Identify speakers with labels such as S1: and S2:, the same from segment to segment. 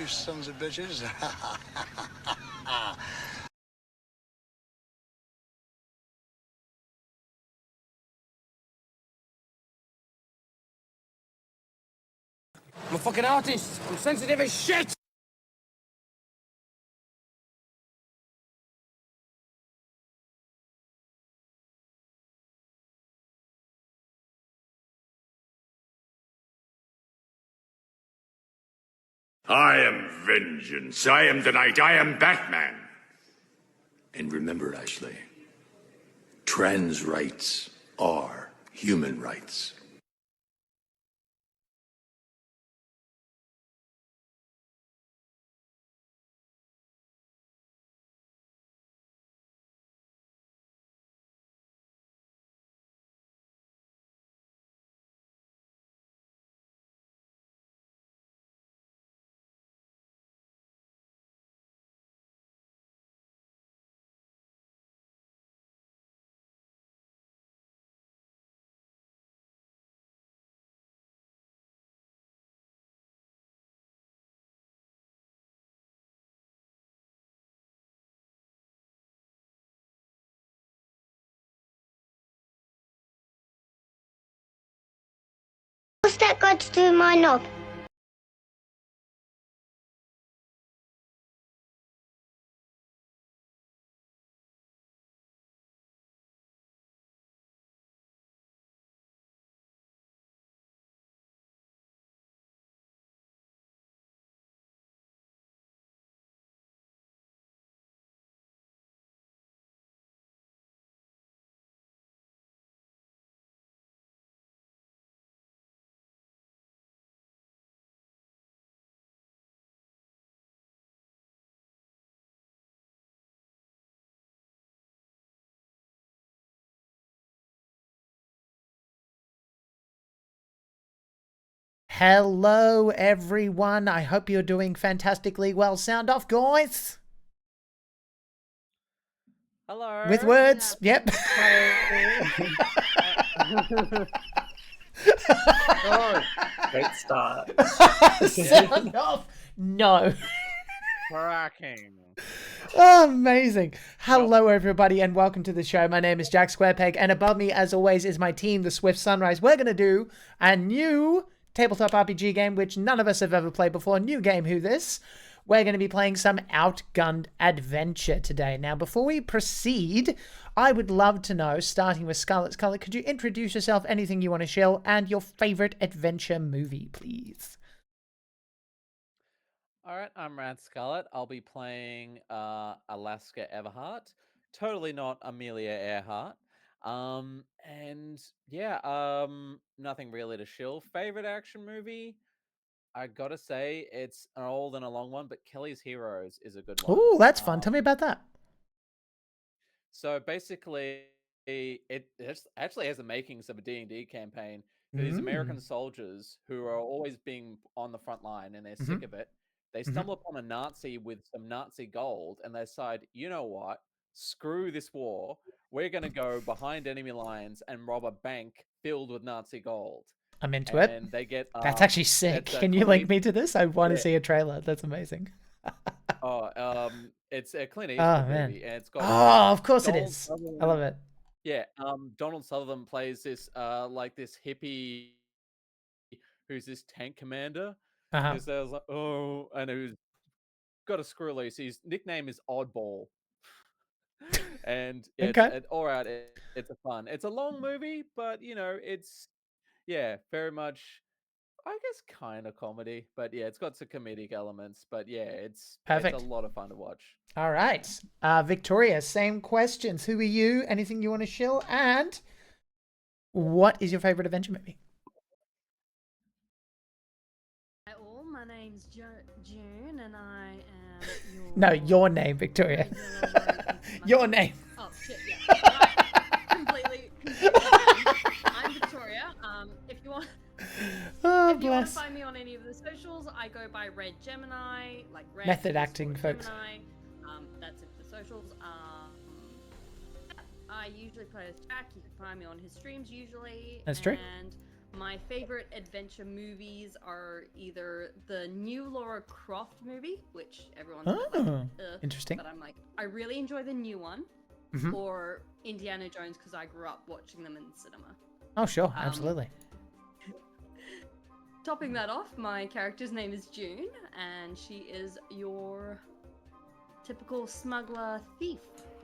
S1: you sons of bitches.
S2: I'm a fucking artist. I'm sensitive as shit.
S3: I am vengeance. I am the night. I am Batman. And remember, Ashley, trans rights are human rights.
S4: What's that got to do with my knob?
S5: Hello, everyone. I hope you're doing fantastically well. Sound off, guys.
S6: Hello.
S5: With words. Yep.
S7: Oh, great start.
S5: Sound off. No.
S6: Cracking.
S5: Oh, amazing. Hello, everybody, and welcome to the show. My name is Jack Squarepeg, and above me, as always, is my team, the Swift Sunrise. We're going to do a new tabletop RPG game, which none of us have ever played before. New game, who this? We're going to be playing some Outgunned adventure today. Now, before we proceed, I would love to know, starting with Scarlett. Scarlett, could you introduce yourself, anything you want to share, and your favorite adventure movie, please?
S6: All right, I'm Rad Scarlet. I'll be playing Alaska Everhart. Totally not Amelia Earhart. And yeah, nothing really to shill. Favorite action movie? I gotta say, it's an old and a long one, but Kelly's Heroes is a good one.
S5: Oh, that's fun. Tell me about that.
S6: So basically, it actually has the makings of a D&D campaign. These American soldiers who are always being on the front line and they're sick of it. They stumble upon a Nazi with some Nazi gold and they decide, you know what? Screw this war. We're going to go behind enemy lines and rob a bank filled with Nazi gold.
S5: I'm into it.
S6: And they get
S5: That's actually sick. Can you link me to this? I want to see a trailer. That's amazing.
S6: It's a Clint Eastwood movie, and it's got
S5: of course it is. I love it.
S6: Yeah, Donald Sutherland plays this like this hippie who's this tank commander. Who says like, oh, and who's got a screw loose. His nickname is Oddball. And it's all right. It's a fun. It's a long movie, but you know, it's very much. I guess kind of comedy, but yeah, it's got some comedic elements. But yeah, it's
S5: perfect.
S6: It's a lot of fun to watch.
S5: All right, Victoria, same questions. Who are you? Anything you want to shill? And what is your favorite adventure movie?
S8: Hi all, my name's June, and I am your...
S5: No, your name, Victoria. Your name.
S8: Oh shit! Yeah, completely. I'm Victoria. If you want. If you want to find me on any of the socials, I go by Red Gemini, like Red
S5: Method acting, folks.
S8: Gemini. That's it for the socials. I usually play as Jack. You can find me on his streams usually.
S5: That's true.
S8: And My favorite adventure movies are either the new Laura Croft movie, which everyone's a bit like,
S5: interesting.
S8: but I'm like, I really enjoy the new one, or Indiana Jones because I grew up watching them in cinema.
S5: Oh, sure, absolutely.
S8: Topping that off, my character's name is June, and she is your typical smuggler thief.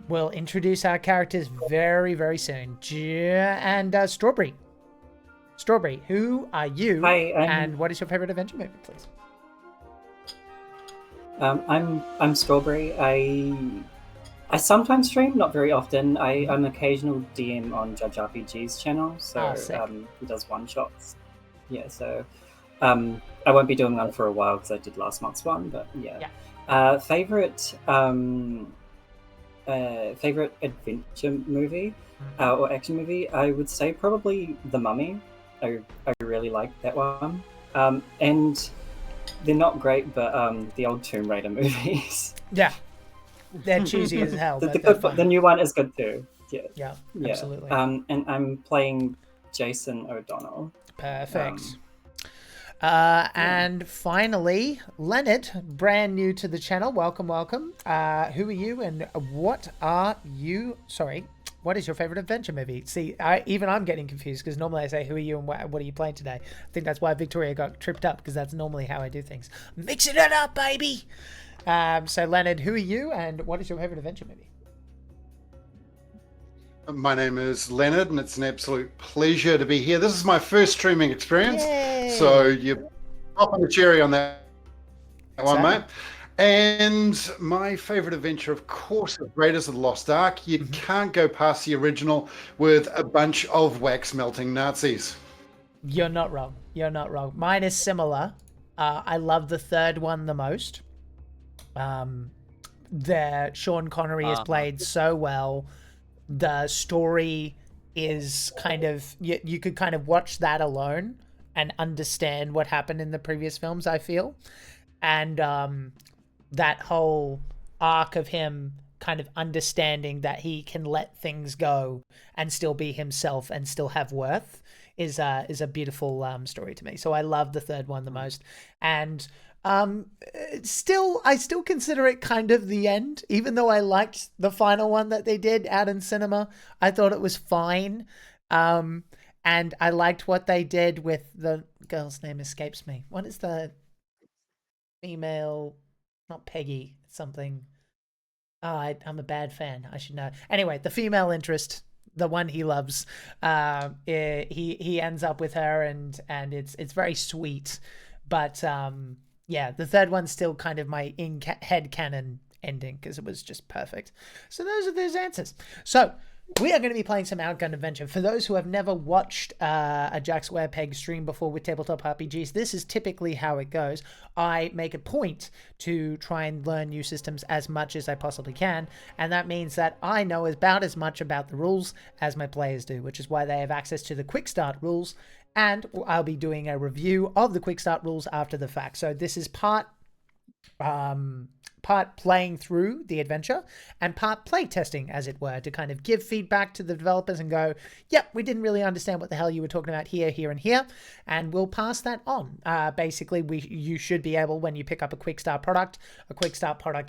S5: We'll introduce our characters very, very soon. And Strawberry. Strawberry, who are you?
S7: Hi,
S5: and what is your favorite adventure movie, please?
S7: I'm Strawberry. I sometimes stream, not very often. I'm occasional DM on Judge RPG's channel, so he does one shots. Yeah, so I won't be doing one for a while because I did last month's one, but yeah. Favorite adventure movie or action movie? I would say probably The Mummy. I really like that one. And they're not great, but the old Tomb Raider movies.
S5: Yeah, they're cheesy as hell.
S7: The new one is good too.
S5: Yeah, absolutely.
S7: And I'm playing Jason O'Donnell.
S5: Perfect. And finally, Leonard, brand new to the channel. Welcome. Who are you and what are you? Sorry, what is your favorite adventure movie? See, I'm getting confused because normally I say, who are you and what are you playing today? I think that's why Victoria got tripped up because that's normally how I do things. Mixing it up, baby. So Leonard, who are you and what is your favorite adventure movie?
S1: My name is Leonard, and it's an absolute pleasure to be here. This is my first streaming experience, so you're popping a cherry on that one, mate. And my favorite adventure, of course, is Raiders of the Lost Ark. You can't go past the original with a bunch of wax-melting Nazis.
S5: You're not wrong. Mine is similar. I love the third one the most. Sean Connery is played so well. The story is kind of, you could kind of watch that alone and understand what happened in the previous films, I feel. And that whole arc of him kind of understanding that he can let things go and still be himself and still have worth is a beautiful story to me. So I love the third one the most. And I still consider it kind of the end, even though I liked the final one that they did out in cinema. I thought it was fine. And I liked what they did with the girl's name escapes me. What is the female? Not Peggy, something. Oh, I'm a bad fan. I should know. Anyway, the female interest, the one he loves, he ends up with her, and it's very sweet. But yeah, the third one's still kind of my head canon ending because it was just perfect. So those are those answers. So we are going to be playing some Outgunned Adventure. For those who have never watched a Jack Squarepeg stream before with tabletop RPGs, this is typically how it goes. I make a point to try and learn new systems as much as I possibly can, and that means that I know about as much about the rules as my players do, which is why they have access to the quick start rules, and I'll be doing a review of the quick start rules after the fact. So this is part playing through the adventure and part play testing, as it were, to kind of give feedback to the developers and go, yep, we didn't really understand what the hell you were talking about here, and here, and we'll pass that on. Basically, you should be able, when you pick up a quick start product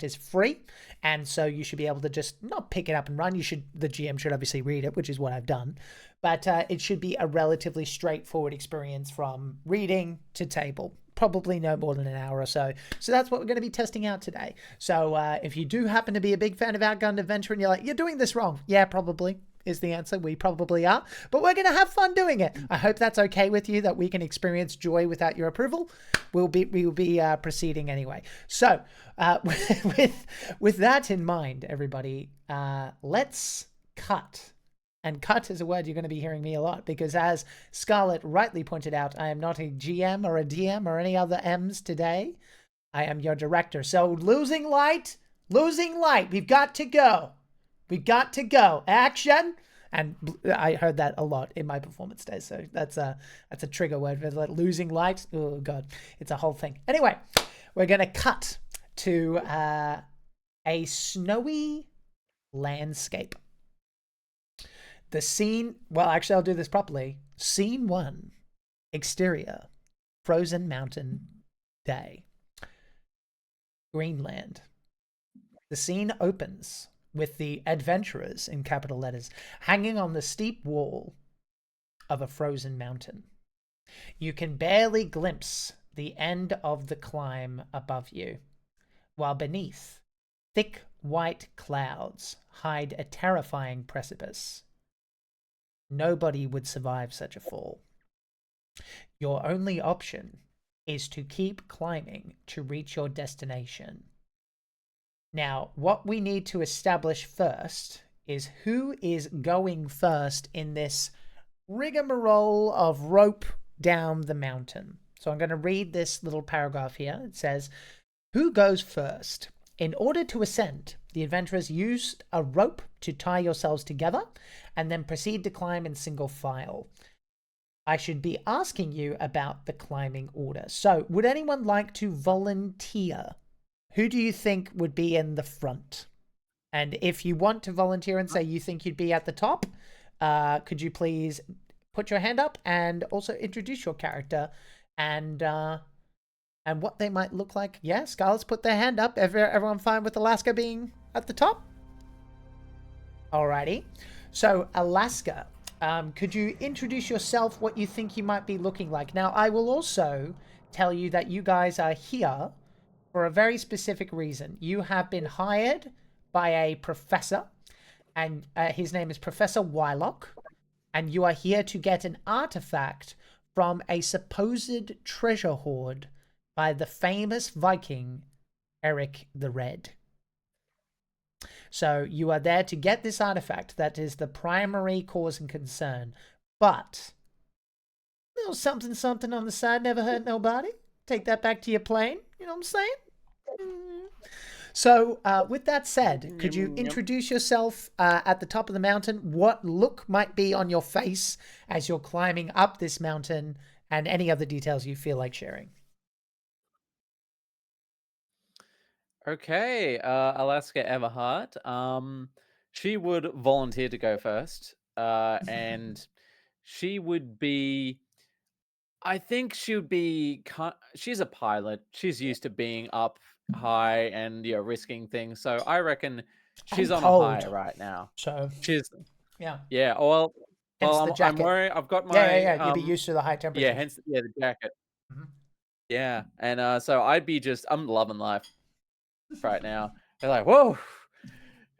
S5: is free, and so you should be able to just not pick it up and run. The GM should obviously read it, which is what I've done, but it should be a relatively straightforward experience from reading to table. Probably no more than an hour or so. So that's what we're going to be testing out today. So if you do happen to be a big fan of Outgunned Adventure and you're like, you're doing this wrong. Yeah, probably is the answer. We probably are. But we're going to have fun doing it. I hope that's okay with you, that we can experience joy without your approval. We will be proceeding anyway. So with that in mind, everybody, let's cut. And cut is a word you're going to be hearing me a lot because, as Scarlett rightly pointed out, I am not a GM or a DM or any other M's today. I am your director. So losing light. We've got to go. Action. And I heard that a lot in my performance days. So that's a trigger word for like losing light. Oh, God. It's a whole thing. Anyway, we're going to cut to a snowy landscape. The scene, well, actually, I'll do this properly. Scene 1. Exterior, frozen mountain day. Greenland. The scene opens with the adventurers, in capital letters, hanging on the steep wall of a frozen mountain. You can barely glimpse the end of the climb above you, while beneath, thick white clouds hide a terrifying precipice. Nobody would survive such a fall. Your only option is to keep climbing to reach your destination. Now, what we need to establish first is who is going first in this rigmarole of rope down the mountain. So I'm going to read this little paragraph here. It says, who goes first? In order to ascend, the adventurers used a rope to tie yourselves together and then proceed to climb in single file. I should be asking you about the climbing order. So would anyone like to volunteer? Who do you think would be in the front? And if you want to volunteer and say you think you'd be at the top, could you please put your hand up and also introduce your character and what they might look like? Yeah, Scarlett's put their hand up. Everyone fine with Alaska being at the top? Alrighty. So, Alaska, could you introduce yourself, what you think you might be looking like? Now, I will also tell you that you guys are here for a very specific reason. You have been hired by a professor, and his name is Professor Wylock, and you are here to get an artifact from a supposed treasure hoard by the famous Viking Eric the Red. So you are there to get this artifact. That is the primary cause and concern. But a little something something on the side never hurt nobody. Take that back to your plane. You know what I'm saying? So with that said, could you introduce yourself at the top of the mountain? What look might be on your face as you're climbing up this mountain, and any other details you feel like sharing?
S6: Okay, Alaska Everhart. She would volunteer to go first, and she would be. I think she would be. She's a pilot. She's used to being up high and risking things. So I reckon she's on a high right now.
S5: So
S6: she's
S5: yeah.
S6: Well,
S5: hence the
S6: I'm
S5: jacket.
S6: wearing. I've got my.
S5: Yeah. You'd be used to the high temperature.
S6: Yeah, hence the jacket.
S5: Mhm.
S6: Yeah, and so I'd be I'm loving life right now. They're like, whoa,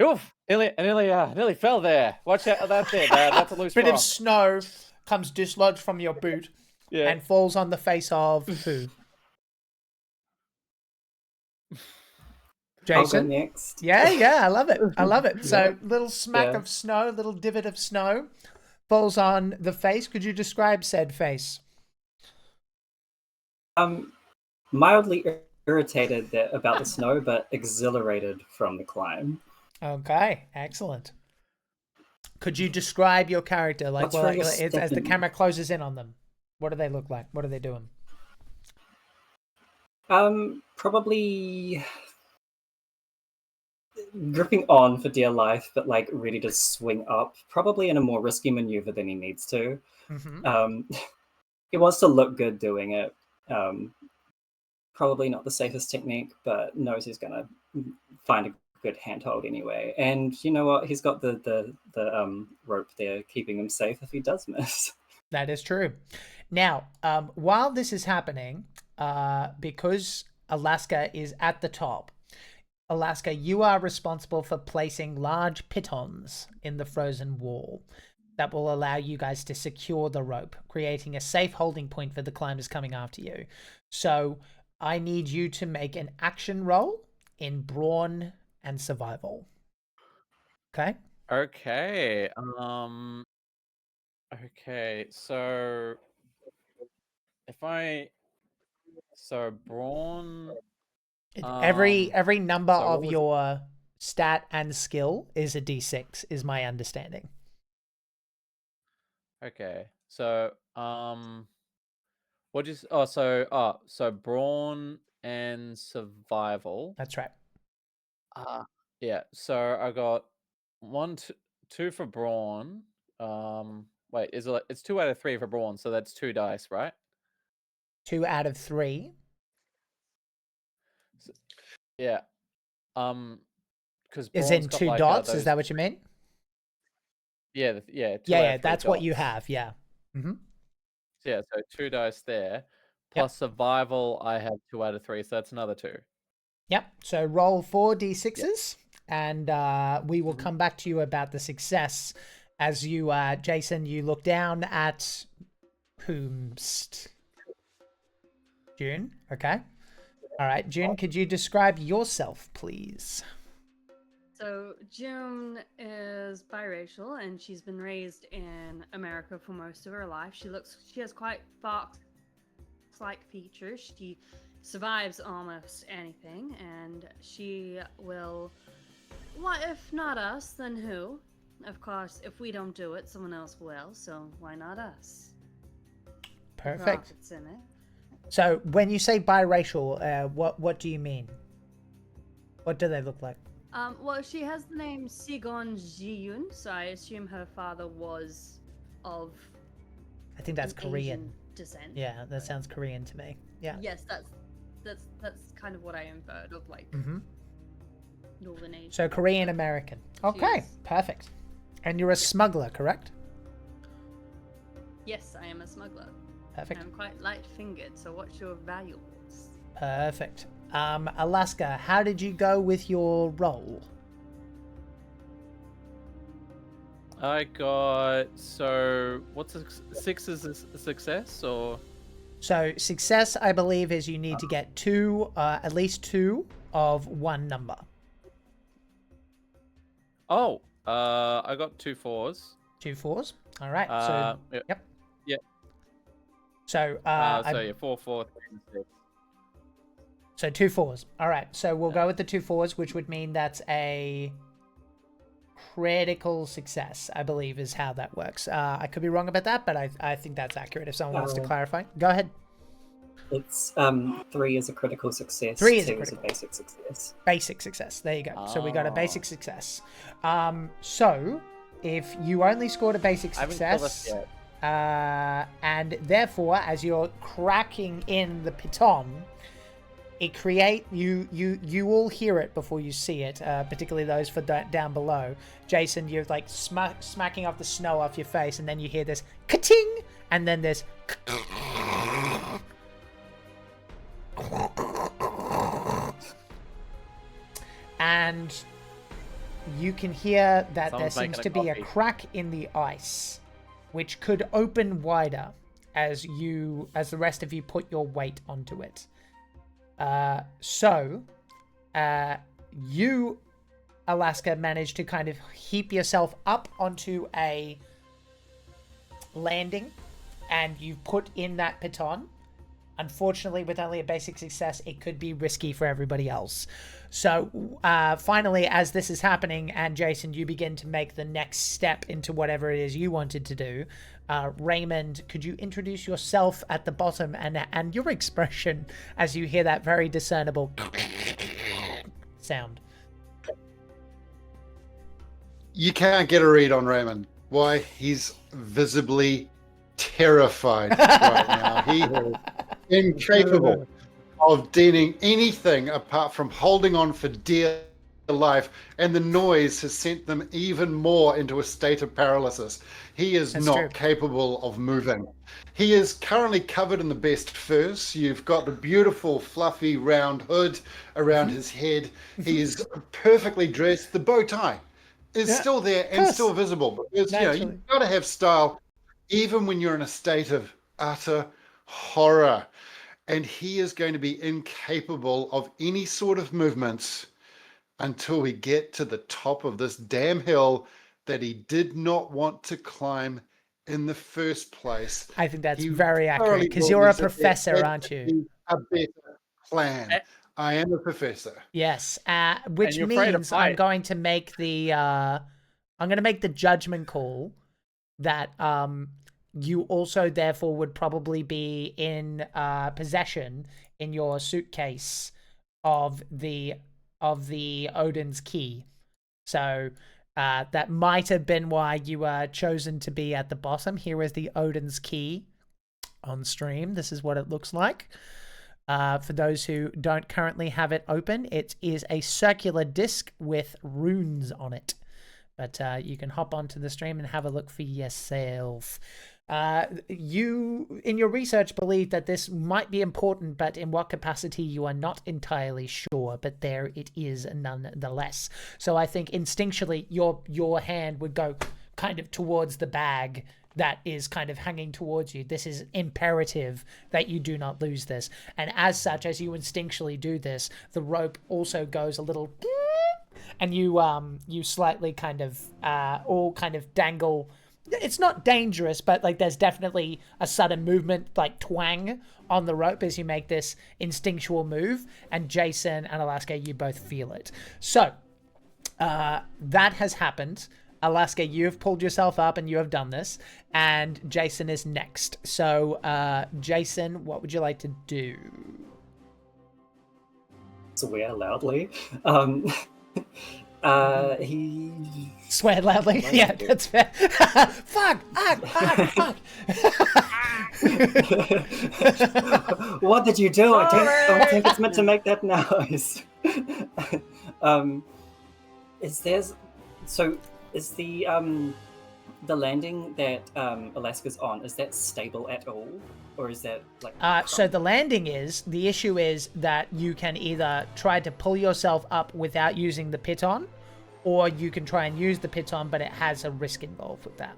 S6: oof, nearly fell there. Watch out, that's it. That's a loose
S5: bit
S6: rock.
S5: of snow comes dislodged from your boot and falls on the face of who? Jason?
S7: I'll go next.
S5: Yeah, I love it. So little smack of snow, little divot of snow falls on the face. Could you describe said face?
S7: Mildly irritated about the snow, but exhilarated from the climb.
S5: Okay, excellent. Could you describe your character as the camera closes in on them? What do they look like? What are they doing?
S7: Probably gripping on for dear life, but like ready to swing up. Probably in a more risky maneuver than he needs to.
S5: Mm-hmm.
S7: He wants to look good doing it. Probably not the safest technique, but knows he's gonna find a good handhold anyway. And you know what? He's got the rope there keeping him safe if he does miss.
S5: That is true. Now, while this is happening, because Alaska is at the top, Alaska, you are responsible for placing large pitons in the frozen wall that will allow you guys to secure the rope, creating a safe holding point for the climbers coming after you. So I need you to make an action roll in brawn and survival. Okay?
S6: Okay. Okay, so brawn.
S5: Every number of your stat and skill is a d6, is my understanding.
S6: Okay, so what is so brawn and survival.
S5: That's right.
S6: Yeah. So I got 2 for brawn. Wait, it's 2 out of 3 for brawn, so that's 2 dice, right?
S5: 2 out of 3.
S6: Yeah. Because
S5: Is in 2 dots. Is that what you mean?
S6: Yeah. Yeah.
S5: Yeah. That's what you have. Yeah.
S6: Yeah. So 2 dice there. Plus survival, I have 2 out of 3. So that's another 2.
S5: Yep. So roll 4 d6s, and we will come back to you about the success as you, Jason, you look down at whomst. June. Okay. All right, June, could you describe yourself, please?
S8: So June is biracial, and she's been raised in America for most of her life. She has quite fox-like features. She survives almost anything, and she will. What if not us? Then who? Of course, if we don't do it, someone else will. So why not us?
S5: Perfect.
S8: Profits in it.
S5: So when you say biracial, what do you mean? What do they look like?
S8: Well, she has the name Sigon Ji-yoon, so I assume her father was of.
S5: I think that's Korean
S8: Asian descent.
S5: Yeah, that sounds Korean to me. Yeah.
S8: Yes, that's kind of what I inferred of like Northern Asian.
S5: So Korean American. Okay, perfect. And you're a smuggler, correct?
S8: Yes, I am a smuggler.
S5: Perfect.
S8: I'm quite light-fingered, so what's your valuables?
S5: Perfect. Alaska, how did you go with your roll?
S6: I got, so what's 6 is a success, or?
S5: So success, I believe, is you need to get at least 2 of one number.
S6: Oh, I got 2 4s.
S5: 2 4s. All right. So yep. So
S6: 4 4 3 6.
S5: So 2 4s. All right. So we'll go with the 2 4s, which would mean that's a critical success, I believe, is how that works. I could be wrong about that, but I think that's accurate. If someone wants to clarify, go ahead.
S7: It's 3 is a critical success.
S5: 3 is
S7: 2
S5: a critical.
S7: is a basic success.
S5: Basic success. There you go. So we got a basic success. So if you only scored a basic success, and therefore, as you're cracking in the piton, it you all hear it before you see it, particularly those for down below. Jason, you're like smacking off the snow off your face, and then you hear this ka-ting, and then this and you can hear that
S6: Someone's
S5: there seems to
S6: making
S5: be
S6: a
S5: a
S6: coffee.
S5: crack in the ice, which could open wider as the rest of you put your weight onto it. You, Alaska, managed to kind of heap yourself up onto a landing, and you've put in that piton. Unfortunately, with only a basic success, it could be risky for everybody else. So finally, as this is happening, and Jason, you begin to make the next step into whatever it is you wanted to do, Raymond, could you introduce yourself at the bottom and your expression as you hear that very discernible sound?
S1: You can't get a read on Raymond. Why? He's visibly terrified right now. He is incapable of doing anything apart from holding on for dear life, and the noise has sent them even more into a state of paralysis. He is not capable of moving. He is currently covered in the best furs. You've got the beautiful fluffy round hood around his head. He is perfectly dressed. The bow tie is still there and still visible, because you've got to have style even when you're in a state of utter horror. And he is going to be incapable of any sort of movements until we get to the top of this damn hill that he did not want to climb in the first place.
S5: I think that's very accurate, because you're a professor, aren't you?
S1: A better plan. I am a professor.
S5: Yes, which means I'm going to make the judgment call that you also therefore would probably be in possession in your suitcase of the Odin's key. So that might have been why you were chosen to be at the bottom. Here is the Odin's key. on stream. This is what it looks like. For those who don't currently have it open, it is a circular disc with runes on it. But you can hop onto the stream and have a look for yourself. You, in your research, believe that this might be important, but in what capacity you are not entirely sure. But there it is nonetheless. So I think instinctually your hand would go kind of towards the bag that is kind of hanging towards you. This is imperative that you do not lose this. And as such, as you instinctually do this, the rope also goes a little, and you slightly kind of all kind of dangle. It's not dangerous, but like there's definitely a sudden movement, like twang on the rope as you make this instinctual move. And Jason and Alaska, you both feel it. So that has happened. Alaska, you have pulled yourself up and you have done this, and Jason is next. So, Jason, what would you like to do?
S7: Swear loudly. He...
S5: Swear loudly? Yeah, that's fair. Fuck!
S7: What did you do? I don't think it's meant to make that noise. Is the landing that Alaska's on, is that stable at all? Or is that like...
S5: So the landing the issue is that you can either try to pull yourself up without using the piton, or you can try and use the piton, but it has a risk involved with that.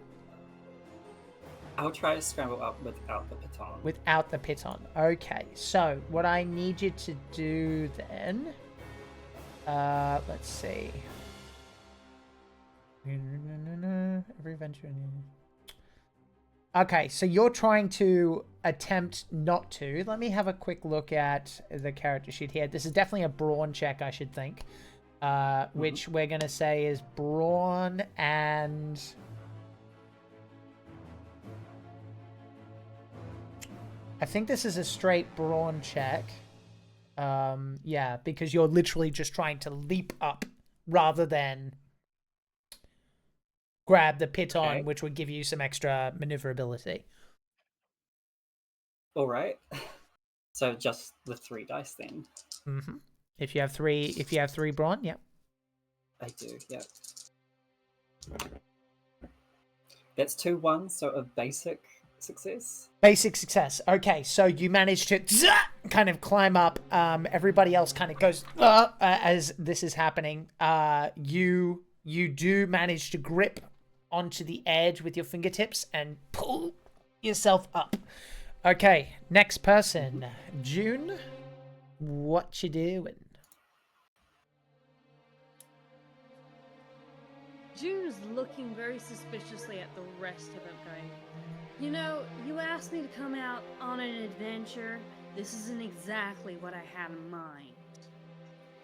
S7: I'll try to scramble up without the piton.
S5: Without the piton. Okay, so what I need you to do then... let's see... Every venture. Okay, so you're trying to attempt not to. Let me have a quick look at the character sheet here. This is definitely a brawn check, I should think. Which we're going to say is brawn and... I think this is a straight brawn check. Yeah, because you're literally just trying to leap up rather than grab the piton, which would give you some extra maneuverability.
S7: All right. So just the 3 dice then.
S5: Mm-hmm. If you have three brawn, yep.
S7: I do, yep. That's 2 1s, so a basic success.
S5: Basic success. Okay, so you manage to kind of climb up. Everybody else kind of goes as this is happening. You do manage to grip onto the edge with your fingertips and pull yourself up. Okay, next person. June, what you doing?
S8: June's looking very suspiciously at the rest of them, going, you know, you asked me to come out on an adventure. This isn't exactly what I had in mind.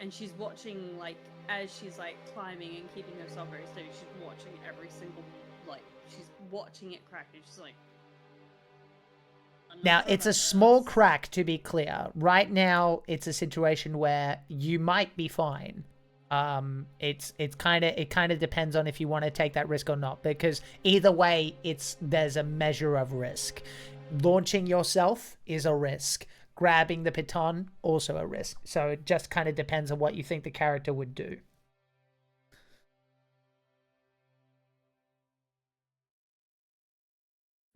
S8: And she's watching, like, as she's, like, climbing and keeping herself very steady, she's watching every single, like, she's watching it crack, and she's like...
S5: Now, it's a small crack, to be clear. Right now, it's a situation where you might be fine. It kind of depends on if you want to take that risk or not, because either way, there's a measure of risk. Launching yourself is a risk. Grabbing the piton, also a risk. So it just kind of depends on what you think the character would do.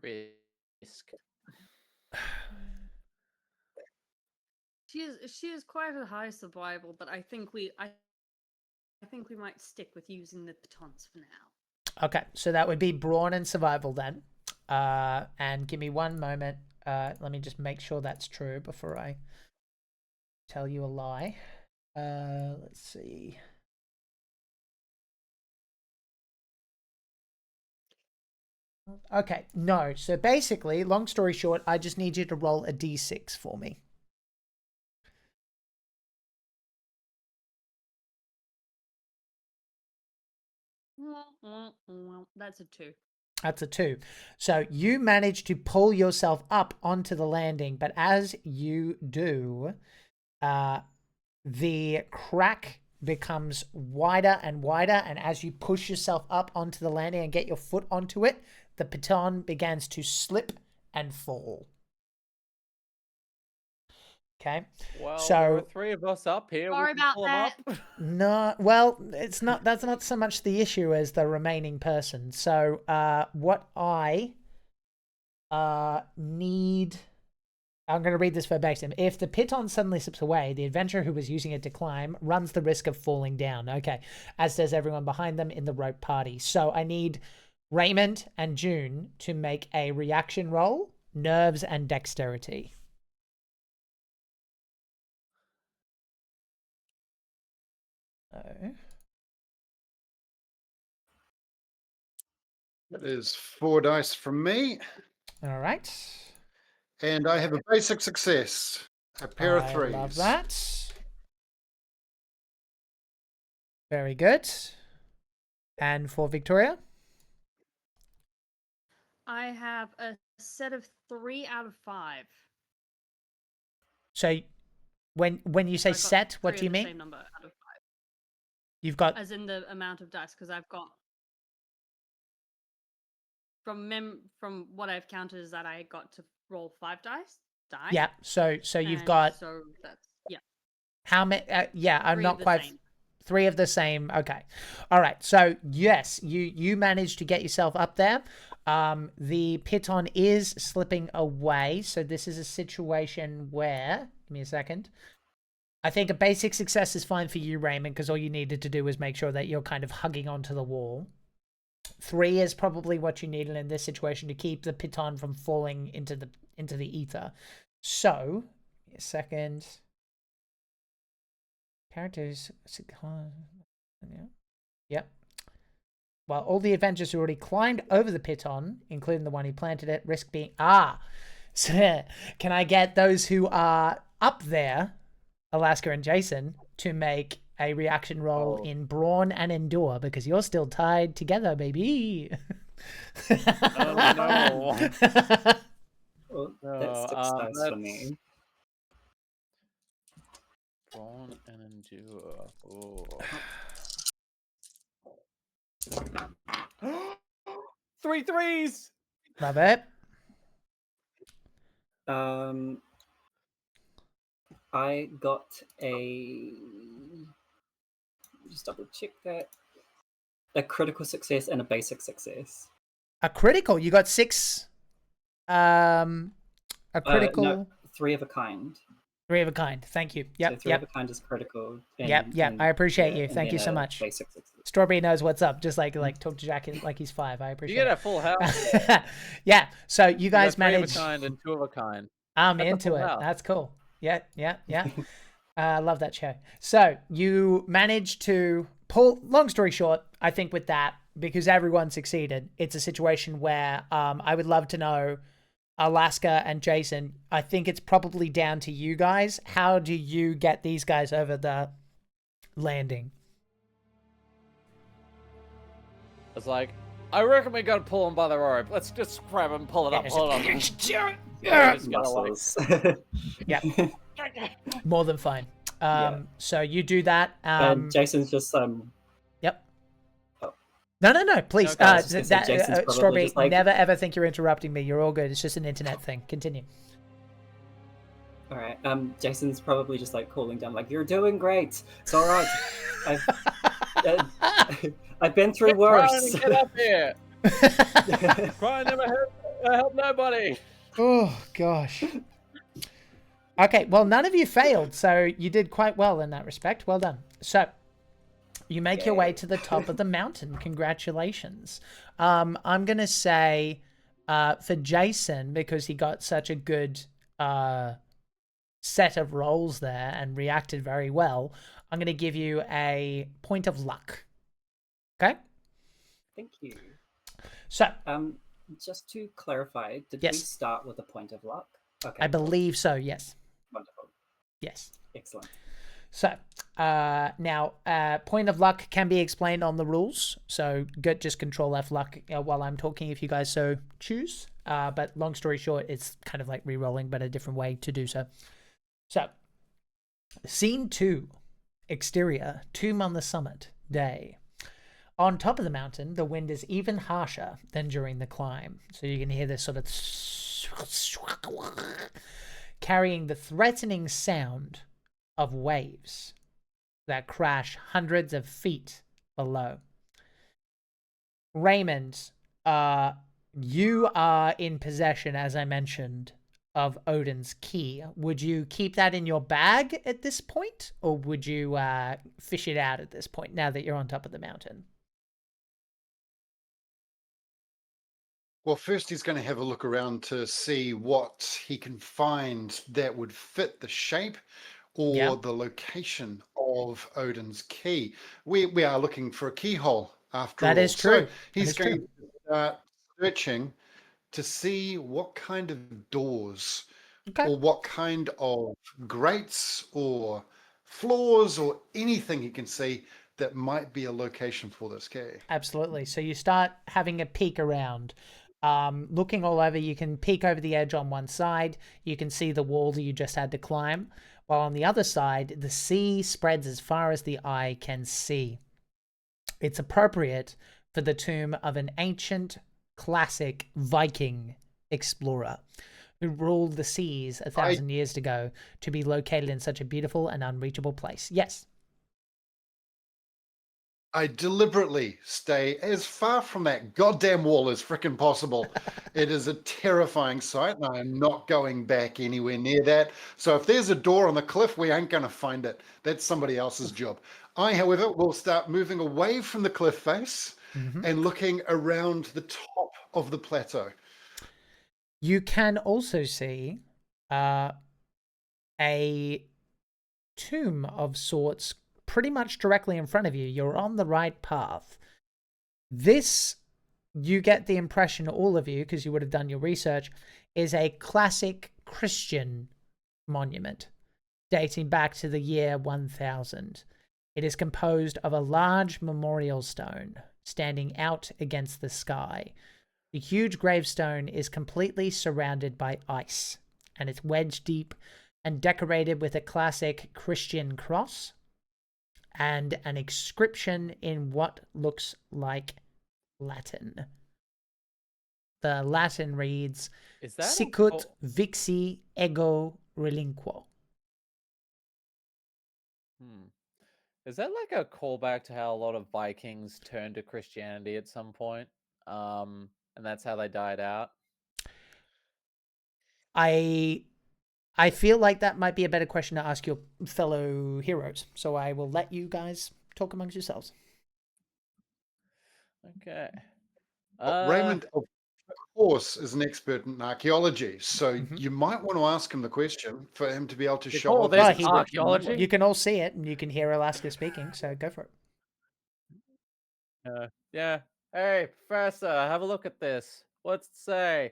S6: Risk.
S8: She is quite a high survival, but I think we might stick with using the pitons for now.
S5: Okay, so that would be brawn and survival then. And give me one moment. Let me just make sure that's true before I tell you a lie. Let's see. Okay, no. So basically, long story short, I just need you to roll a d6 for me.
S8: That's a 2.
S5: That's a 2. So you manage to pull yourself up onto the landing, but as you do, the crack becomes wider and wider, and as you push yourself up onto the landing and get your foot onto it, the piton begins to slip and fall. Okay.
S6: Well,
S5: so
S6: there were 3 of us up here.
S8: Sorry
S6: We can
S8: about
S6: pull 'em
S8: that.
S6: up.
S5: no, well, it's not. That's not so much the issue as the remaining person. So, what I need. I'm going to read this verbatim. If the piton suddenly slips away, the adventurer who was using it to climb runs the risk of falling down. Okay, as does everyone behind them in the rope party. So I need Raymond and June to make a reaction roll, nerves and dexterity.
S1: That is 4 dice from me.
S5: All right.
S1: And I have a basic success. A pair of 3s.
S5: I love that. Very good. And for Victoria?
S8: I have a set of 3 out of 5.
S5: So when you say set, what do you mean?
S8: Same number out of 5.
S5: You've got
S8: as in the amount of dice, because I've got from what I've counted is that I got to roll 5 dice.
S5: Yeah. So you've got.
S8: So that's
S5: How many? Yeah, I'm
S8: 3
S5: not
S8: of the
S5: quite.
S8: same.
S5: 3 of the same. Okay. All right. So yes, you managed to get yourself up there. The piton is slipping away. So this is a situation where, give me a second. I think a basic success is fine for you, Raymond, because all you needed to do was make sure that you're kind of hugging onto the wall. 3 is probably what you needed in this situation to keep the piton from falling into the ether. So, give me a second. Characters. Yep. Well, all the adventurers who already climbed over the piton, including the one who planted it, risk being So, can I get those who are up there, Alaska and Jason, to make a reaction roll in brawn and endure, because you're still tied together, baby.
S6: Oh no.
S7: Well, that's 6 dice for me.
S6: Brawn and endure. Oh. 3 3s.
S5: Love it.
S7: I got a. Just double check that. A critical success and a basic success.
S5: A critical. You got 6. A critical.
S7: No, 3 of a kind.
S5: 3 of a kind. Thank you. Yep.
S7: So 3 of a kind is critical.
S5: Yep. I appreciate you. Thank you so much.
S7: Basic success.
S5: Strawberry knows what's up. Just like talk to Jack like he's 5. I appreciate.
S6: You get a full house.
S5: Yeah. So you guys managed.
S6: 3 of a kind and 2 of a kind.
S5: I'm
S6: That's
S5: into it.
S6: house.
S5: That's cool. Yeah. I love that show. So you managed to pull. Long story short, I think with that, because everyone succeeded, it's a situation where I would love to know, Alaska and Jason, I think it's probably down to you guys. How do you get these guys over the landing?
S6: It's like, I reckon we gotta pull him by the rope. Let's just grab him, pull it up.
S7: Muscles.
S5: Yeah. More than fine. So you do that.
S7: And Jason's just
S5: Yep. No, please.
S7: Jason's
S5: Strawberry,
S7: just like,
S5: never ever think you're interrupting me. You're all good. It's just an internet thing. Continue.
S7: All right. Jason's probably just like calling down, like, "You're doing great. It's all right. I've been through worse."
S6: Get up here. Crying never help nobody.
S5: Oh gosh. Okay, well, none of you failed, so you did quite well in that respect. Well done. So, you make your way to the top of the mountain. Congratulations. I'm going to say for Jason, because he got such a good set of rolls there and reacted very well, I'm going to give you a point of luck. Okay?
S7: Thank you.
S5: So,
S7: just to clarify, did
S5: yes.
S7: we start with a point of luck? Okay.
S5: I believe so, yes.
S7: Wonderful.
S5: Yes.
S7: Excellent.
S5: So, now, point of luck can be explained on the rules. So, just control F luck while I'm talking if you guys so choose. But long story short, it's kind of like re-rolling, but a different way to do so. So, scene 2, exterior, Tomb on the Summit, day. On top of the mountain, the wind is even harsher than during the climb. So you can hear this sort of carrying the threatening sound of waves that crash hundreds of feet below. Raymond, you are in possession, as I mentioned, of Odin's key. Would you keep that in your bag at this point, or would you fish it out at this point, now that you're on top of the mountain?
S1: Well, first he's going to have a look around to see what he can find that would fit the shape or the location of Odin's key. We are looking for a keyhole after all.
S5: That is true.
S1: So he's going to start searching to see what kind of doors or what kind of grates or floors or anything he can see that might be a location for this key.
S5: Absolutely. So you start having a peek around. Looking all over, you can peek over the edge on one side. You can see the wall that you just had to climb. While on the other side, the sea spreads as far as the eye can see. It's appropriate for the tomb of an ancient, classic Viking explorer who ruled the seas 1,000 years ago to be located in such a beautiful and unreachable place. Yes.
S1: I deliberately stay as far from that goddamn wall as frickin' possible. It is a terrifying sight, and I am not going back anywhere near that. So if there's a door on the cliff, we ain't going to find it. That's somebody else's job. I, however, will start moving away from the cliff face and looking around the top of the plateau.
S5: You can also see a tomb of sorts pretty much directly in front of you. You're on the right path. This, you get the impression, all of you, because you would have done your research, is a classic Christian monument dating back to the year 1000. It is composed of a large memorial stone standing out against the sky. The huge gravestone is completely surrounded by ice, and it's wedge deep and decorated with a classic Christian cross and an inscription in what looks like Latin. The Latin reads, Sicut vixi ego relinquo.
S6: Is that like a callback to how a lot of Vikings turned to Christianity at some point? And that's how they died out?
S5: I feel like that might be a better question to ask your fellow heroes, so I will let you guys talk amongst yourselves.
S6: Okay.
S1: Raymond, of course, is an expert in archaeology, so you might want to ask him the question for him to be able to show off.
S6: Archaeology.
S5: You can all see it, and you can hear Alaska speaking, so go for it.
S6: Yeah. Hey, Professor, have a look at this. What's it say?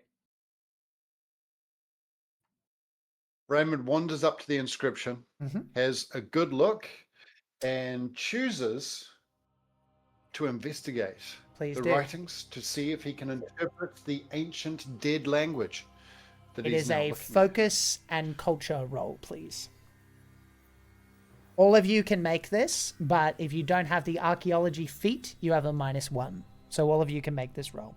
S1: Raymond wanders up to the inscription, has a good look, and chooses to investigate the writings to see if he can interpret the ancient dead language. That
S5: it is a focus and culture roll, please. All of you can make this, but if you don't have the archaeology feat, you have a -1. So all of you can make this roll.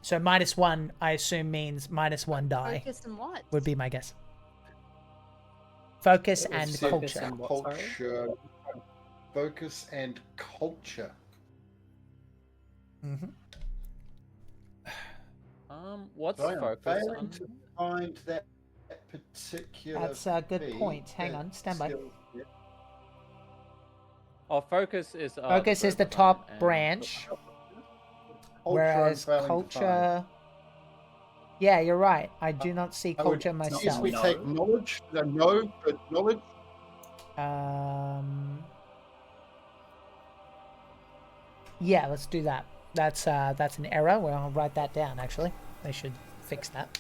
S5: So -1, I assume, means -1 die.
S8: Focus and what?
S5: Would be my guess. Focus and
S7: focus
S5: culture.
S7: and what, sorry?
S1: Focus and culture.
S6: What's
S1: So
S6: focus
S1: failing
S6: on?
S1: to find that particular.
S5: That's a good point. Hang on, stand by.
S6: Oh, focus is
S5: Focus is the top branch, whereas culture. Yeah, you're right. I do not see culture myself.
S1: Yes, we take knowledge. No, but knowledge.
S5: Yeah, let's do that. That's an error. Well, I'll write that down. Actually, they should fix that.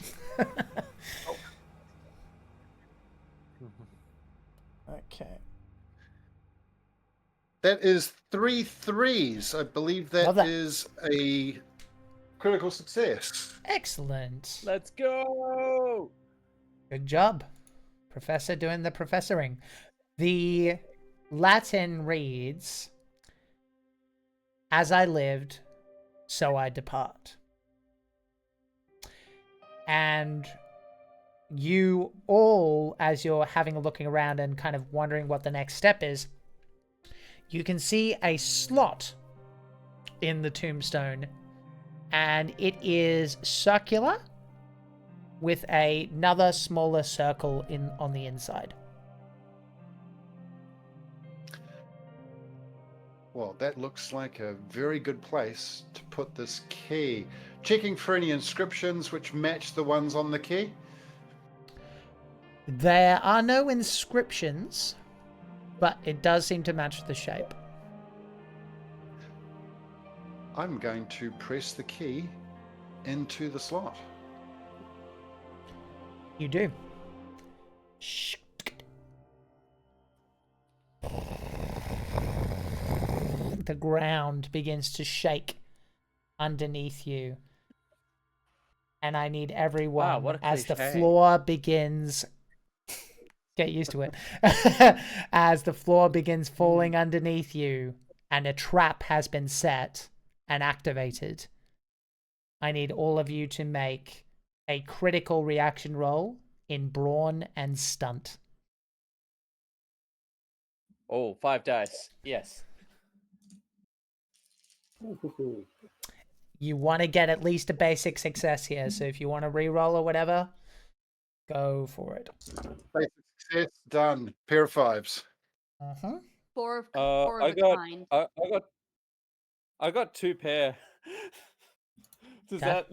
S5: Okay.
S1: That is 3 3s. I believe that is a critical success.
S5: Excellent.
S6: Let's go.
S5: Good job, Professor, doing the professoring. The Latin reads, "As I lived, so I depart." And you all, as you're having a looking around and kind of wondering what the next step is, you can see a slot in the tombstone, and it is circular with another smaller circle on the inside.
S1: Well, that looks like a very good place to put this key. Checking for any inscriptions which match the ones on the key.
S5: There are no inscriptions, but it does seem to match the shape.
S1: I'm going to press the key into the slot.
S5: You do. The ground begins to shake underneath you. And I need everyone, as the floor begins... Get used to it. As the floor begins falling underneath you and a trap has been set and activated, I need all of you to make a critical reaction roll in brawn and stunt.
S6: Oh, 5 dice. Yes.
S5: You want to get at least a basic success here, so if you want to re-roll or whatever, go for it.
S1: Basic success, done. Pair of 5s.
S8: Four of a kind.
S6: I got 2 pair. Does that...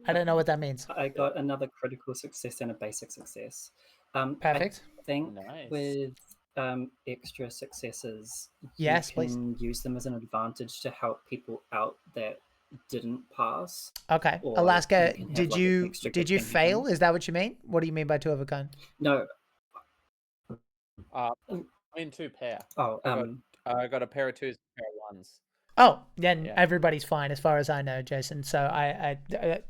S5: I don't know what that means.
S7: I got another critical success and a basic success.
S5: Perfect.
S7: I think with extra successes,
S5: yes,
S7: you can use them as an advantage to help people out that didn't pass.
S5: Okay, Alaska, did you fail? Is that what you mean? What do you mean by 2 of a kind?
S7: No.
S6: I'm in 2 pair.
S7: Oh,
S6: I got a pair of 2s, a pair of 1s.
S5: Oh, then everybody's fine as far as I know, Jason. So I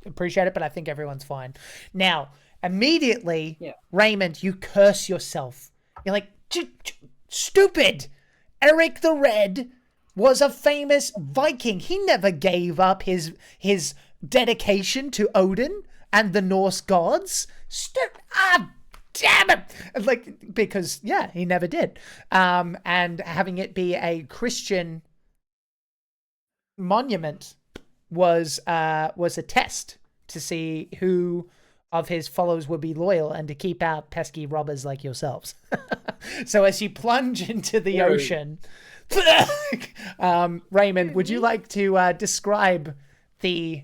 S5: appreciate it, but I think everyone's fine. Now, immediately, Raymond, you curse yourself. You're like, stupid! Eric the Red was a famous Viking. He never gave up his dedication to Odin and the Norse gods. Damn it! Like, because, he never did. And having it be a Christian monument was a test to see who of his followers would be loyal and to keep out pesky robbers like yourselves. So as you plunge into the ocean, Raymond, would you like to describe the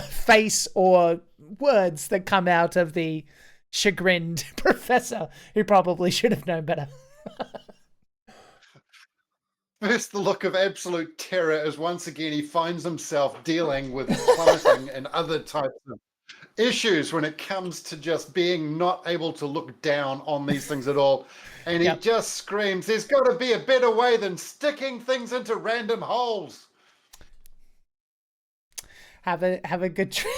S5: face or words that come out of the chagrined professor who probably should have known better?
S1: First, the look of absolute terror as once again he finds himself dealing with plummeting and other types of issues when it comes to just being not able to look down on these things at all. And he just screams, there's got to be a better way than sticking things into random holes.
S5: Have a good trip.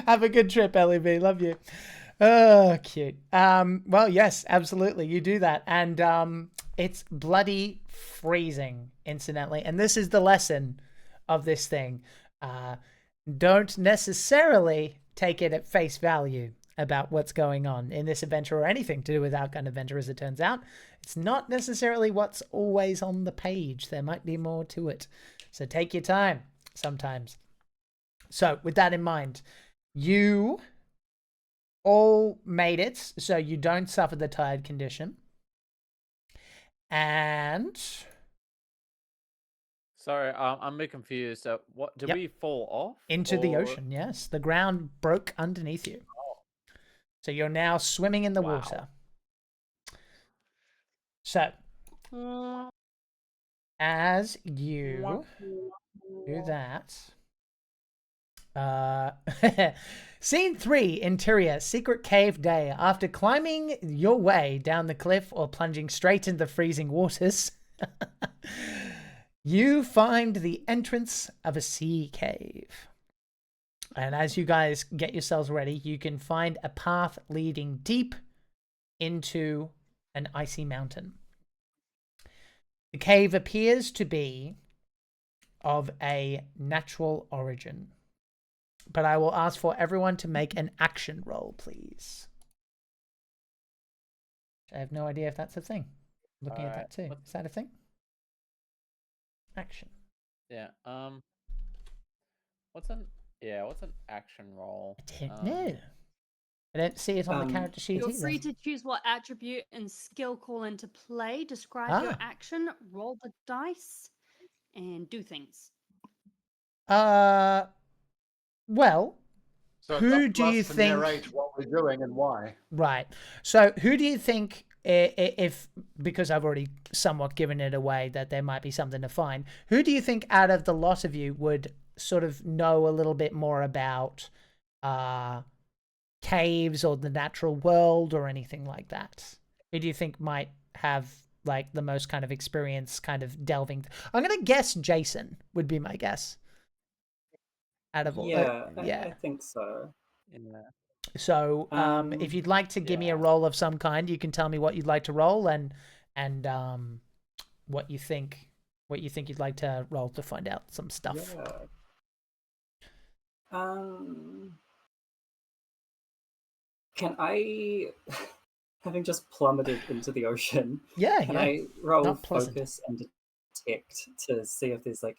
S5: Have a good trip, Ellie B. Love you. Oh, cute. Well, yes, absolutely. You do that. And it's bloody freezing, incidentally. And this is the lesson of this thing. Don't necessarily take it at face value about what's going on in this adventure or anything to do with Outgunned Adventure, as it turns out. It's not necessarily what's always on the page. There might be more to it. So take your time sometimes. So with that in mind, you all made it, so you don't suffer the tired condition. And...
S6: Sorry, I'm a bit confused. What did we fall off?
S5: Into the ocean, yes. The ground broke underneath you. So you're now swimming in the water. So, as you do that... Scene 3, interior, secret cave day. After climbing your way down the cliff or plunging straight into the freezing waters... You find the entrance of a sea cave. And as you guys get yourselves ready, you can find a path leading deep into an icy mountain. The cave appears to be of a natural origin. but I will ask for everyone to make an action roll, please. I have no idea if that's a thing. Looking at that too. Is that a thing? Action.
S6: Yeah. What's an action roll?
S5: I don't know. I don't see it on the character sheet
S8: You're
S5: either.
S8: free to choose what attribute and skill call into play. Describe your action, roll the dice, and do things.
S5: Well,
S1: So
S5: who do you think?
S1: Narrate what we're doing and why.
S5: Right. So who do you think, if because I've already somewhat given it away that there might be something to find, who do you think out of the lot of you would sort of know a little bit more about caves or the natural world or anything like that? Who do you think might have like the most kind of experience kind of delving? I'm going to guess Jason would be my guess. Out of all,
S7: I think so.
S6: Yeah.
S5: So, if you'd like to give me a roll of some kind, you can tell me what you'd like to roll and what you think you'd like to roll to find out some stuff.
S7: Yeah. Can I, having just plummeted into the ocean, can I roll focus and detect to see if there's like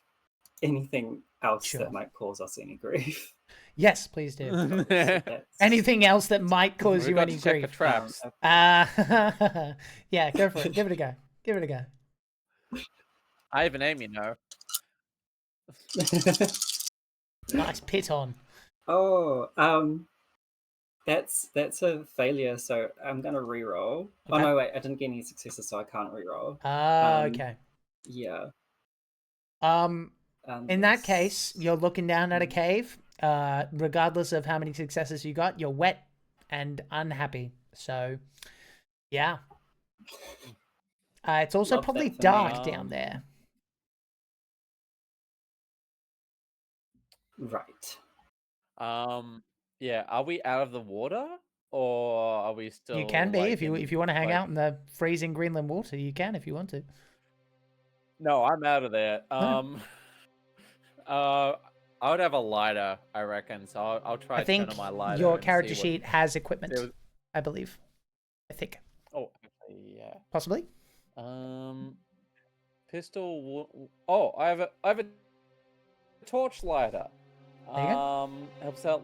S7: anything else that might cause us any grief?
S5: Yes, please do. Anything else that might cause you any grief?
S6: The traps.
S5: Yeah, go for it. Give it a go. Give it a go.
S6: I have an aim, you know.
S5: Nice pit on.
S7: Oh, that's a failure. So I'm gonna re-roll. Okay. Oh no, wait, I didn't get any successes, so I can't re-roll.
S5: Okay.
S7: Yeah.
S5: In that case, you're looking down at a cave. Regardless of how many successes you got, you're wet and unhappy. So, yeah. It's also probably dark down there.
S7: Right.
S6: Yeah. Are we out of the water, or are we still?
S5: You can be if you want to hang out in the freezing Greenland water. You can if you want to.
S6: No, I'm out of there. I would have a lighter, I reckon. So I'll try.
S5: I think
S6: turn on my lighter.
S5: Your character sheet has equipment. I believe. I think.
S6: Oh, actually, yeah.
S5: Possibly.
S6: Pistol. Oh, I have a torch lighter. Helps out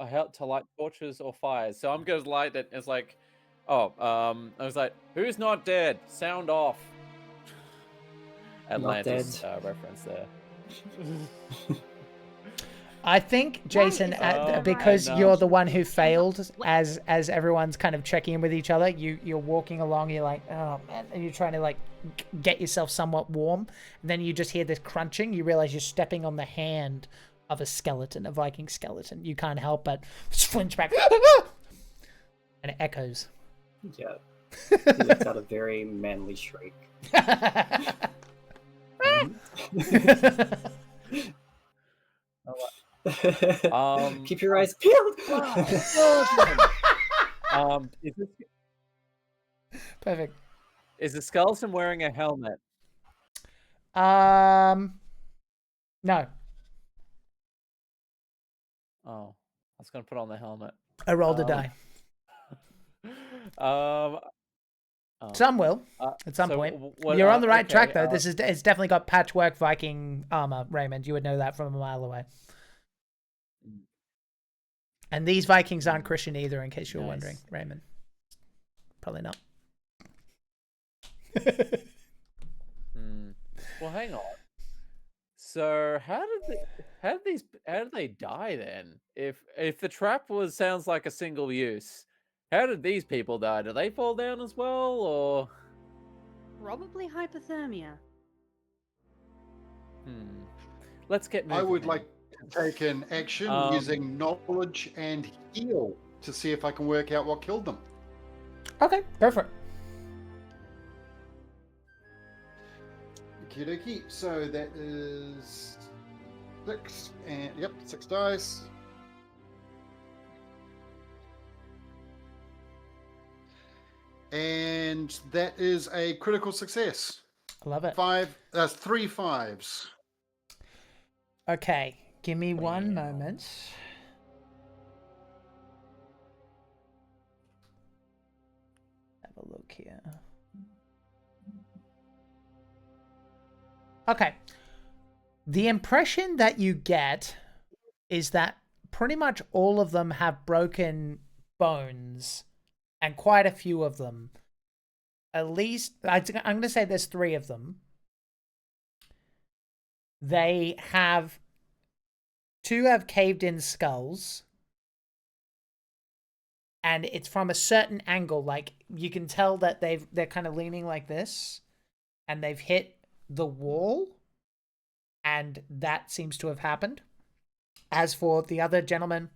S6: help to light torches or fires. So I'm gonna light it. It's like, I was like, who's not dead? Sound off. Atlantis reference there.
S5: I think, Jason, because you're the one who failed, as everyone's kind of checking in with each other, you're walking along, you're like, oh man, and you're trying to like get yourself somewhat warm, and then you just hear this crunching, you realize you're stepping on the hand of a skeleton, a Viking skeleton. You can't help but flinch back, and it echoes.
S7: Yeah. He lets out a very manly shriek. Keep your eyes peeled.
S5: Perfect.
S6: Is the skeleton wearing a helmet?
S5: No.
S6: Oh, I was gonna put on the helmet.
S5: I rolled a die. Some will at some point. You're on the right track though. It's definitely got patchwork Viking armor, Raymond. You would know that from a mile away. And these Vikings aren't Christian either, in case you're wondering, Raymond. Probably not.
S6: Well, hang on. So how did they die then? If the trap sounds like a single use, how did these people die? Did they fall down as well, or?
S8: Probably hypothermia.
S6: Let's get moving.
S1: I would like to take an action using knowledge and heal to see if I can work out what killed them.
S5: Okay, go for it.
S1: Okie dokie. So that is 6, and 6 dice. And that is a critical success.
S5: I love it.
S1: 3 5s.
S5: Okay, give me one moment. here. Okay. The impression that you get is that pretty much all of them have broken bones, and quite a few of them. At least, I'm going to say there's 3 of them. They have 2 have caved in skulls. And it's from a certain angle, like you can tell that they're kind of leaning like this, and they've hit the wall, and that seems to have happened. As for the other gentleman,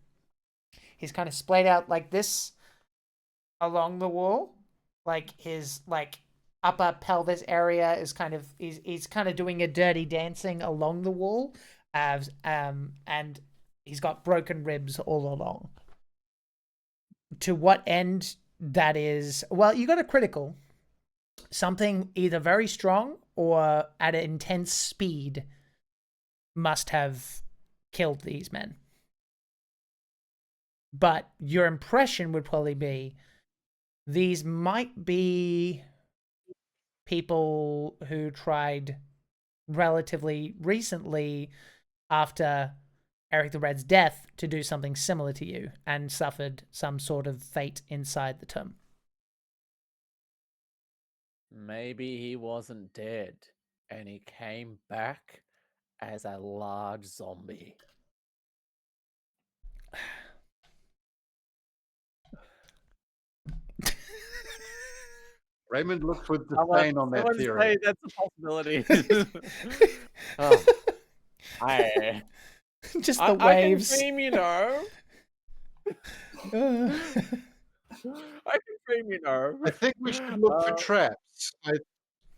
S5: he's kind of splayed out like this along the wall, like his upper pelvis area is kind of he's kind of doing a dirty dancing along the wall, and he's got broken ribs all along. To what end that is, well, you got a critical. Something either very strong or at an intense speed must have killed these men. But your impression would probably be these might be people who tried relatively recently after Eric the Red's death to do something similar to you and suffered some sort of fate inside the tomb.
S6: Maybe he wasn't dead and he came back as a large zombie.
S1: Raymond looks with disdain on that theory.
S6: That's a possibility. Oh.
S5: Just the waves.
S6: I can dream, you know. I can dream, you know.
S1: I think we should look for traps. I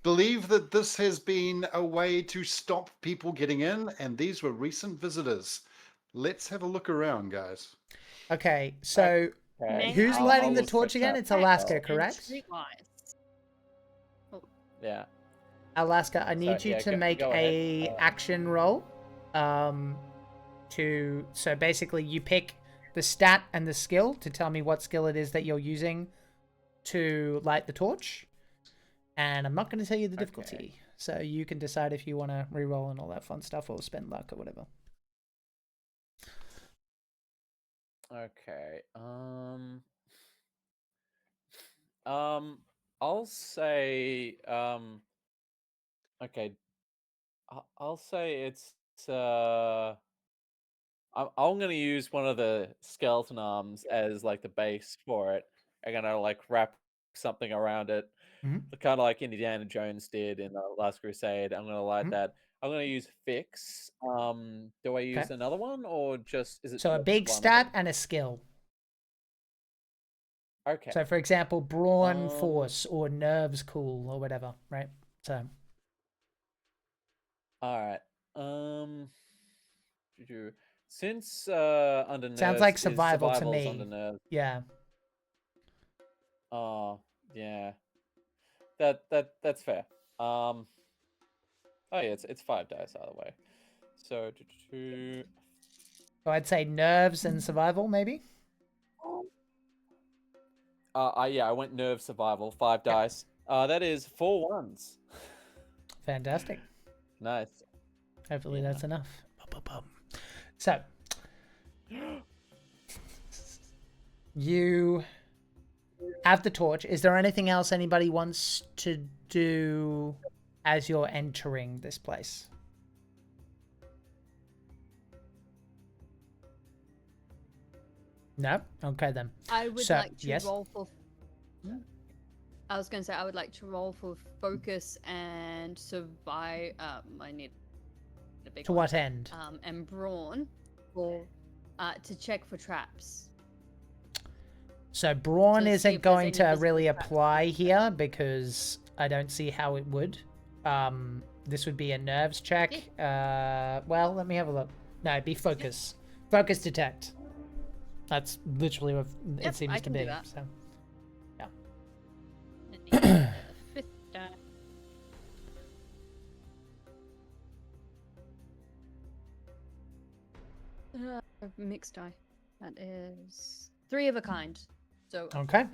S1: believe that this has been a way to stop people getting in, and these were recent visitors. Let's have a look around, guys.
S5: Okay, so who's lighting the torch again? It's Alaska, correct?
S6: Yeah.
S5: Alaska, I need you to make a action roll. So basically you pick the stat and the skill to tell me what skill it is that you're using to light the torch. And I'm not going to tell you the difficulty. So you can decide if you want to reroll and all that fun stuff or spend luck or whatever.
S6: Okay. I'll say okay. I'll say it's I'm gonna use one of the skeleton arms as like the base for it. I'm gonna like wrap something around it, kind of like Indiana Jones did in the Last Crusade. I'm gonna light that. I'm gonna use fix. Do I use another one or just is it?
S5: So a big stat and a skill.
S6: Okay.
S5: So for example, brawn force or nerves cool or whatever, right? So.
S6: All right. Since under nerves
S5: sounds like survival to
S6: survival's
S5: me.
S6: Under nerves.
S5: Yeah.
S6: Oh yeah. That's fair. Oh yeah, it's 5 dice either way. So
S5: So I'd say nerves and survival maybe.
S6: Yeah, I went nerve survival, 5 dice. That is 4 ones.
S5: Fantastic.
S6: Nice.
S5: Hopefully that's enough. So you have the torch. Is there anything else anybody wants to do as you're entering this place? No? Okay then.
S8: I would like to roll for... I was going to say I would like to roll for focus and survive. I need a big
S5: To
S8: one.
S5: what end?
S8: And brawn for to check for traps.
S5: So brawn isn't going to really apply here because I don't see how it would. This would be a nerves check. Well, let me have a look. No, it'd be focus. Focus detect. That's literally what it seems to be. So, yeah.
S8: Fifth die. Mixed die. That is 3 of a kind. So
S5: okay.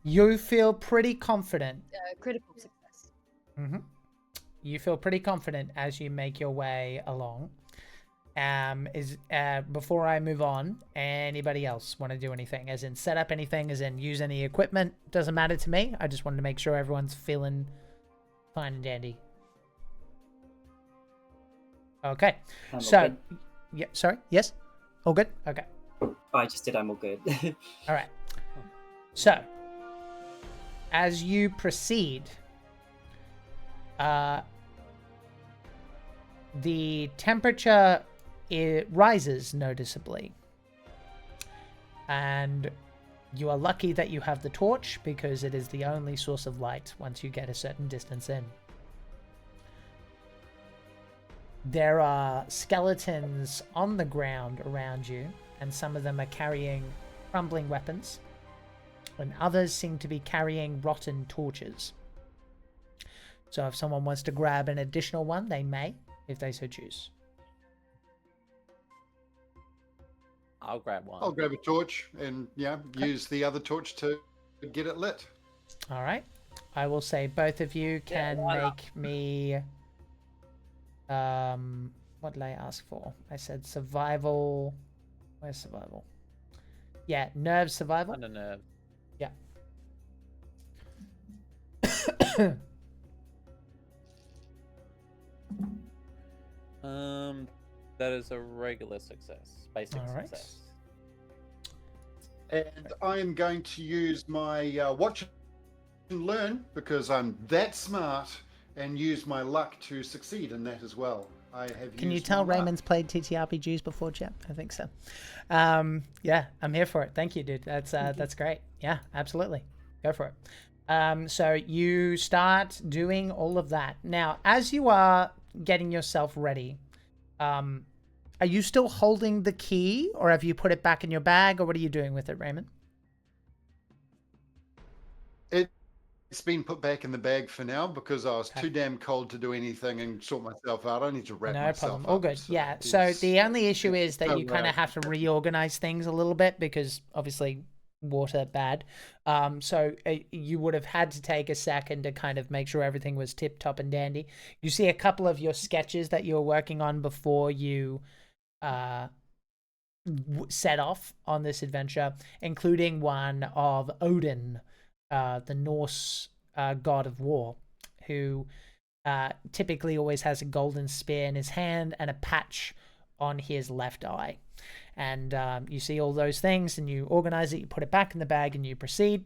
S5: You feel pretty confident.
S8: Critical success.
S5: You feel pretty confident as you make your way along. Before I move on, anybody else want to do anything? As in set up anything, as in use any equipment? Doesn't matter to me. I just wanted to make sure everyone's feeling fine and dandy. Okay. So, yeah, sorry. Yes? All good? Okay.
S7: I just did. I'm all good.
S5: All right. So, as you proceed, the temperature rises noticeably. And you are lucky that you have the torch because it is the only source of light once you get a certain distance in. There are skeletons on the ground around you, and some of them are carrying crumbling weapons, and others seem to be carrying rotten torches. So if someone wants to grab an additional one, they may, if they so choose.
S6: I'll grab one.
S1: I'll grab a torch and use the other torch to get it lit.
S5: All right. I will say both of you can make me... what did I ask for? I said survival. Where's survival? Yeah, nerve survival.
S6: Under nerve.
S5: Yeah.
S6: That is a regular success. Basic success.
S1: And I am going to use my watch and learn because I'm that smart, and use my luck to succeed in that as well. I have.
S5: Can you tell Raymond's played TTRPGs before, Chap? I think so. Yeah, I'm here for it. Thank you, dude. That's great. Yeah, absolutely. Go for it. So you start doing all of that. Now, as you are getting yourself ready, are you still holding the key, or have you put it back in your bag, or what are you doing with it, Raymond?
S1: It's been put back in the bag for now because I was too damn cold to do anything and sort myself out. I need to wrap myself up.
S5: No problem. All good. So yeah. So the only issue is that you kind of have to reorganize things a little bit because obviously water bad. So you would have had to take a second to kind of make sure everything was tip top and dandy. You see a couple of your sketches that you were working on before you set off on this adventure, including one of Odin, the Norse god of war, who typically always has a golden spear in his hand and a patch on his left eye. And you see all those things and you organize it, you put it back in the bag, and you proceed.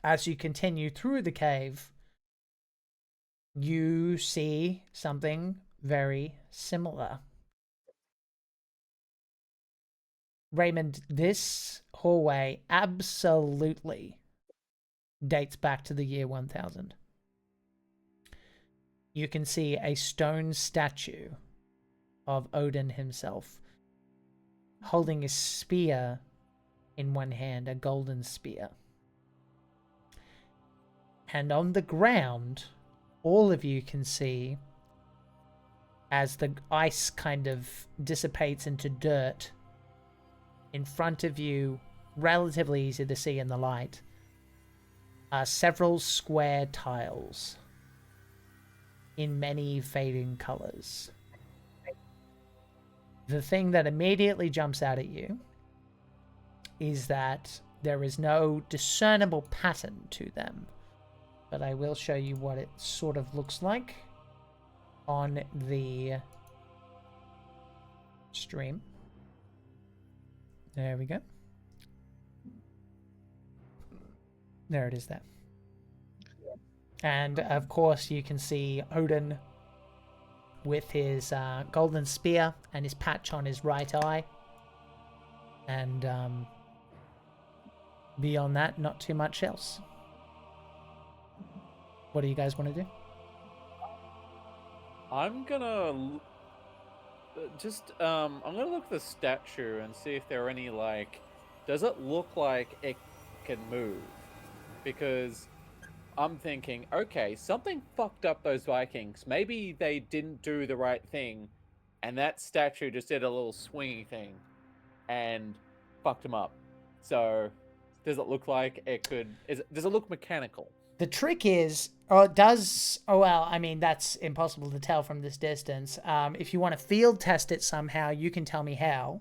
S5: As you continue through the cave, you see something very similar. Raymond, this hallway absolutely dates back to the year 1000. You can see a stone statue of Odin himself holding a spear in one hand, a golden spear. And on the ground, all of you can see, as the ice kind of dissipates into dirt, in front of you, relatively easy to see in the light, are several square tiles in many fading colors. The thing that immediately jumps out at you is that there is no discernible pattern to them, but I will show you what it sort of looks like on the stream. There we go. There it is there. And of course you can see Odin with his golden spear and his patch on his right eye. And beyond that, not too much else. What do you guys want to do?
S6: I'm gonna I'm gonna look at the statue and see if there are any, like, does it look like it can move? Because I'm thinking, okay, something fucked up those Vikings. Maybe they didn't do the right thing, and that statue just did a little swingy thing and fucked them up. So Does it look like it could? Does it look mechanical?
S5: The trick is, or it does. Oh well, I mean that's impossible to tell from this distance. If you want to field test it somehow, you can tell me how.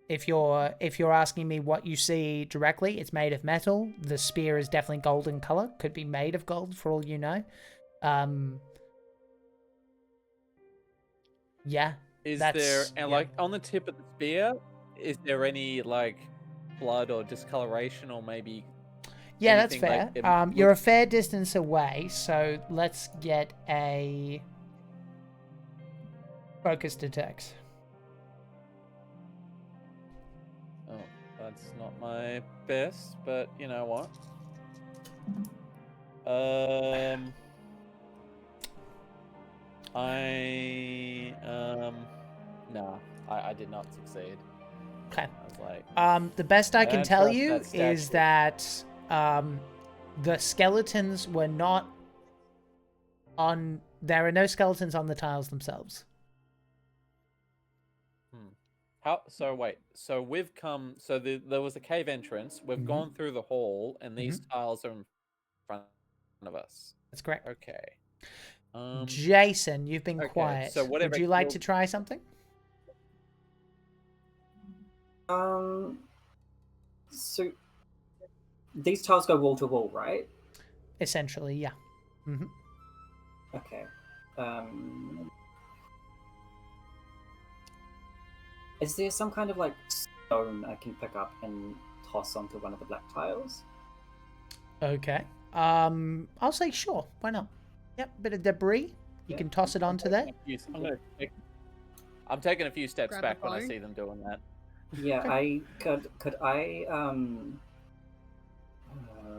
S5: If you're asking me what you see directly, it's made of metal. The spear is definitely golden color. Could be made of gold for all you know. Yeah.
S6: Is there, and like on the tip of the spear, is there any like blood or discoloration or maybe?
S5: Yeah, that's fair. You're a fair distance away, so let's get a focus detect.
S6: Oh, that's not my best, but you know what? No, I did not succeed.
S5: Okay.
S6: I was like,
S5: the best I can tell you
S6: that
S5: is that the skeletons were not on. There are no skeletons on the tiles themselves.
S6: How? So wait. So we've come. So there was a cave entrance. We've gone through the hall, and these tiles are in front of us.
S5: That's correct.
S6: Okay.
S5: Jason, you've been quiet.
S6: So whatever.
S5: Would you like to try something?
S7: So these tiles go wall to wall, right?
S5: Essentially, yeah. Mm-hmm.
S7: Okay. Is there some kind of like stone I can pick up and toss onto one of the black tiles?
S5: Okay. I'll say sure. Why not? Yep, bit of debris. You can toss it onto there.
S6: I'm taking a few steps back when I see them doing that.
S7: Yeah, I could I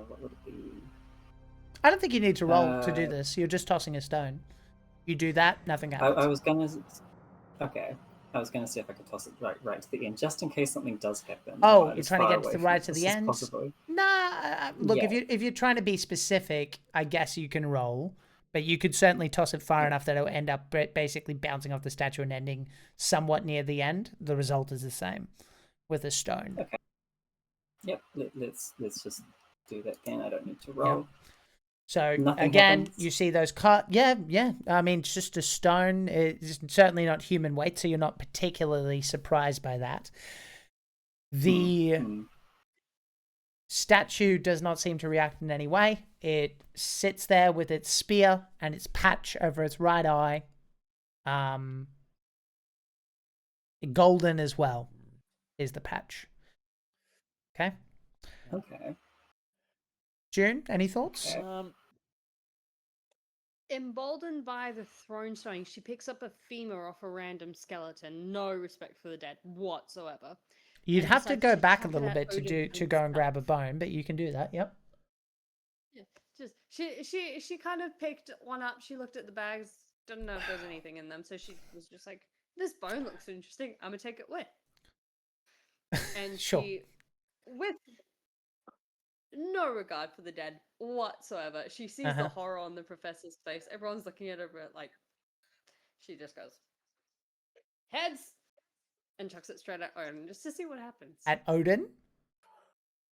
S7: what would it be?
S5: I don't think you need to roll to do this. You're just tossing a stone. You do that, nothing happens.
S7: I was gonna see if I could toss it right to the end, just in case something does happen.
S5: Oh, you're trying to get to right to the end?
S7: Possibly.
S5: Nah, look,
S7: Yeah.
S5: if you're trying to be specific, I guess you can roll, but you could certainly toss it far enough that it'll end up basically bouncing off the statue and ending somewhat near the end. The result is the same with a stone.
S7: Okay. Yep. Let's just do that then. I don't need to roll.
S5: Yep. So
S7: Nothing
S5: again,
S7: happens.
S5: you see those cut. Yeah. I mean, it's just a stone. It's certainly not human weight, so you're not particularly surprised by that. The statue does not seem to react in any way. It sits there with its spear and its patch over its right eye. Golden as well is the patch. Okay. June, any thoughts?
S8: Emboldened by the throne stone, she picks up a femur off a random skeleton. No respect for the dead whatsoever.
S5: You'd
S8: and
S5: have to
S8: decides
S5: go
S8: to
S5: back a
S8: chuck it
S5: little
S8: at
S5: bit
S8: Odin
S5: to go and grab a bone, but you can do that. Yep.
S8: Yeah, just she kind of picked one up. She looked at the bags, didn't know if there's anything in them, so she was just like, "This bone looks interesting. I'm gonna take it with." And
S5: Sure.
S8: she, with no regard for the dead whatsoever, she sees the horror on the professor's face. Everyone's looking at her, but like, she just goes, "Heads," and chucks it straight at Odin just to see what happens.
S5: At Odin?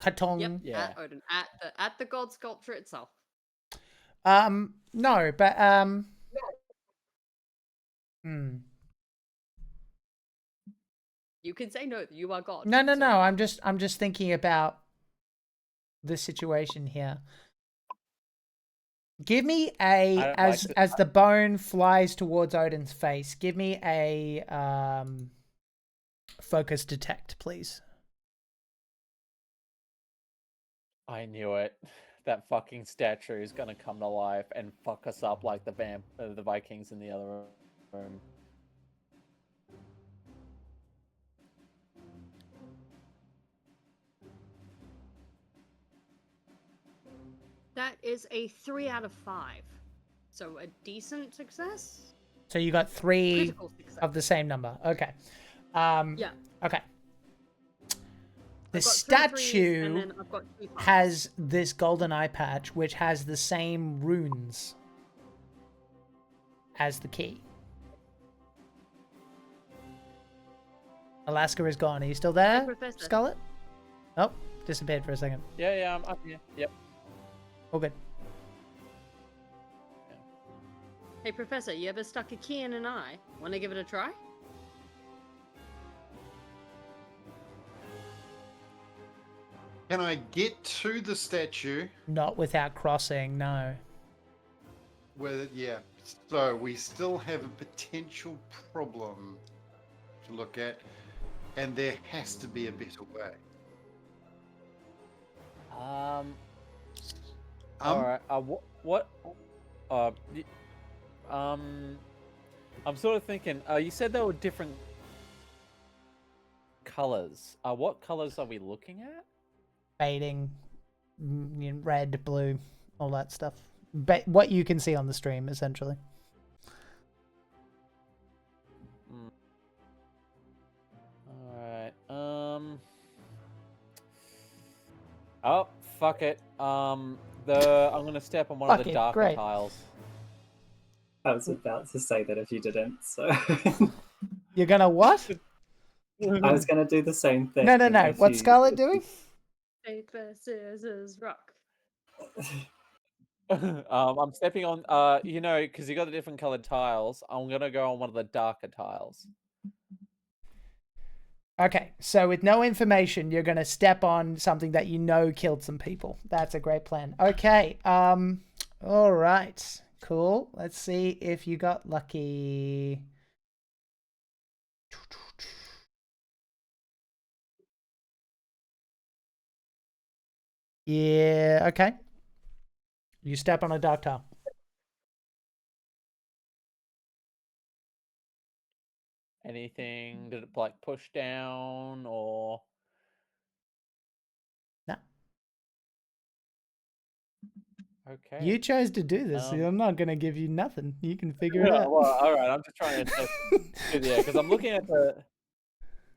S5: Katong.
S8: Yep,
S6: Yeah.
S8: at Odin, at the god sculpture itself.
S5: No, but
S8: You can say no. You are God.
S5: No.
S8: so-
S5: I'm just thinking about the situation here. Give me as the bone flies towards Odin's face. Give me a focus detect, please.
S6: I knew it. That fucking statue is gonna come to life and fuck us up like the Vikings in the other room.
S8: That is a 3 out of 5. So a decent success.
S5: So you got 3
S8: Critical success.
S5: of the same number. Okay.
S8: Yeah.
S5: Okay. The
S8: I've got 3 threes,
S5: statue
S8: and then I've got 2 fives.
S5: has this golden eye patch, which has the same runes as the key. Alaska is gone. Are you still there,
S8: Professor.
S5: Scarlet? Oh, disappeared for a second.
S6: Yeah, I'm up here. Yep.
S5: All good.
S8: Hey, Professor, you ever stuck a key in an eye? Want to give it a try?
S1: Can I get to the statue?
S5: Not without crossing, no.
S1: Yeah. So we still have a potential problem to look at, and there has to be a better way.
S6: All right. What? I'm sort of thinking. You said there were different colors. What colors are we looking at?
S5: Fading, red, blue, all that stuff. What you can see on the stream, essentially.
S6: All right. Oh, fuck it. I'm gonna step on one of the darker tiles.
S7: I was about to say that if you didn't, so.
S5: You're gonna what?
S7: I was gonna do the same thing.
S5: No. What's Scarlett doing?
S8: Paper, scissors, rock.
S6: I'm stepping on, because you got the different colored tiles. I'm gonna go on one of the darker tiles.
S5: Okay, so with no information, you're gonna step on something that you know killed some people. That's a great plan. Okay, all right, cool. Let's see if you got lucky. Yeah, okay. You step on a dark tile.
S6: Anything? Did it like push down or?
S5: No.
S6: Okay.
S5: You chose to do this, so I'm not gonna give you nothing. You can figure it out.
S6: Well, all right. I'm just trying to. Yeah, because I'm looking at the.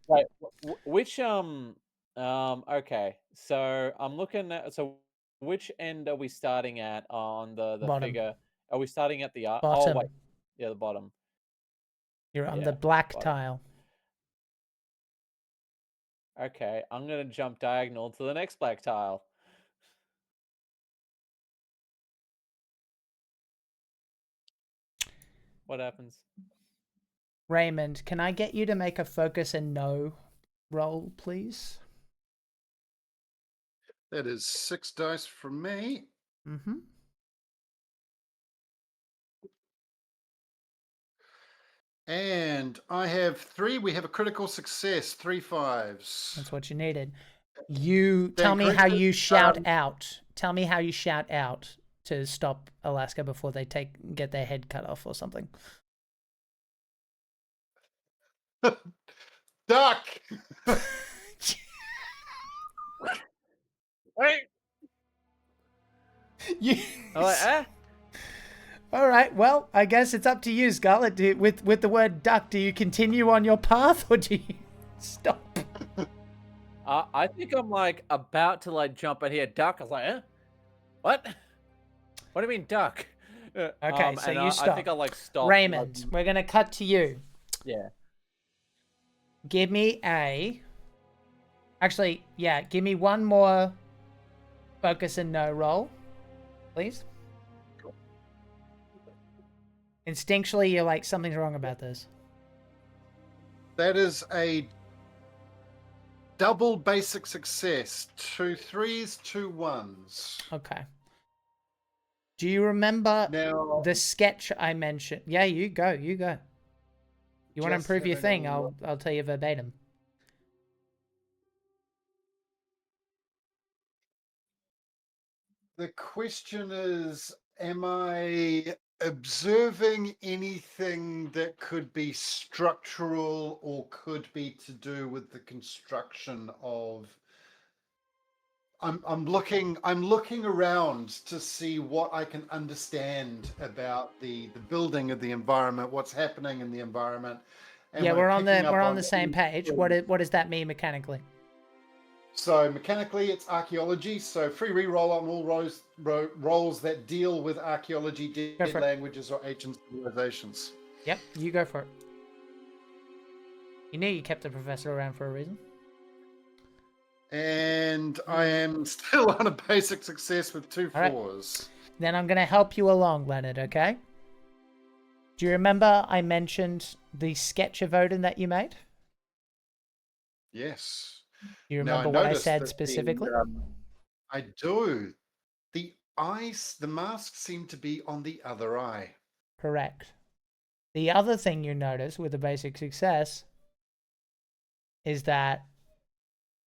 S6: Wait, which Okay, so I'm looking at. So, which end are we starting at on the
S5: Bottom.
S6: figure? Are we starting at the
S5: Bottom.
S6: Oh wait, yeah, the bottom.
S5: You're on the black
S6: bottom.
S5: tile.
S6: Okay, I'm gonna jump diagonal to the next black tile. What happens?
S5: Raymond, can I get you to make a focus and no roll, please?
S1: That is 6 dice from me.
S5: Mm-hmm.
S1: And I have 3. We have a critical success. 3 5s.
S5: That's what you needed. You tell me how you shout out. Tell me how you shout out to stop Alaska before they get their head cut off or something.
S1: Duck.
S6: Wait.
S5: You.
S6: All
S5: right. Well, I guess it's up to you, Scarlett. With the word duck, do you continue on your path or do you stop?
S6: I think I'm like about to like jump in here, duck. I was like, eh? What? What do you mean, duck?
S5: Okay, so you stop.
S6: I think I like stop.
S5: Raymond, we're gonna cut to you.
S6: Yeah.
S5: Give me a. Actually, yeah, give me one more focus and no roll, please.
S6: Cool.
S5: Instinctually, you're like, something's wrong about this.
S1: That is a double basic success. 2 3s, 2 1s.
S5: Okay. Do you remember the sketch I mentioned? Yeah, you go. You want to improve your thing? I'll tell you verbatim.
S1: The question is, am I observing anything that could be structural or could be to do with the construction of I'm looking around to see what I can understand about the building of the environment, what's happening in the environment.
S5: Yeah, we're on the same page. What does that mean mechanically?
S1: So mechanically, it's archaeology. So free reroll on all rolls that deal with archaeology, dead languages, or ancient civilizations.
S5: Yep, you go for it. You knew you kept the professor around for a reason.
S1: And I am still on a basic success with 2
S5: All right.
S1: 4s.
S5: Then I'm going to help you along, Leonard, okay? Do you remember I mentioned the sketch of Odin that you made?
S1: Yes.
S5: Do you
S1: Now,
S5: remember what I
S1: noticed
S5: said
S1: that
S5: specifically?
S1: I do. The eyes, the masks seem to be on the other eye.
S5: Correct. The other thing you notice with the basic success is that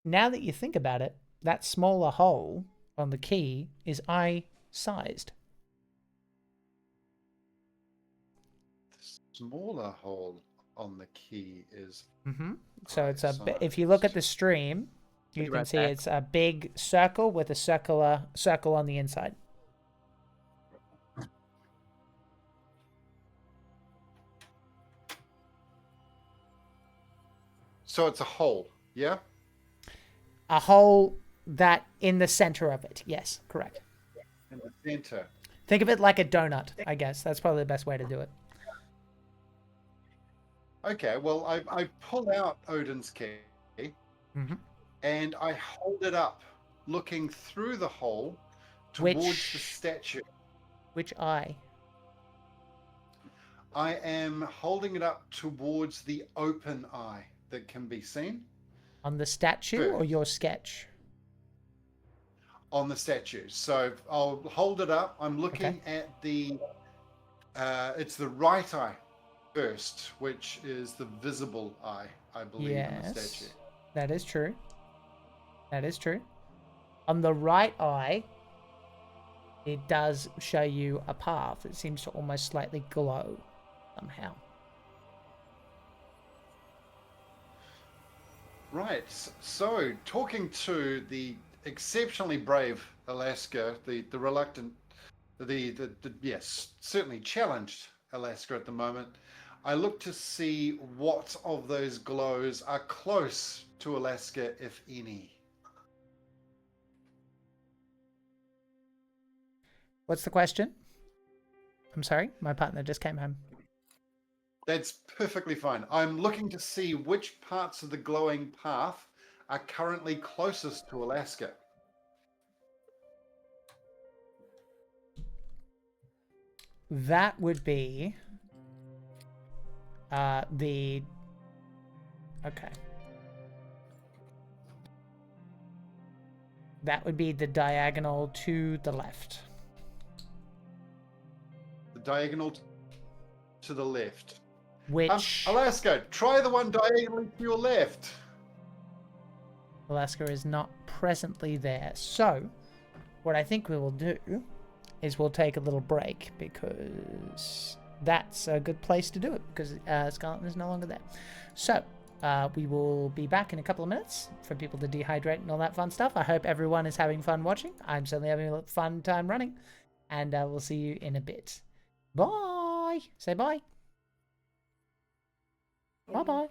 S5: now that you think about it, that smaller hole on the key is eye-sized.
S1: The smaller hole on the key is
S5: So it's a
S1: eye-sized.
S5: if you look at the stream, you can
S6: right
S5: see
S6: back.
S5: it's a big circle with a circle on the inside.
S1: So it's a hole, yeah?
S5: A hole that in the center of it. Yes, correct.
S1: In the center.
S5: Think of it like a donut, I guess. That's probably the best way to do it.
S1: Okay, well, I pull out Odin's key and I hold it up, looking through the hole towards the statue.
S5: Which eye?
S1: I am holding it up towards the open eye that can be seen.
S5: On the statue or your sketch?
S1: On the statue. So I'll hold it up. I'm looking at the, it's the right eye first, which is the visible eye, I believe, in the statue.
S5: That is true. That is true. On the right eye, it does show you a path. It seems to almost slightly glow somehow.
S1: Right. So, talking to the exceptionally brave Alaska, the reluctant, the yes, certainly challenged Alaska at the moment, I look to see what of those glows are close to Alaska, if any.
S5: What's the question? I'm sorry, my partner just came home.
S1: That's perfectly fine. I'm looking to see which parts of the glowing path are currently closest to Alaska.
S5: That would be the... Okay. That would be the diagonal to the left.
S1: The diagonal to the left.
S5: Which...
S1: Alaska, try the one diagonally to your left.
S5: Alaska is not presently there. So, what I think we will do is we'll take a little break because that's a good place to do it because Scarlet is no longer there. So, we will be back in a couple of minutes for people to dehydrate and all that fun stuff. I hope everyone is having fun watching. I'm certainly having a fun time running. And we'll see you in a bit. Bye! Say bye. Bye-bye.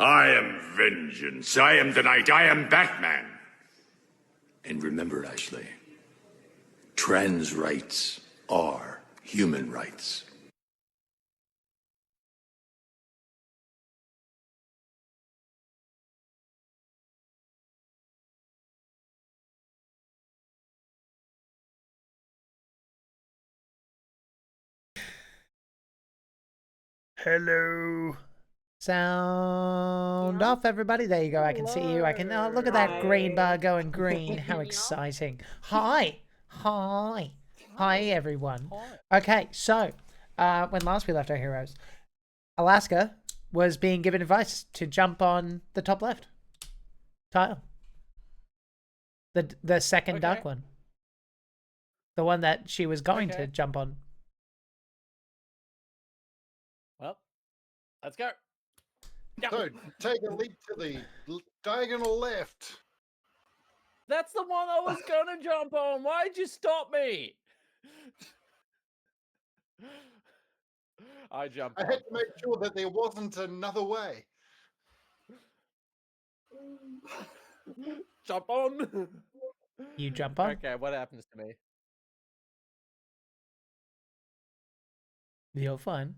S3: I am vengeance. I am the night. I am Batman. And remember, Ashley, trans rights are human rights.
S5: Hello. Sound off, everybody. There you go. I can see you. I can. Oh, look at that green bar going green. How exciting. Hi. Hi. Hi, everyone. Okay, so when last we left our heroes, Alaska was being given advice to jump on the top left tile. The second dark one. The one that she was going to jump on.
S6: Well, let's go.
S1: So, take a leap to the diagonal left.
S6: That's the one I was going to jump on. Why'd you stop me? I jumped
S1: I
S6: on.
S1: had to make sure that there wasn't another way.
S6: Jump on.
S5: You jump on?
S6: Okay, what happens to me?
S5: You're fine.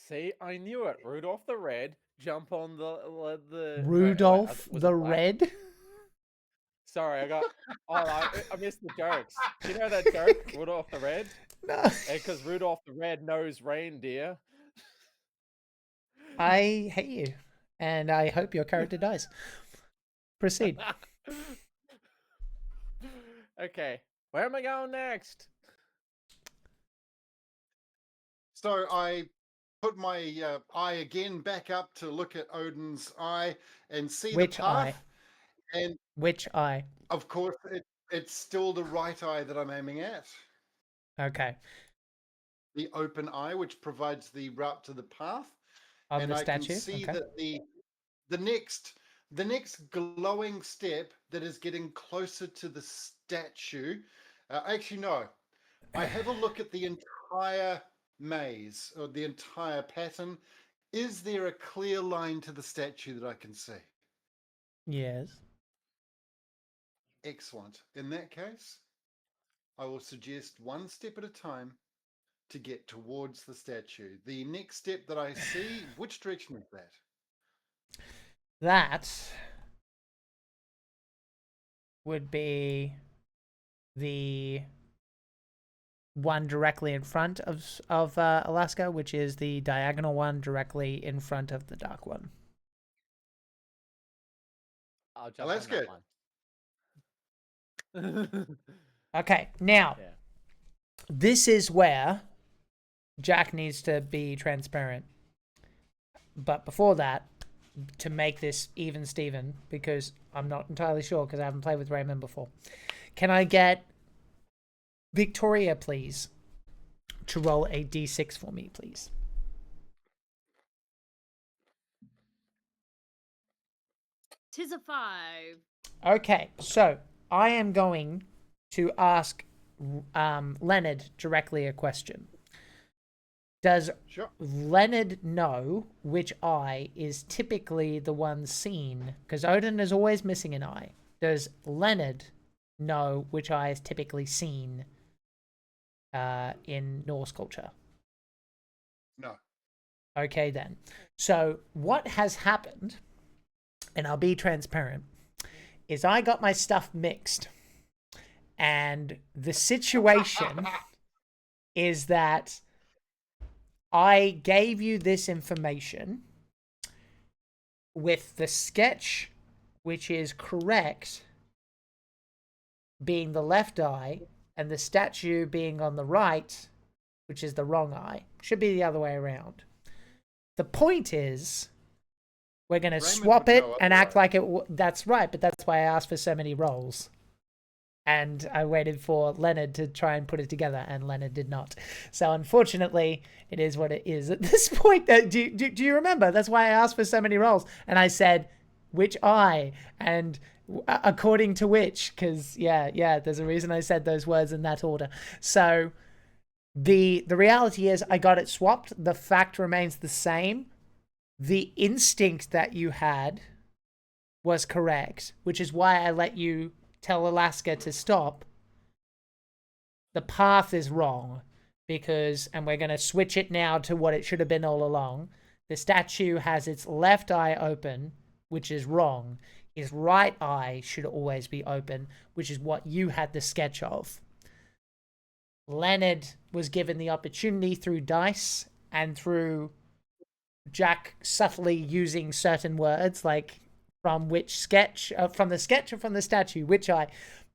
S6: See, I knew it. Rudolph the Red. Jump on the
S5: Rudolph the Red?
S6: Sorry, I got... Oh, I missed the jokes. Do you know that joke? Rudolph the Red?
S5: No.
S6: Because Rudolph the Red knows reindeer.
S5: I hate you. And I hope your character dies. Proceed.
S6: Okay. Where am I going next?
S1: So I put my eye again back up to look at Odin's eye and see
S5: Which
S1: the path.
S5: eye?
S1: And
S5: which eye?
S1: Of course, it's still the right eye that I'm aiming at.
S5: Okay.
S1: The open eye, which provides the route to the path.
S5: Of
S1: and
S5: the
S1: I
S5: statue?
S1: can see
S5: Okay.
S1: that the next glowing step that is getting closer to the statue. Actually, no. I have a look at the entire maze or the entire pattern. Is there a clear line to the statue that I can see?
S5: Yes.
S1: Excellent. In that case, I will suggest one step at a time to get towards the statue. The next step that I see, which direction is that?
S5: That would be the one directly in front of Alaska, which is the diagonal one directly in front of the dark one.
S6: I'll jump
S1: Alaska.
S6: on that one.
S5: Okay, now, this is where Jack needs to be transparent. But before that, to make this even Steven, because I'm not entirely sure because I haven't played with Raymond before, can I get Victoria, please, to roll a d6 for me, please?
S8: Tis a 5.
S5: Okay, so I am going to ask Leonard directly a question. Does Leonard know which eye is typically the one seen? Because Odin is always missing an eye. Does Leonard know which eye is typically seen in Norse culture?
S1: No.
S5: Okay, then. So what has happened, and I'll be transparent, is I got my stuff mixed. And the situation is that I gave you this information with the sketch, which is correct, being the left eye, and the statue being on the right, which is the wrong eye. Should be the other way around. The point is, we're going to swap it and act like it. That's right, but that's why I asked for so many rolls. And I waited for Leonard to try and put it together, and Leonard did not. So unfortunately, it is what it is. At this point, do you remember? That's why I asked for so many rolls. And I said, which eye? And according to which? Because, yeah, there's a reason I said those words in that order. So the reality is I got it swapped. The fact remains the same. the instinct that you had was correct, which is why I let you tell Alaska to stop. The path is wrong because, and we're going to switch it now to what it should have been all along. The statue has its left eye open, which is wrong. His right eye should always be open, which is what you had the sketch of. Leonard was given the opportunity through dice and through Jack subtly using certain words, like from which sketch, from the sketch or from the statue, which eye.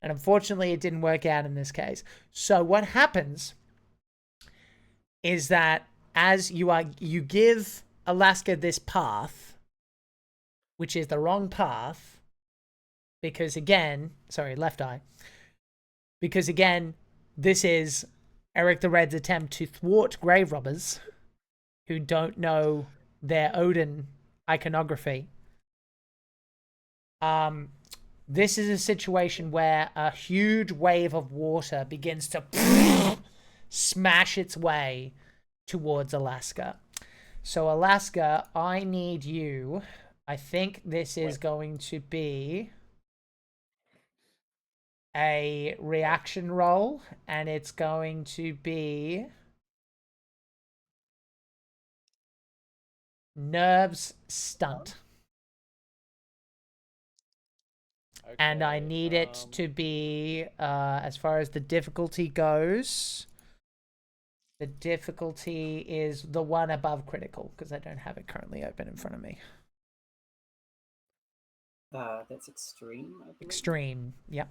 S5: And unfortunately, it didn't work out in this case. So what happens is that as you give Alaska this path, which is the wrong path, because again, sorry, left eye, because again, this is Eric the Red's attempt to thwart grave robbers who don't know their Odin iconography. This is a situation where a huge wave of water begins to smash its way towards Alaska. So Alaska, I need you. I think this is going to be a reaction roll, and it's going to be nerves stunt. Okay, and I need it to be, as far as the difficulty goes, the difficulty is the one above critical, because I don't have it currently open in front of me.
S7: That's extreme, I believe.
S5: Extreme, yep.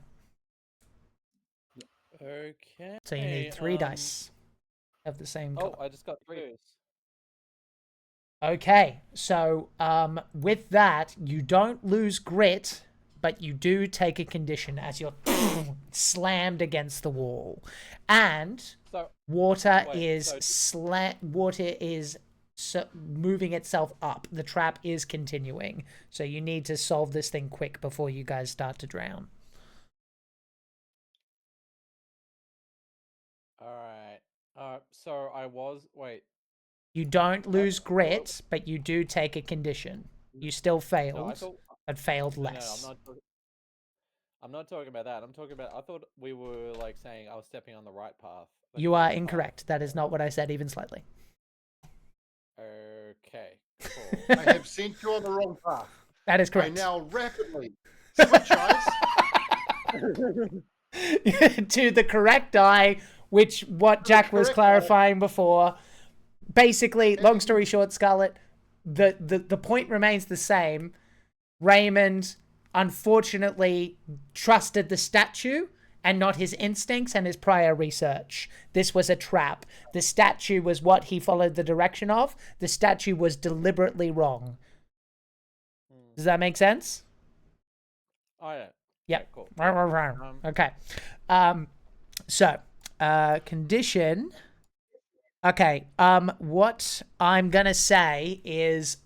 S6: Okay.
S5: So you need 3 dice of the same color.
S6: Oh, I just got 3.
S5: Okay, so with that, you don't lose grit, but you do take a condition as you're slammed against the wall, and water is moving itself up. The trap is continuing, so you need to solve this thing quick before you guys start to drown.
S6: All right. So I was
S5: You don't lose grit, but you do take a condition. You still failed, but failed less.
S6: No, I'm not talking about that. I'm talking about, I thought we were like saying I was stepping on the right path.
S5: You are incorrect. That is not what I said, even slightly.
S6: Okay,
S1: cool. I have sent you on the wrong path.
S5: That is correct.
S1: I now rapidly switch eyes
S5: to the correct eye, which what Jack was clarifying before. Basically, long story short, Scarlett, the point remains the same. Raymond unfortunately trusted the statue and not his instincts and his prior research. This was a trap. The statue was what he followed the direction of. The statue was deliberately wrong. Does that make sense?
S6: Oh, yeah.
S5: Yeah.
S6: Cool.
S5: Okay. So, condition. Okay, what I'm going to say is,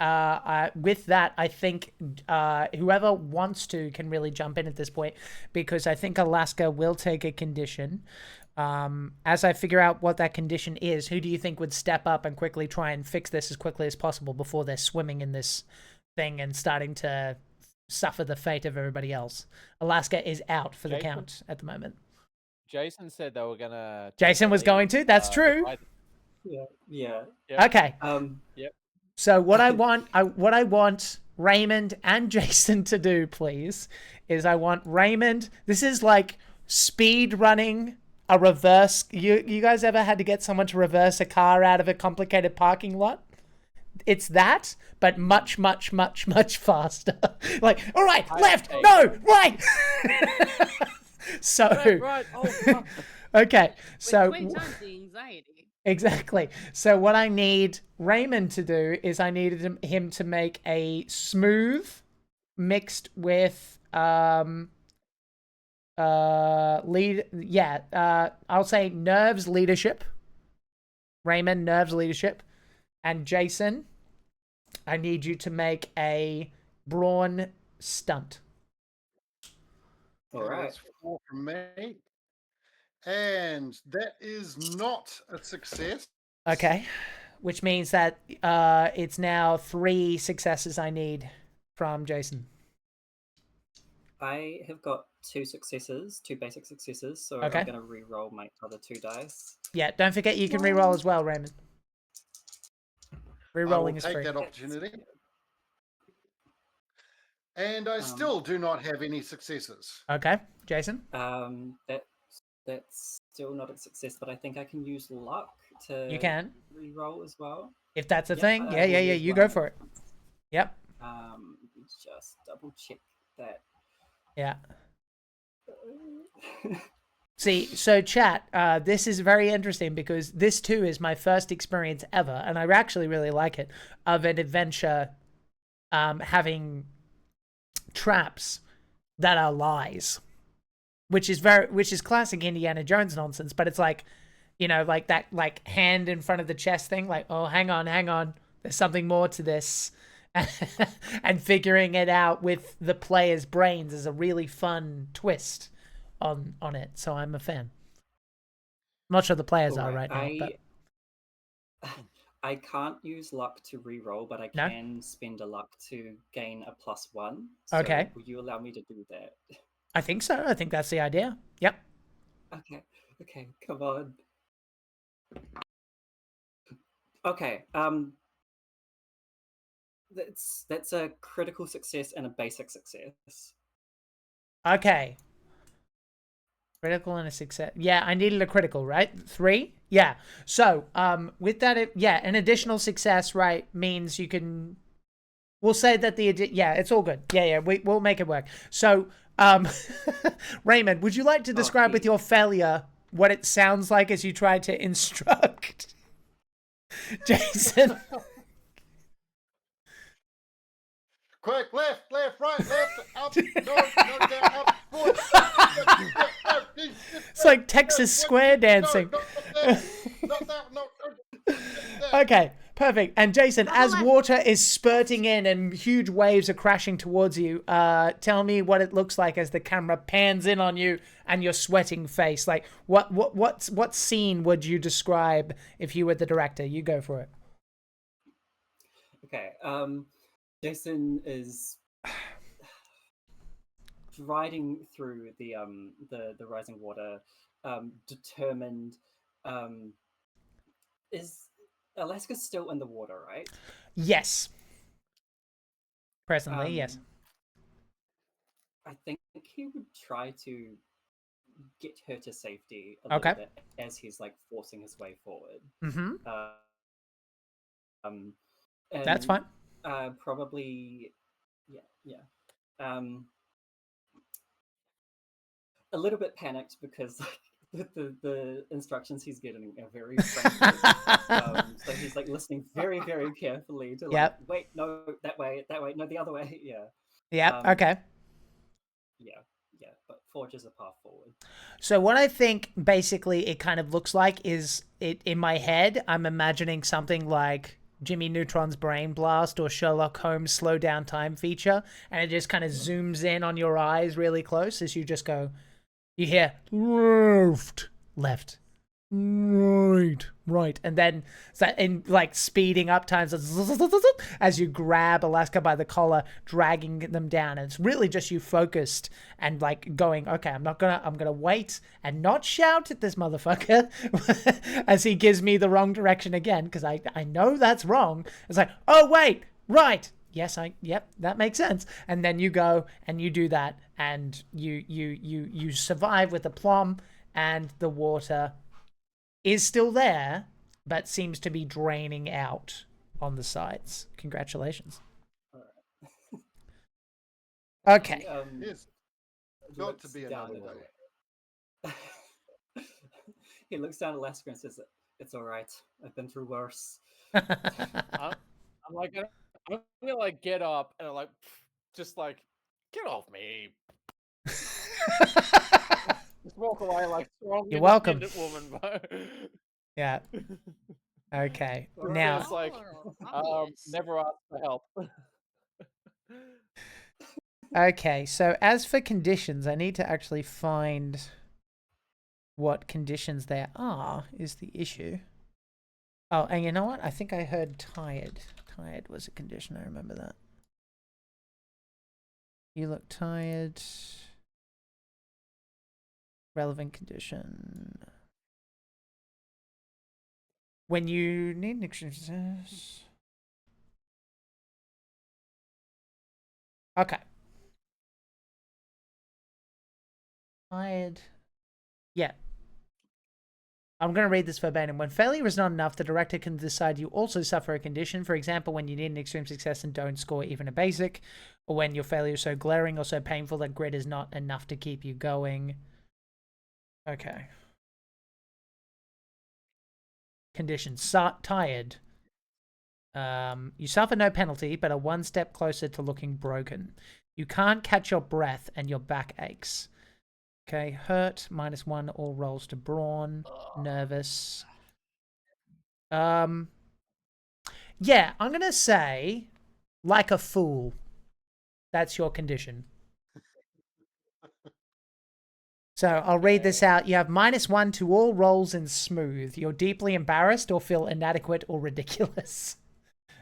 S5: with that, I think whoever wants to can really jump in at this point, because I think Alaska will take a condition. As I figure out what that condition is, who do you think would step up and quickly try and fix this as quickly as possible before they're swimming in this thing and starting to suffer the fate of everybody else? Alaska is out for the count at the moment.
S6: Jason said they were going to...
S5: Jason was going to? That's true.
S7: Yeah.
S5: Okay.
S6: Yep.
S5: So what I want Raymond and Jason to do, please, is I want Raymond. This is like speed running a reverse. You guys ever had to get someone to reverse a car out of a complicated parking lot? It's that, but much, much, much, much faster. Like, all right, left, no, right. So.
S6: Right. Oh.
S5: Okay. So.
S8: 20 times the anxiety.
S5: Exactly. So what I need Raymond to do is I needed him to make a smooth mixed with I'll say nerves leadership. Raymond, nerves leadership. And Jason, I need you to make a brawn stunt.
S7: All right.
S1: That's 4 from me. And that is not a success.
S5: Okay. which means that it's now 3 successes I need from Jason.
S7: I have got 2 successes, 2 basic successes, so
S5: Okay.
S7: I'm going to re-roll my other 2 dice.
S5: Yeah, don't forget you can re-roll as well, Raymond. Re-rolling is free.
S1: I will take that opportunity. And I still do not have any successes.
S5: Okay, Jason?
S7: That's still not a success, but I think I can use luck to
S5: You can.
S7: re-roll as well.
S5: If that's a
S7: Yep,
S5: thing.
S7: I
S5: Yeah,
S7: will use
S5: you
S7: one
S5: go
S7: of
S5: for it.
S7: them.
S5: Yep.
S7: Just double check that.
S5: Yeah. See, so chat, this is very interesting because this too is my first experience ever, and I actually really like it, of an adventure having traps that are lies, which is classic Indiana Jones nonsense, but it's like, you know, like that like hand in front of the chest thing, like, oh, hang on, there's something more to this. And figuring it out with the player's brains is a really fun twist on it. So I'm a fan. I'm not sure the players are right now. But...
S7: I can't use luck to re-roll, but I can spend a luck to gain a +1. So
S5: okay.
S7: Will you allow me to do that?
S5: I think so. I think that's the idea. Yep.
S7: Okay, come on. Okay, that's a critical success and a basic success.
S5: Okay. Critical and a success. Yeah, I needed a critical, right? 3? Yeah. So, with that, an additional success, right, means you can... We'll say that it's all good. Yeah, we'll make it work. So, Raymond, would you like to describe with your failure what it sounds like as you try to instruct Jason?
S1: Quick, left, right, left, up, no, down, up, forward.
S5: It's like Texas square dancing. Okay, perfect. And Jason, as water is spurting in and huge waves are crashing towards you, tell me what it looks like as the camera pans in on you and your sweating face. Like, what scene would you describe if you were the director? You go for it.
S7: Okay. Jason is riding through the rising water, determined. Is Alaska still in the water, right?
S5: Yes. Presently, yes.
S7: I think he would try to get her to safety a little bit as he's like forcing his way forward.
S5: Mm-hmm.
S7: That's
S5: fine.
S7: Probably, yeah. A little bit panicked because the instructions he's getting are very frantic. So he's like listening very, very carefully to like, wait, no, that way, no, the other way, yeah.
S5: Yep. Okay.
S7: Yeah, but forges a path forward.
S5: So what I think basically it kind of looks like is in my head, I'm imagining something like Jimmy Neutron's Brain Blast or Sherlock Holmes slow down time feature, and it just kind of zooms in on your eyes really close as you just go, you hear left, right, and then in like speeding up times as you grab Alaska by the collar, dragging them down, and it's really just you focused and like going, okay, I'm gonna wait and not shout at this motherfucker as he gives me the wrong direction again, because I know that's wrong. It's like, oh wait, right. Yes, that makes sense. And then you go and you do that, and you survive with aplomb, and the water is still there, but seems to be draining out on the sides. Congratulations. Okay.
S1: It's got to be another day.
S7: He looks down at Alaska and says, "It's all right. I've been through worse."
S6: I'm like, I'm gonna like get up and I'm like, just like, get off me. Just walk away like strong.
S5: You're welcome,
S6: woman.
S5: Yeah. Okay. Now,
S6: it's like, never ask for help.
S5: Okay. So as for conditions, I need to actually find what conditions there are. Is the issue. Oh, and you know what? I think I heard tired. Tired was a condition. I remember that. You look tired. Relevant condition. When you need an exercise. Okay. Tired. Yeah. I'm going to read this verbatim. When failure is not enough, the director can decide you also suffer a condition. For example, when you need an extreme success and don't score even a basic, or when your failure is so glaring or so painful that grit is not enough to keep you going. Okay. Condition. Tired. You suffer no penalty, but are one step closer to looking broken. You can't catch your breath and your back aches. Okay, hurt, -1, all rolls to brawn. Nervous. Yeah, I'm gonna say like a fool. That's your condition. So I'll read this out. You have -1 to all rolls in smooth. You're deeply embarrassed or feel inadequate or ridiculous.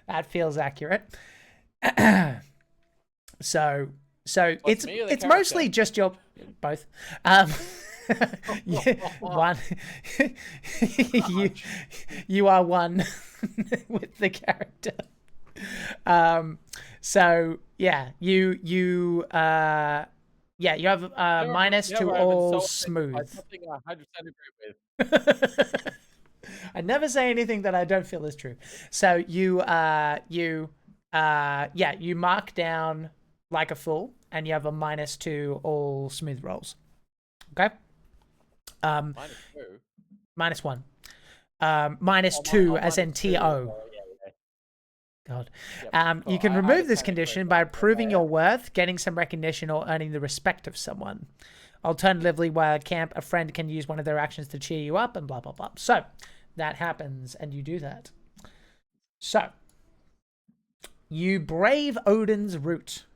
S5: That feels accurate. So it's mostly just your both. One. you are one with the character. So yeah, you have minus to all smooth.
S6: Something I 100% agree with.
S5: I never say anything that I don't feel is true. So you mark down like a fool, and you have a -2 all smooth rolls. Okay. -1. -2 as in TO. God. You can remove this condition by proving your worth, getting some recognition, or earning the respect of someone. Alternatively, while at camp, a friend can use one of their actions to cheer you up and blah, blah, blah. So that happens, and you do that. So you brave Odin's route,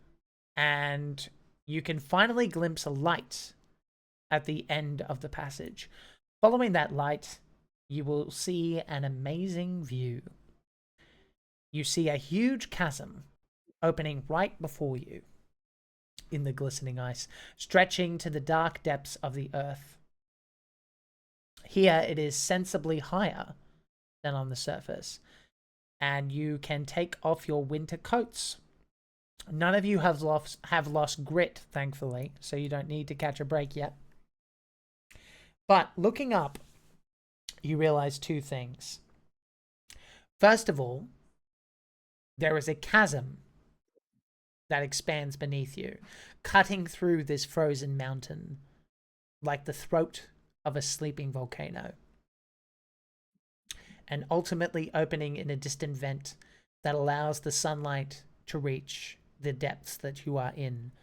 S5: and you can finally glimpse a light at the end of the passage. Following that light, you will see an amazing view. You see a huge chasm opening right before you in the glistening ice, stretching to the dark depths of the earth. Here it is sensibly higher than on the surface, and you can take off your winter coats. None of you have lost grit, thankfully, so you don't need to catch a break yet. But looking up, you realize two things. First of all, there is a chasm that expands beneath you, cutting through this frozen mountain like the throat of a sleeping volcano, and ultimately opening in a distant vent that allows the sunlight to reach the depths that you are in.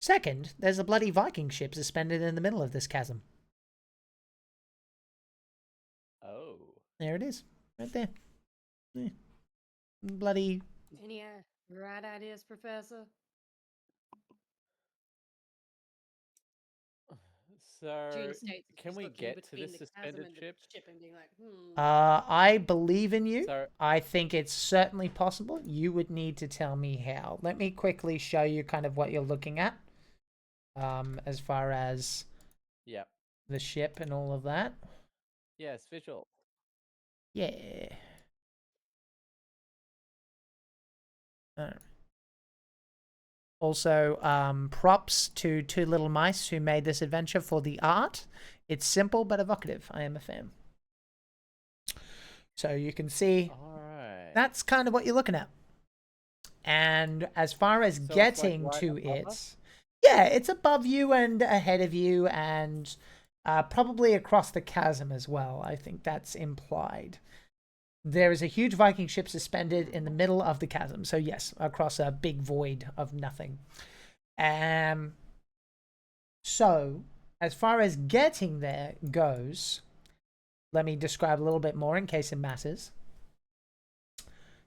S5: Second, there's a bloody Viking ship suspended in the middle of this chasm.
S6: Oh.
S5: There it is, right there. Yeah. Bloody...
S8: Any right ideas, Professor?
S6: So, can we get to this suspended ship?
S5: I believe in you. So, I think it's certainly possible. You would need to tell me how. Let me quickly show you kind of what you're looking at. As far as the ship and all of that.
S6: Yes, visual.
S5: Yeah. Also, props to Two Little Mice who made this adventure for the art. It's simple but evocative. I am a fan. So you can see that's kind of what you're looking at. And as far as getting to it, yeah, it's above you and ahead of you and probably across the chasm as well. I think that's implied. There is a huge Viking ship suspended in the middle of the chasm. So yes, across a big void of nothing. So as far as getting there goes, let me describe a little bit more in case it matters.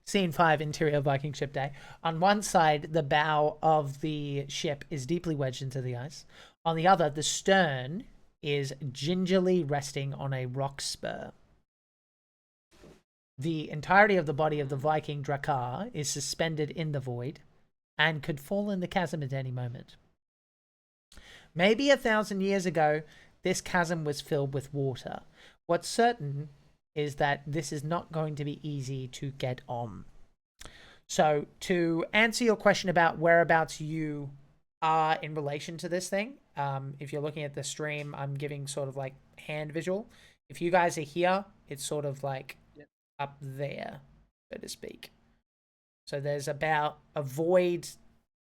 S5: Scene 5, interior Viking ship day. On one side, the bow of the ship is deeply wedged into the ice. On the other, the stern is gingerly resting on a rock spur. The entirety of the body of the Viking Drakkar is suspended in the void and could fall in the chasm at any moment. Maybe 1,000 years ago, this chasm was filled with water. What's certain is that this is not going to be easy to get on. So, to answer your question about whereabouts you are in relation to this thing, if you're looking at the stream, I'm giving sort of like hand visual. If you guys are here, it's sort of like up there, so to speak. So there's about a void,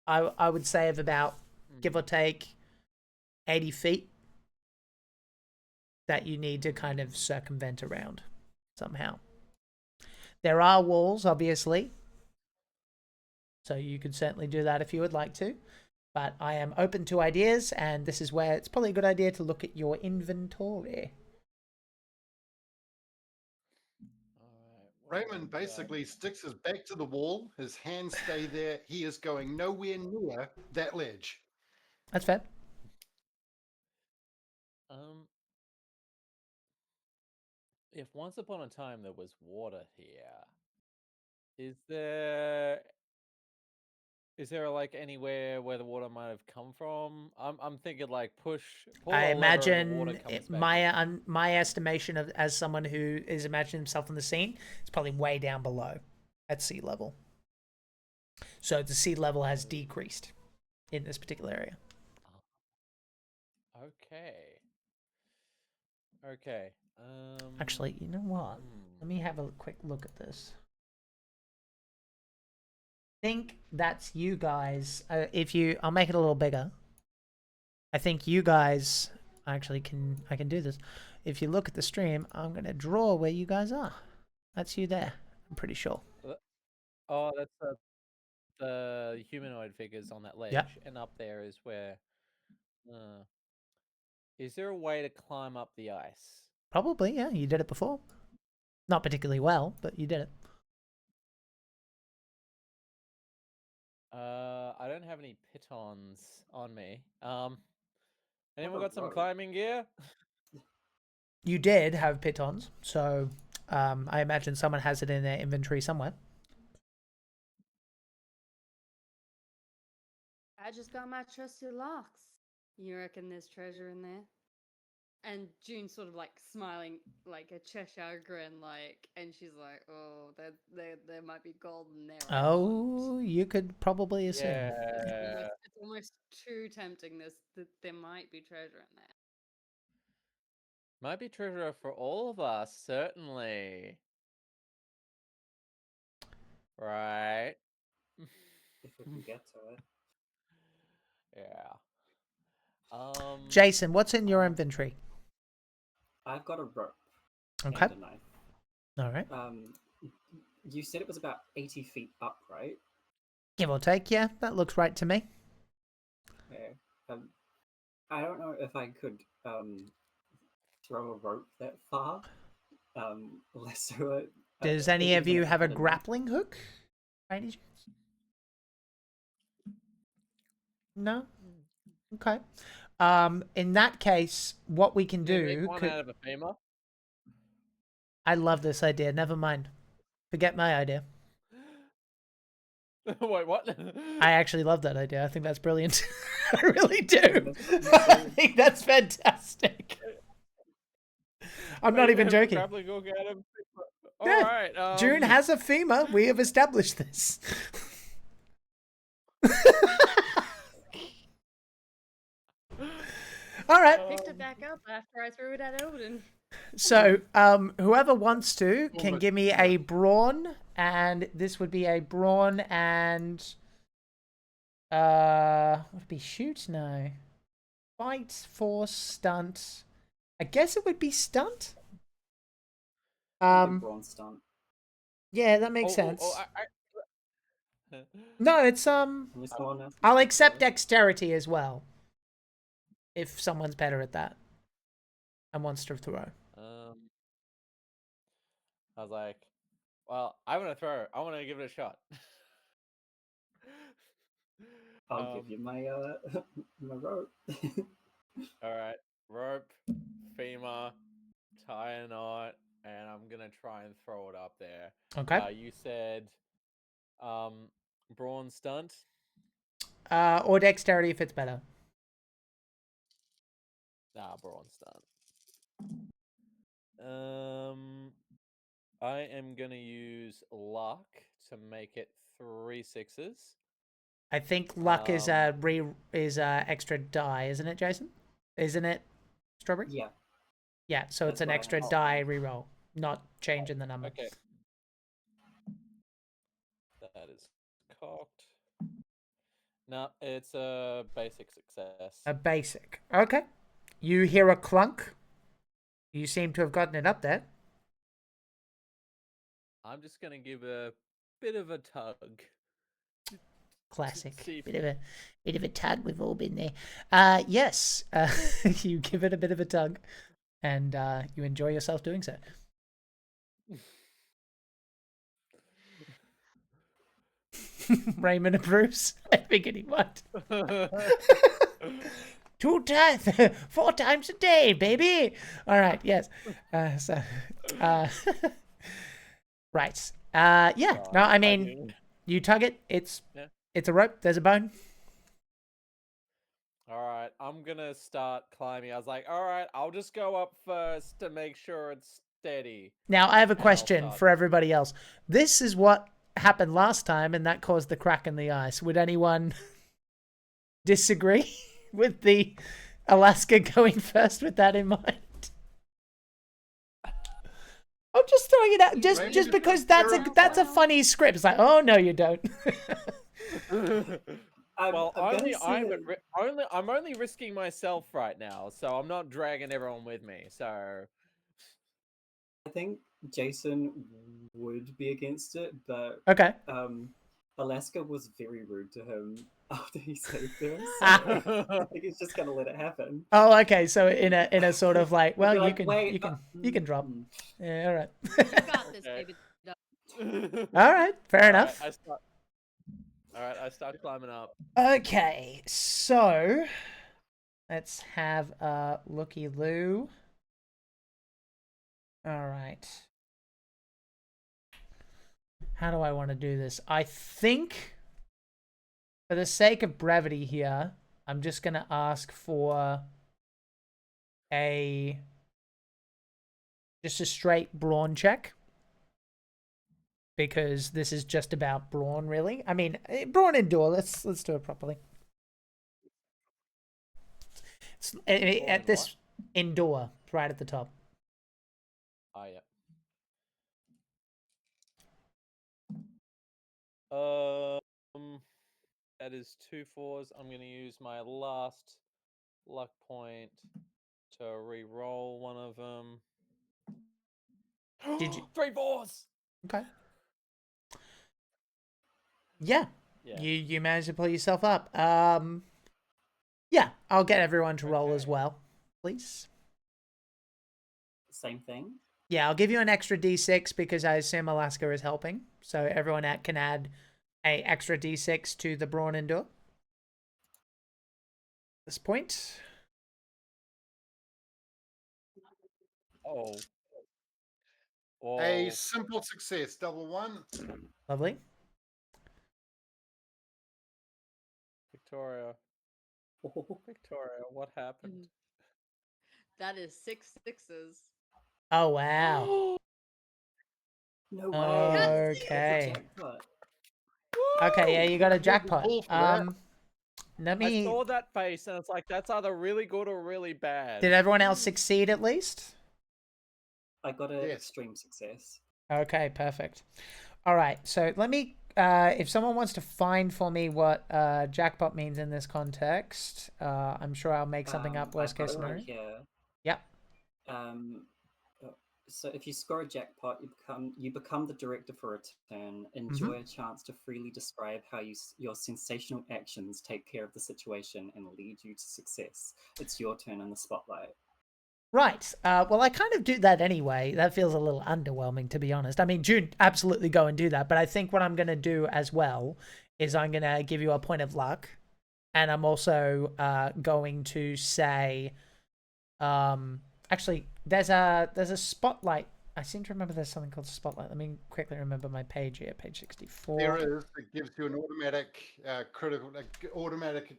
S5: I would say, of about, give or take, 80 feet that you need to kind of circumvent around somehow. There are walls, obviously, so you could certainly do that if you would like to. But I am open to ideas, and this is where it's probably a good idea to look at your inventory.
S1: Raymond basically sticks his back to the wall. His hands stay there. He is going nowhere near that ledge.
S5: That's fair.
S6: If once upon a time there was water here, is there like anywhere where the water might have come from? I'm thinking like pull
S5: I
S6: a lever and the water
S5: imagine
S6: comes back in.
S5: my estimation of as someone who is imagining himself on the scene, it's probably way down below at sea level. So the sea level has decreased in this particular area.
S6: Okay.
S5: Actually, you know what? Let me have a quick look at this. I think that's you guys. I'll make it a little bigger. I think you guys actually I can do this. If you look at the stream, I'm going to draw where you guys are. That's you there, I'm pretty sure.
S6: Oh, that's the humanoid figures on that ledge.
S5: Yep.
S6: And up there is where... is there a way to climb up the ice?
S5: Probably, yeah. You did it before. Not particularly well, but you did it.
S6: I don't have any pitons on me. Anyone got some climbing gear?
S5: You did have pitons, so I imagine someone has it in their inventory somewhere.
S8: I just got my trusty locks. You reckon there's treasure in there? And June's sort of like smiling like a Cheshire grin, like, and she's like, "Oh, there might be gold in there."
S5: Oh, you could probably assume.
S6: Yeah.
S8: It's almost too tempting. That there might be treasure in there.
S6: Might be treasure for all of us, certainly. Right.
S7: If we can get to it.
S6: Yeah.
S5: Jason, what's in your inventory?
S7: I've got a rope.
S5: Okay.
S7: And a knife.
S5: All right.
S7: You said it was about 80 feet up, right?
S5: Give or take, yeah. That looks right to me.
S7: Okay. I don't know if I could throw a rope that far. Let's do it.
S5: Does any of you have a grappling hook? By any chance? No? Okay. In that case, what we can do...
S6: Make one out of a femur?
S5: I love this idea. Never mind. Forget my idea.
S6: Wait, what?
S5: I actually love that idea. I think that's brilliant. I really do. I think that's fantastic. I'm not even joking.
S6: Grappling hook out of a
S5: Yeah.
S6: All right.
S5: June has a femur. We have established this. All right.
S8: I picked it back up after I threw it at Odin.
S5: So, whoever wants to can give me a brawn, and this would be a brawn and would it be shoot? No, fight, force, stunt. I guess it would be stunt.
S7: Brawn stunt.
S5: Yeah, that makes sense. No, it's I'll accept dexterity as well. If someone's better at that and wants to throw.
S6: I was like, well, I want to throw. I want to give it a shot.
S7: I'll give you my my rope.
S6: All right, rope, femur, tie a knot, and I'm gonna gonna try and throw it up there.
S5: Okay.
S6: You said, brawn stunt.
S5: Or dexterity if it's better.
S6: Nah, brawn stunt. I am gonna use luck to make it 3 6s.
S5: I think luck is extra die, isn't it, Jason? Isn't it, Strawberry?
S7: Yeah.
S5: Yeah, so it's an extra die reroll, not changing the number.
S6: Okay. That is cocked. No, it's a basic success.
S5: A basic. Okay. You hear a clunk. You seem to have gotten it up there.
S6: I'm just gonna give a bit of a tug.
S5: Classic. Bit of a tug. We've all been there. Yes. You give it a bit of a tug, and you enjoy yourself doing so. Raymond approves. I figured he would. 4 times a day, baby. All right. Yes. Right. Yeah. No, I mean, you tug it. It's a rope. There's a bone.
S6: All right. I'm gonna start climbing. I was like, all right, I'll just go up first to make sure it's steady.
S5: Now, I have a question for everybody else. This is what happened last time, and that caused the crack in the ice. Would anyone disagree with the Alaska going first with that in mind? I'm just throwing it out, just because that's a funny script. It's like, oh no, you don't.
S6: Well, I'm only risking myself right now, so I'm not dragging everyone with me. So
S7: I think Jason would be against it, but
S5: okay.
S7: Alaska was very rude to him after he saved her. So I think he's just gonna let it happen.
S5: Oh, okay. So in a sort of like, well,
S7: like,
S5: you can drop. Yeah, all right.
S8: You got this, baby.
S5: All right, fair enough.
S6: I start climbing up.
S5: Okay, so let's have a looky-loo. All right. How do I want to do this? I think, for the sake of brevity here, I'm just going to ask for just a straight brawn check. Because this is just about brawn, really. I mean, brawn endure. Let's do it properly. At this endure, right at the top.
S6: Oh yeah. That is 2 4s. I'm gonna use my last luck point to re-roll one of them.
S5: Did you
S6: 3 4s?
S5: Okay. Yeah. You managed to pull yourself up. Yeah, I'll get everyone to roll as well, please.
S7: Same thing.
S5: Yeah, I'll give you an extra d6 because I assume Alaska is helping. So everyone can add a extra d6 to the brawn endure. At this point.
S6: Oh.
S1: A simple success, double 1.
S5: Lovely.
S6: Victoria, what happened?
S8: That is 6 6s.
S5: Oh, wow.
S7: No way.
S5: Okay. Okay, yeah, you got a jackpot. Let me...
S6: I saw that face and it's like, that's either really good or really bad.
S5: Did everyone else succeed at least?
S7: I got an extreme success.
S5: Okay, perfect. All right, so let me... if someone wants to find for me what jackpot means in this context, I'm sure I'll make something up, worst case scenario. Yep.
S7: So if you score a jackpot, you become the director for a turn. Enjoy a chance to freely describe how your sensational actions take care of the situation and lead you to success. It's your turn in the spotlight.
S5: Right. Well, I kind of do that anyway. That feels a little underwhelming, to be honest. I mean, June, absolutely go and do that. But I think what I'm going to do as well is I'm going to give you a point of luck. And I'm also going to say... actually, there's a spotlight I seem to remember there's something called Spotlight. Let me quickly remember my page here, page 64.
S1: There is. It gives you an automatic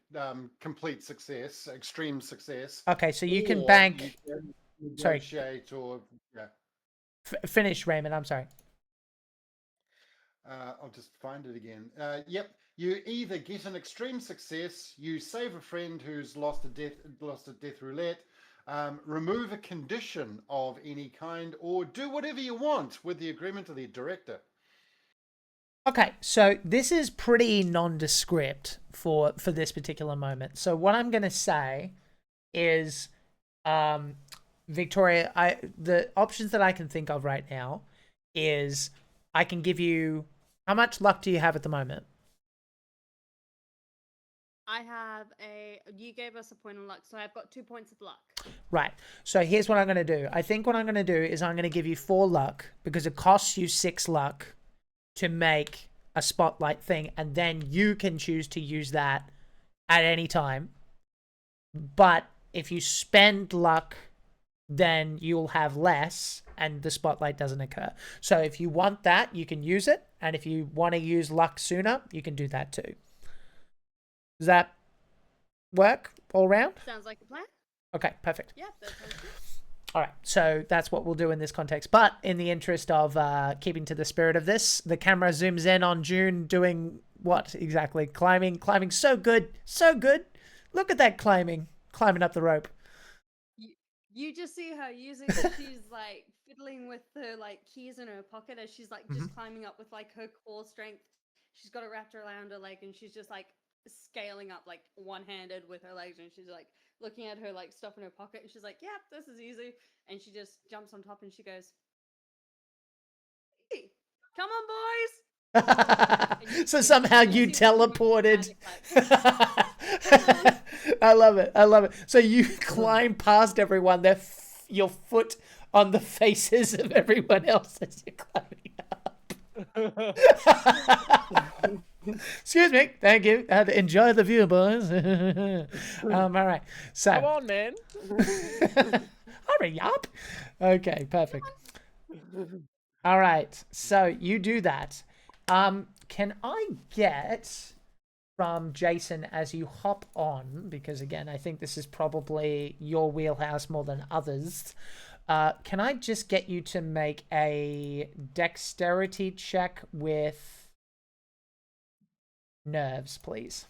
S1: complete success, extreme success.
S5: Okay, so you can bank.
S1: You can
S5: sorry.
S1: negotiate or yeah.
S5: Finish, Raymond. I'm sorry.
S1: I'll just find it again. Yep. You either get an extreme success, you save a friend who's lost a death roulette, remove a condition of any kind, or do whatever you want with the agreement of the director.
S5: Okay, so this is pretty nondescript for this particular moment. So what I'm going to say is, Victoria, the options that I can think of right now is I can give you, how much luck do you have at the moment?
S8: I have you gave us a point of luck, so I've got 2 points of luck.
S5: Right. So here's what I'm going to do. I think what I'm going to do is I'm going to give you 4 luck because it costs you 6 luck to make a spotlight thing, and then you can choose to use that at any time. But if you spend luck, then you'll have less and the spotlight doesn't occur. So if you want that, you can use it. And if you want to use luck sooner, you can do that too. Does that work all round?
S8: Sounds like a plan.
S5: Okay, perfect.
S8: Yeah, that sounds good.
S5: All right, so that's what we'll do in this context. But in the interest of keeping to the spirit of this, the camera zooms in on June doing what exactly? Climbing so good, so good. Look at that climbing up the rope.
S8: You just see her using, she's like fiddling with her like keys in her pocket as she's like just climbing up with like her core strength. She's got it wrapped around her leg and she's just like scaling up like one-handed with her legs, and she's like looking at her like stuff in her pocket and she's like, yeah, this is easy. And she just jumps on top and she goes, hey, come on boys.
S5: So somehow you teleported. I love it. So you climb past everyone, your foot on the faces of everyone else as you're climbing up. Excuse me. Thank you. Enjoy the view, boys. All right. So
S6: come on, man.
S5: Hurry up. Okay, perfect. All right. So you do that. Can I get from Jason as you hop on, because again, I think this is probably your wheelhouse more than others. Can I just get you to make a dexterity check with nerves, please?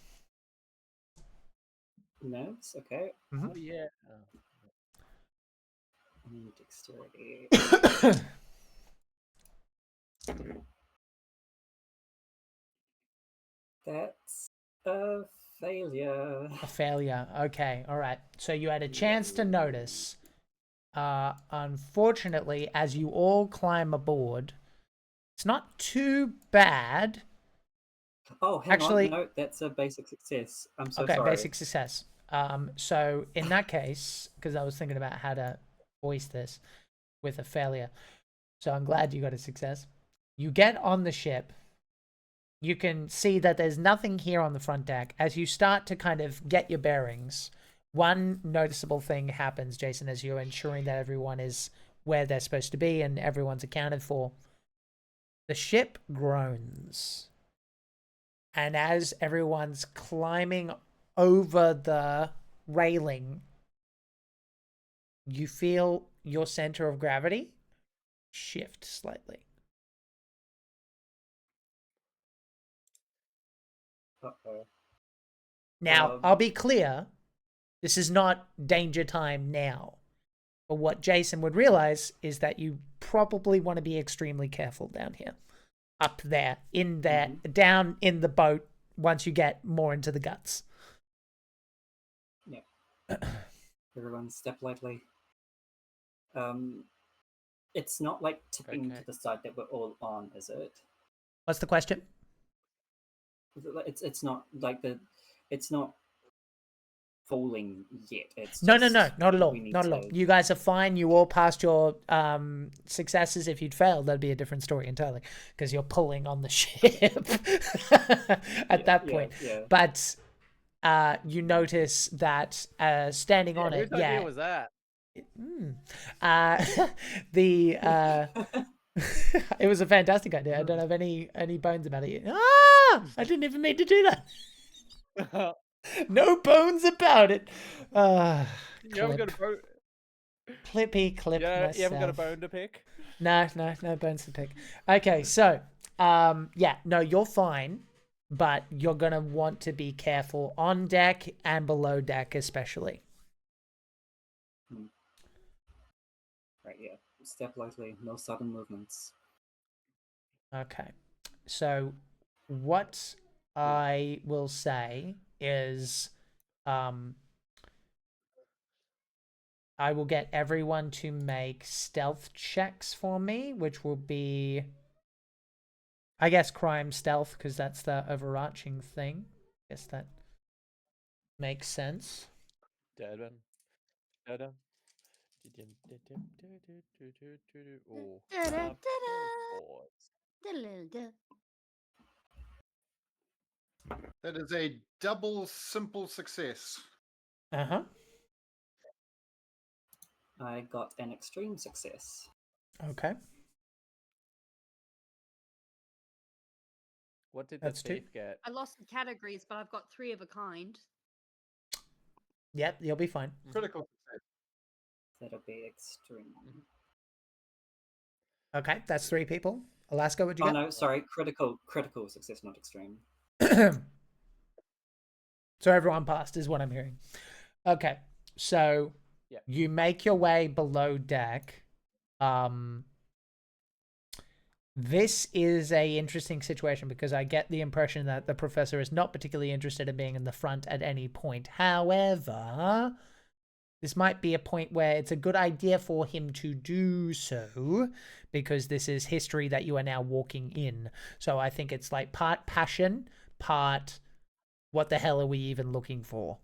S7: Nerves? Okay.
S6: Oh, yeah.
S7: Dexterity. That's a failure.
S5: A failure. Okay. All right. So you had a chance to notice. Unfortunately, as you all climb aboard, it's not too bad.
S7: Oh, hang on. No, that's a basic success. I'm so sorry.
S5: Okay, basic success. So in that case, because I was thinking about how to voice this with a failure, so I'm glad you got a success. You get on the ship. You can see that there's nothing here on the front deck. As you start to kind of get your bearings, one noticeable thing happens, Jason, as you're ensuring that everyone is where they're supposed to be and everyone's accounted for. The ship groans. And as everyone's climbing over the railing, you feel your center of gravity shift slightly.
S7: Uh-oh.
S5: Now, I'll be clear, this is not danger time now. But what Jason would realize is that you probably want to be extremely careful down here. Up there, in there, down in the boat once you get more into the guts.
S7: Yeah. Everyone step lightly. It's not like tipping to the side that we're all on, is it?
S5: What's the question?
S7: It's not like it's not falling yet. It's
S5: no, not at all. Not at all. You guys are fine. You all passed your successes. If you'd failed, that'd be a different story entirely, because you're pulling on the ship at that point.
S7: Yeah.
S5: But you notice that standing on it.
S6: Whose idea was that?
S5: The it was a fantastic idea. I don't have any bones about it. Ah! I didn't even mean to do that. No bones about it.
S6: You haven't got a bone.
S5: Clippy clip myself.
S6: You haven't got a bone to pick.
S5: No bones to pick. Okay, so yeah, no, you're fine, but you're gonna want to be careful on deck and below deck, especially.
S7: Right, yeah. Step lightly, no sudden movements.
S5: Okay, so what I will say is, I will get everyone to make stealth checks for me, which will be, I guess, crime stealth, because that's the overarching thing. I guess that makes sense.
S6: Oh.
S1: That is a double simple success.
S5: Uh-huh.
S7: I got an extreme success.
S5: Okay.
S6: What did
S5: That's
S6: the thief get?
S8: I lost the categories, but I've got 3 of a kind.
S5: Yep, you'll be fine.
S1: Critical success.
S7: That'll be extreme.
S5: Okay, that's 3 people. Alaska, what'd you get?
S7: Oh no, sorry, critical success, not extreme.
S5: So everyone passed is what I'm hearing. Okay, so you make your way below deck. This is a interesting situation because I get the impression that the professor is not particularly interested in being in the front at any point. However, this might be a point where it's a good idea for him to do so because this is history that you are now walking in. So I think it's like part passion, part what the hell are we even looking for?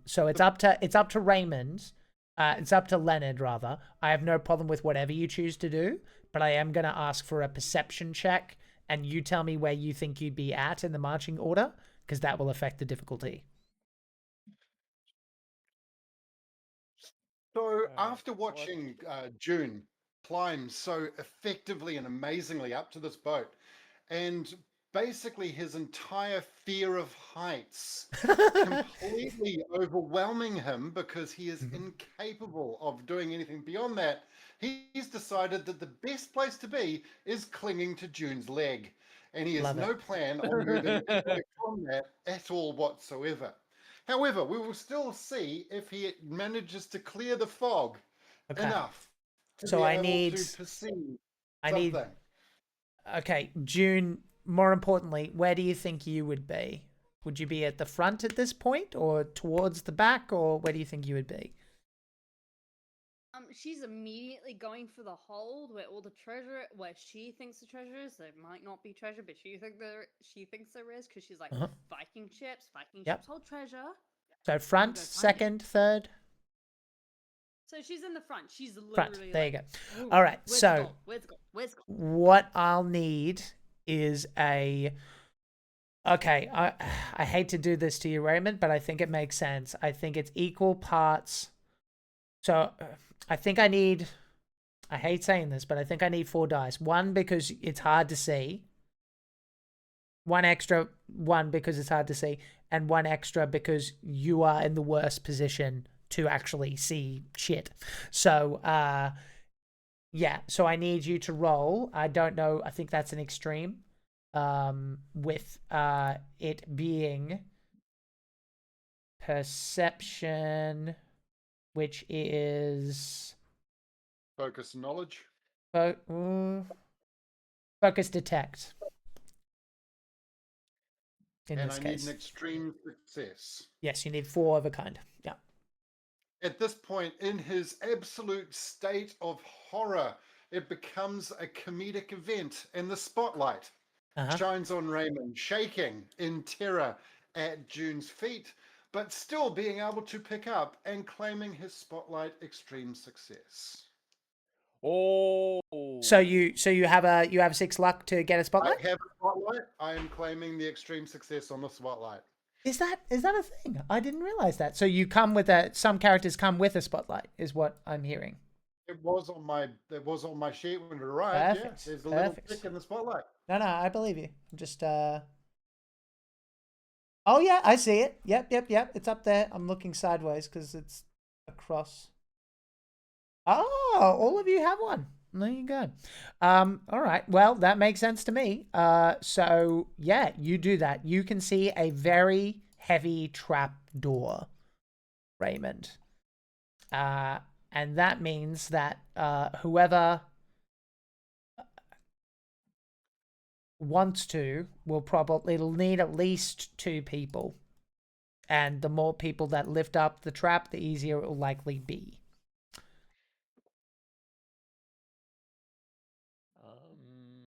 S5: So it's up to Raymond. It's up to Leonard, rather. I have no problem with whatever you choose to do, but I am going to ask for a perception check, and you tell me where you think you'd be at in the marching order, because that will affect the difficulty.
S1: So after watching June climb so effectively and amazingly up to this boat, and basically his entire fear of heights completely overwhelming him because he is incapable of doing anything beyond that, he's decided that the best place to be is clinging to June's leg. And he has no plan on moving away from that at all whatsoever. However, we will still see if he manages to clear the fog enough to be able to perceive something.
S5: Okay, June, more importantly, where do you think you would be? Would you be at the front at this point or towards the back, or where do you think you would be?
S8: She's immediately going for the hold where all the treasure, where she thinks the treasure is. There might not be treasure, but she thinks there is because she's like Viking ships hold treasure.
S5: So front, second, third.
S8: So she's in the front. She's literally
S5: front. There you go. All right.
S8: So where's the goal?
S5: What I'll need is a. Okay, I hate to do this to you, Raymond, but I think it makes sense. I think it's equal parts. So I think I need. I hate saying this, but I think I need 4 dice. 1 because it's hard to see. 1 extra, 1 because it's hard to see, and 1 extra because you are in the worst position to actually see shit. So, yeah. So I need you to roll. I don't know. I think that's an extreme. With it being perception, which is
S1: focus knowledge.
S5: Focus detect.
S1: And I need an extreme success.
S5: Yes, you need 4 of a kind. Yeah.
S1: At this point, in his absolute state of horror, it becomes a comedic event, and the spotlight shines on Raymond, shaking in terror at June's feet, but still being able to pick up and claiming his spotlight extreme success.
S6: Oh.
S5: So you have 6 luck to get a spotlight?
S1: I have a spotlight. I am claiming the extreme success on the spotlight.
S5: Is that a thing? I didn't realize that. So you come with some characters come with a spotlight, is what I'm hearing.
S1: It was on my sheet when it arrived.
S5: Perfect.
S1: Yeah, there's a little tick in the spotlight.
S5: No, I believe you. I'm just Oh yeah, I see it. Yep. It's up there. I'm looking sideways because it's across. Oh, all of you have one. There you go. All right. Well, that makes sense to me. So yeah, you do that. You can see a very heavy trap door, Raymond. And that means that whoever wants to it'll need at least 2 people. And the more people that lift up the trap, the easier it will likely be.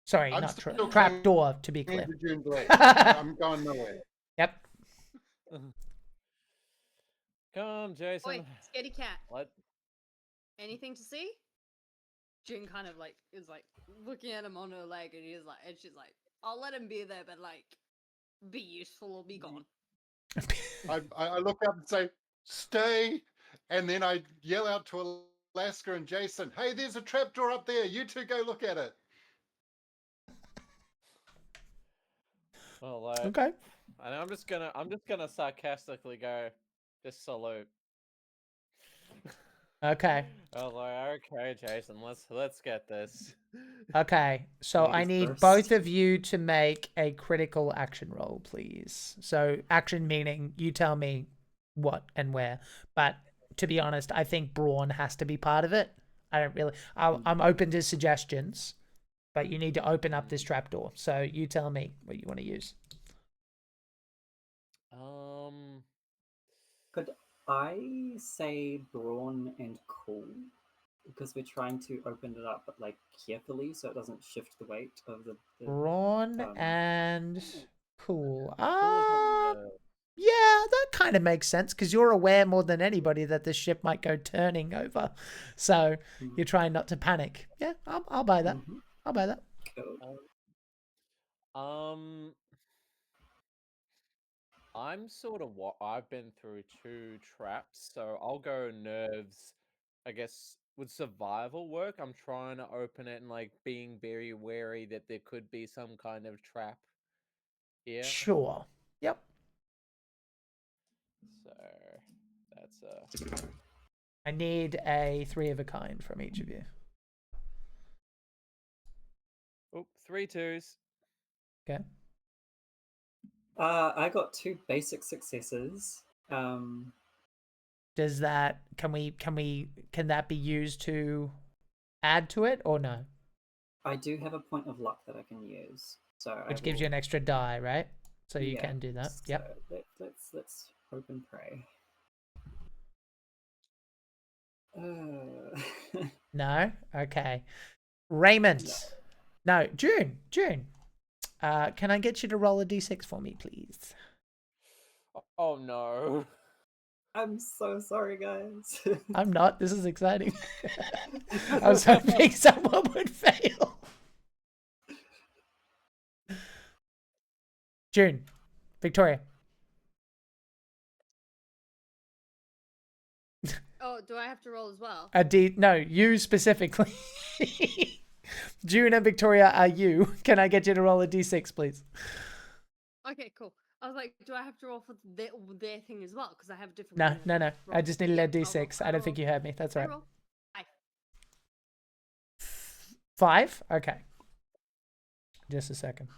S5: Sorry, not trap door, to be clear.
S1: I'm going nowhere.
S5: Yep.
S6: Come, Jason.
S8: Oi, scaredy cat.
S6: What?
S8: Anything to see? June kind of is looking at him on her leg, and she's like, I'll let him be there, but be useful or be gone.
S1: I look up and say, stay, and then I yell out to Alaska and Jason, hey, there's a trapdoor up there. You two go look at it.
S6: Well,
S5: okay.
S6: And I'm just gonna sarcastically go, just salute.
S5: Okay.
S6: Okay, Jason, let's get this.
S5: Okay, so I need both of you to make a critical action roll, please. So action meaning you tell me what and where. But to be honest, I think brawn has to be part of it. I'm open to suggestions, but you need to open up this trapdoor. So you tell me what you want to use.
S7: Could I say brawn and cool? Because we're trying to open it up, but carefully, so it doesn't shift the weight of the
S5: brawn and cool. Yeah, that kind of makes sense because you're aware more than anybody that this ship might go turning over, so you're trying not to panic. Yeah, I'll buy that. I'll buy that.
S6: I'm sort of I've been through 2 traps, so I'll go nerves. I guess would survival work? I'm trying to open it and being very wary that there could be some kind of trap here.
S5: Sure. Yep.
S6: So that's
S5: I need a 3 of a kind from each of you.
S6: Oh, 3 2s.
S5: Okay.
S7: I got 2 basic successes.
S5: Does that can that be used to add to it or no?
S7: I do have a point of luck that I can use, so
S5: which gives you an extra die, right? So you can do that. Yep.
S7: So let's hope and pray.
S5: No. Okay. Raymond. No. June. Can I get you to roll a d6 for me, please?
S6: Oh no.
S7: I'm so sorry, guys.
S5: I'm not. This is exciting. I was hoping someone would fail. June. Victoria.
S8: Oh, do I have to roll as well?
S5: No, you specifically. June and Victoria are you. Can I get you to roll a d6, please?
S8: Okay, cool. I was like, do I have to roll for their thing as well? Because I have different.
S5: No. I just needed a d6. I don't think you heard me. That's right. 5? Okay. Just a second.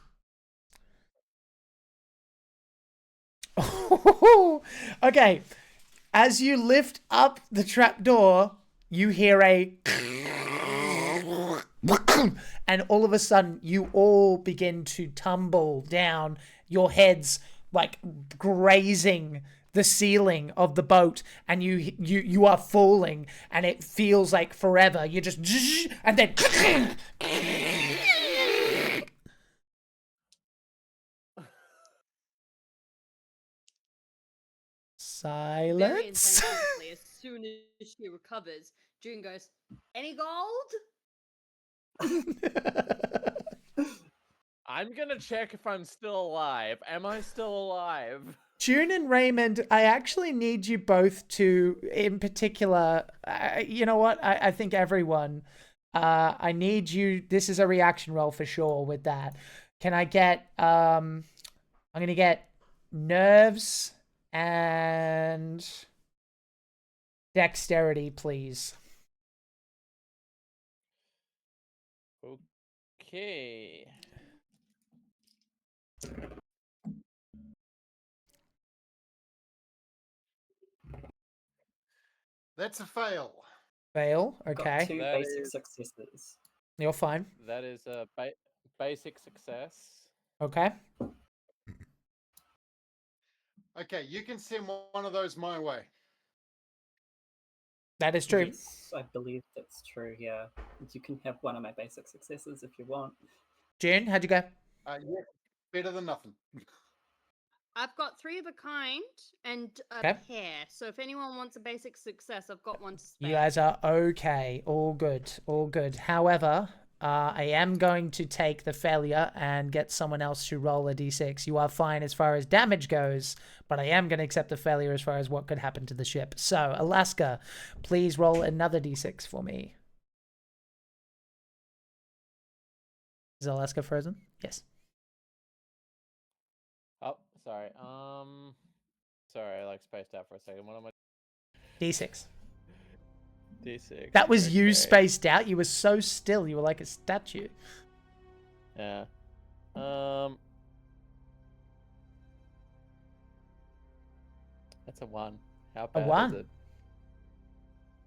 S5: Okay. As you lift up the trapdoor, you hear a and all of a sudden you all begin to tumble down, your heads grazing the ceiling of the boat, and you are falling, and it feels like forever. You just and then silence.
S8: Very intensely, as soon as she recovers, June goes, "Any gold?"
S6: I'm gonna check if I'm still alive. Am I still alive?
S5: June and Raymond, I actually need you both to, in particular, you know what? I think everyone, I need you. This is a reaction roll for sure with that. Can I get, I'm going to get nerves and dexterity, please.
S6: Okay.
S1: That's a fail.
S5: Fail, okay.
S7: Got 2 basic successes.
S5: You're fine.
S6: That is a basic success.
S5: Okay.
S1: Okay, you can send one of those my way.
S5: That is true.
S7: Yes, I believe that's true, yeah. You can have one of my basic successes if you want.
S5: June, how'd you go?
S1: Yeah, better than nothing.
S8: I've got 3 of a kind and a
S5: Okay.
S8: pair. So if anyone wants a basic success, I've got one to spare.
S5: You guys are okay. All good. All good. However, I am going to take the failure and get someone else to roll a d6. You are fine as far as damage goes, but I am going to accept the failure as far as what could happen to the ship. So, Alaska, please roll another d6 for me. Is Alaska frozen? Yes.
S6: Oh, sorry. Sorry, I like spaced out for a second. What am I?
S5: D6.
S6: D6.
S5: That was you
S6: okay.
S5: spaced out. You were so still. You were like a statue.
S6: Yeah. That's a 1. How bad
S5: 1?
S6: is it?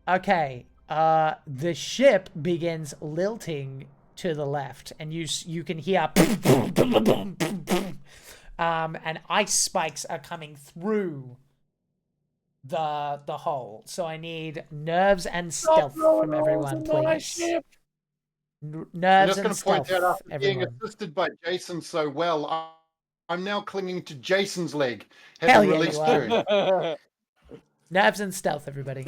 S5: Okay. The ship begins lilting to the left, and you can hear and ice spikes are coming through the hole. So I need nerves and stealth from everyone, please.
S1: I'm
S5: Nerves
S1: just
S5: and
S1: going to point
S5: stealth,
S1: out, after being
S5: everyone.
S1: assisted by Jason so well, I'm now clinging to Jason's leg,
S5: Hell
S1: having
S5: yeah,
S1: released
S5: you are.
S1: June.
S5: Nerves and stealth, everybody.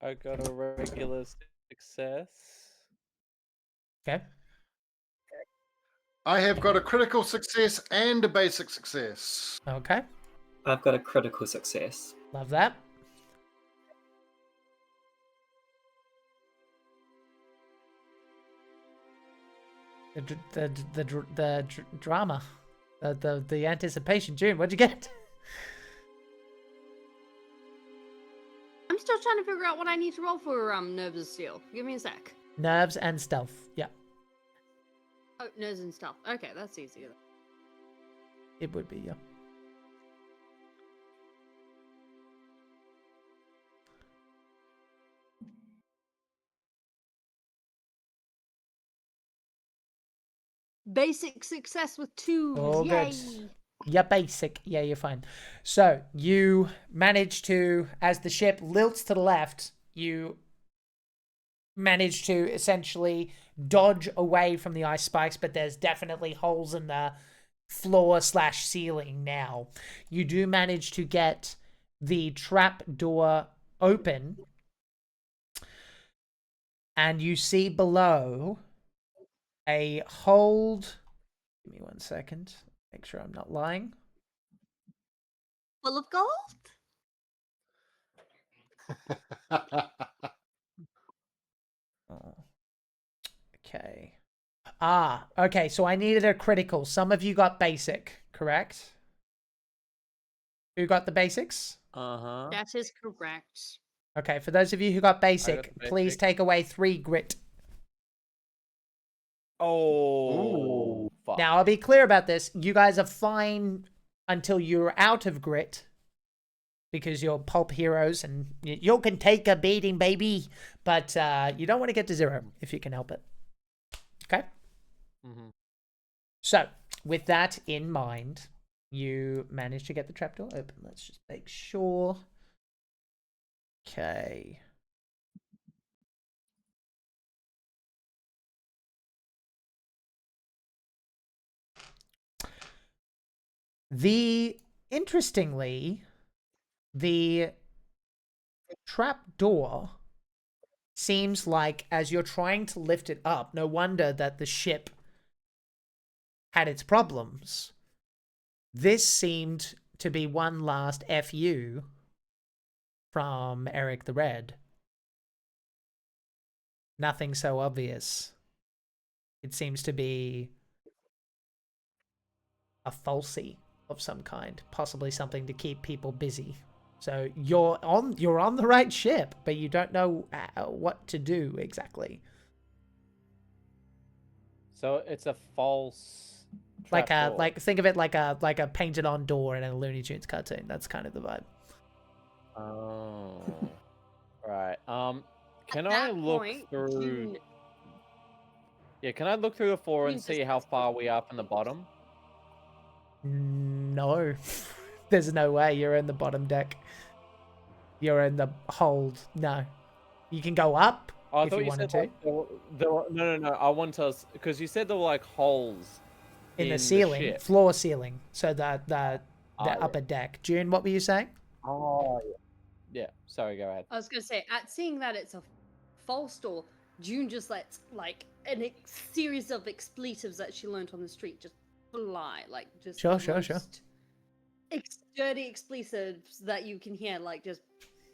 S6: I got a regular success.
S5: Okay.
S1: I have got a critical success and a basic success.
S5: Okay.
S7: I've got a critical success.
S5: Love that. The drama, the anticipation. June, what'd you get?
S8: I'm still trying to figure out what I need to roll for nerves and steel. Give me a sec.
S5: Nerves and stealth. Yeah,
S8: Oh, nerves and stealth. Okay, that's easier.
S5: it would be. Yeah.
S8: Basic success with 2s.
S5: All
S8: Yay!
S5: good. Yeah, basic. Yeah, you're fine. So you manage to, as the ship lilts to the left, you manage to essentially dodge away from the ice spikes, but there's definitely holes in the floor/ceiling now. You do manage to get the trap door open, and you see below a hold. Give me 1 second. Make sure I'm not lying.
S8: Full of gold?
S5: Oh. Okay. Okay, so I needed a critical. Some of you got basic, correct? Who got the basics?
S6: Uh-huh.
S8: That is correct.
S5: Okay, for those of you who got basic,
S6: basic.
S5: please take away 3 grit.
S6: Oh, fuck.
S5: Now, I'll be clear about this. You guys are fine until you're out of grit, because you're pulp heroes and you can take a beating, baby. But you don't want to get to 0 if you can help it. Okay?
S6: Mm-hmm.
S5: So, with that in mind, you managed to get the trapdoor open. Let's just make sure. Okay. Interestingly, the trapdoor seems like, as you're trying to lift it up, no wonder that the ship had its problems. This seemed to be one last FU from Eric the Red. Nothing so obvious. It seems to be a falsie of some kind, possibly something to keep people busy. So you're on the right ship, but you don't know what to do exactly.
S6: So it's a false
S5: like think of it like a painted on door in a Looney Tunes cartoon. That's kind of the vibe.
S6: Oh, right. Can I look through? Yeah, can I look through the floor and see how far we are from the bottom?
S5: No, there's no way. You're in the bottom deck. You're in the hold. No, you can go up if you wanted to.
S6: Like, no. I want to, because you said there were like holes
S5: in the ceiling, floor ceiling. So the upper deck. June, what were you saying?
S6: Oh, yeah. Sorry, go ahead.
S8: I was gonna say, at seeing that it's a false door, June just lets like a series of expletives that she learned on the street just fly, like just
S5: sure.
S8: Dirty expletives that you can hear, like just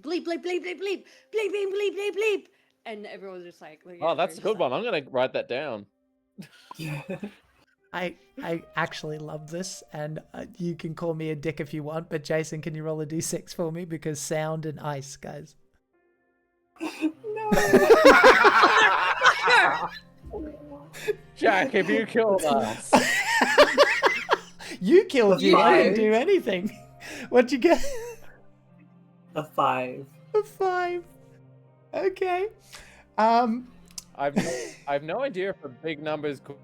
S8: bleep bleep bleep bleep bleep bleep bleep bleep bleep bleep, and everyone's just like,
S6: oh, that's a good one. I'm gonna write that down.
S7: Yeah.
S5: I actually love this, and you can call me a dick if you want, but Jason, can you roll a d6 for me? Because sound and ice, guys.
S7: No.
S6: Jack, if you killed us.
S5: You killed you. I didn't do anything. What'd you get?
S7: A 5.
S5: A 5. Okay.
S6: I've no idea if a big number is good.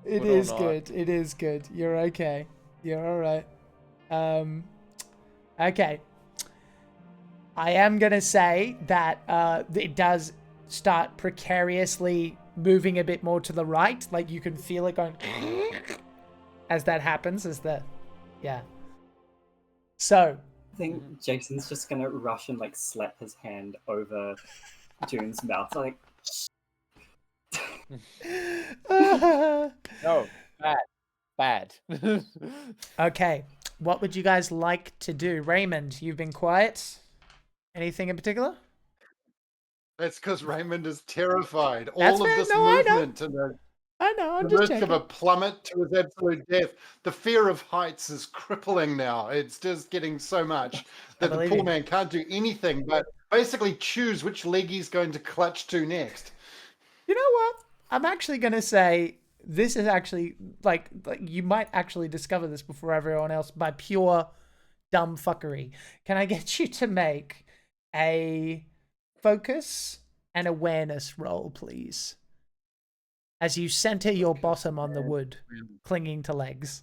S5: It is good. It is good. You're okay. You're all right. Okay. I am gonna say that it does start precariously moving a bit more to the right, like you can feel it going as that happens. So
S7: I think Jason's just gonna rush and like slap his hand over June's mouth, like.
S6: No, bad.
S5: Okay, what would you guys like to do? Raymond, you've been quiet. Anything in particular?
S1: That's because Raymond is terrified.
S5: That's
S1: All of
S5: fair.
S1: this
S5: No,
S1: movement and
S5: I'm
S1: the
S5: just
S1: risk
S5: checking.
S1: of a plummet to his absolute death. The fear of heights is crippling now. It's just getting so much that the poor man can't do anything but basically choose which leg he's going to clutch to next.
S5: You know what? I'm actually going to say this is actually, like you might actually discover this before everyone else by pure dumb fuckery. Can I get you to make a focus and awareness roll, please? As you center your bottom on the wood, clinging to legs.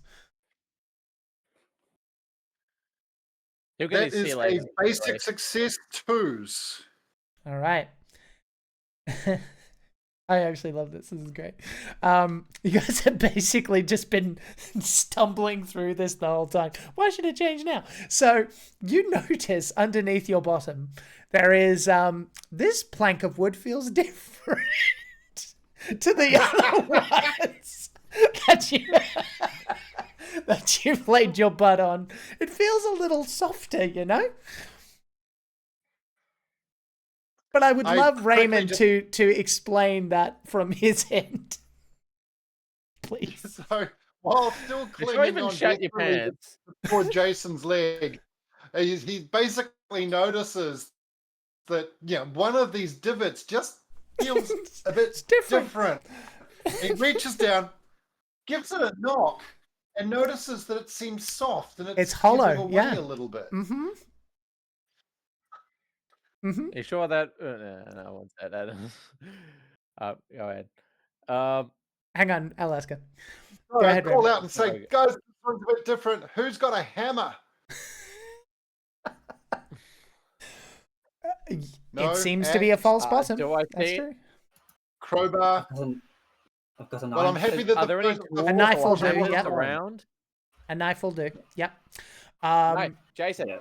S1: That is a basic success 2s.
S5: All right. I actually love this. This is great. You guys have basically just been stumbling through this the whole time. Why should it change now? So you notice underneath your bottom, there is this plank of wood feels different to the other ones that you've laid your butt on. It feels a little softer, you know? But I would love Raymond to explain that from his end. Please.
S1: So, while still clinging on
S6: shut your pants.
S1: Poor Jason's leg, he basically notices that one of these divots just feels a bit different. He reaches down, gives it a knock, and notices that it seems soft and it's hollow away a little bit.
S5: Mm-hmm. Mm-hmm.
S6: Are you sure that? No, I won't say that. Go ahead.
S5: Hang on, Alaska.
S1: Go ahead, call out and say, guys, this one's a bit different. Who's got a hammer?
S5: It seems to be a false bottom.
S6: Do I
S5: That's
S6: see
S5: true.
S1: Crowbar.
S7: I've got a knife.
S1: Well, I'm happy that
S6: Are there any
S5: a knife will do.
S6: Yep. Around?
S5: A knife will do. Yep.
S6: Right, Jason.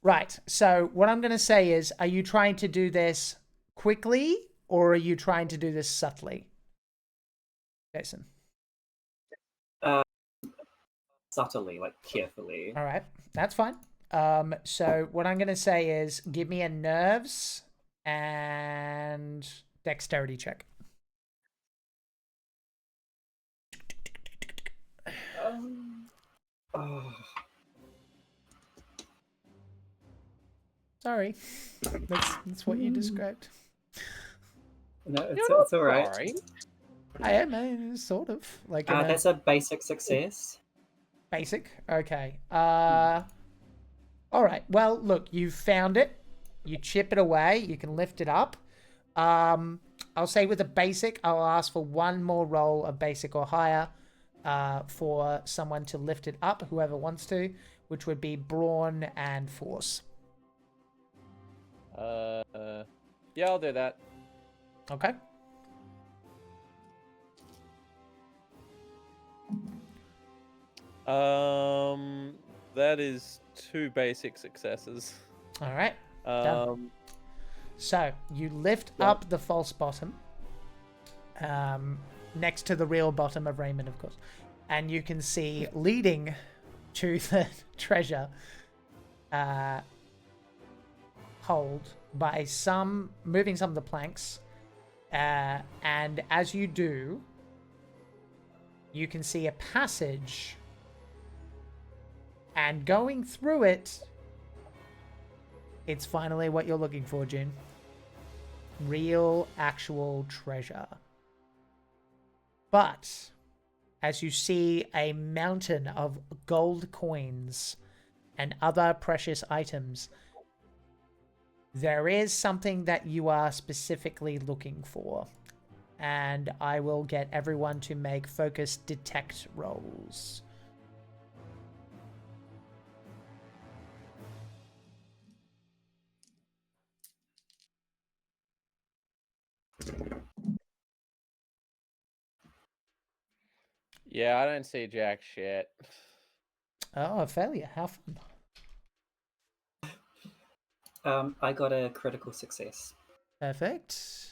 S5: Right. So what I'm going to say is, are you trying to do this quickly or are you trying to do this subtly? Jason.
S7: Subtly, like carefully.
S5: All right, that's fine. So what I'm gonna say is, give me a nerves and dexterity check.
S7: Oh.
S5: Sorry, that's what you described.
S7: No, it's all right.
S6: Sorry.
S5: I am, sort of like.
S7: That's a basic success.
S5: Basic. Okay. All right. Well, look, you found it. You chip it away. You can lift it up. I'll say with a basic, I'll ask for one more roll of basic or higher, for someone to lift it up, whoever wants to, which would be brawn and force.
S6: Yeah, I'll do that.
S5: Okay.
S6: That is 2 basic successes.
S5: All right. Done. So you lift up the false bottom, next to the real bottom of Raymond, of course, and you can see leading to the treasure hold by moving some of the planks, and as you do, you can see a passage, and going through it, it's finally what you're looking for, June. Real, actual treasure. But as you see a mountain of gold coins and other precious items, there is something that you are specifically looking for. And I will get everyone to make focus detect rolls.
S6: Yeah, I don't see jack shit.
S5: Oh, a failure. How fun.
S7: I got a critical success.
S5: Perfect.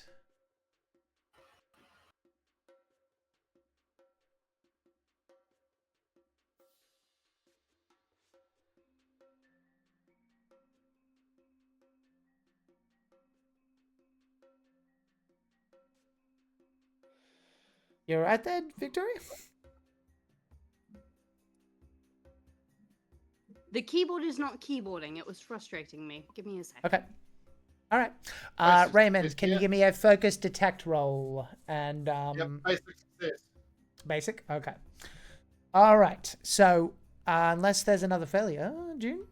S5: You're right there, Victoria?
S8: The keyboard is not keyboarding. It was frustrating me. Give me a sec.
S5: Okay. All right. Raymond, can you give me a focus detect roll? And
S1: basic success.
S5: Basic? Okay. All right. So, unless there's another failure, June?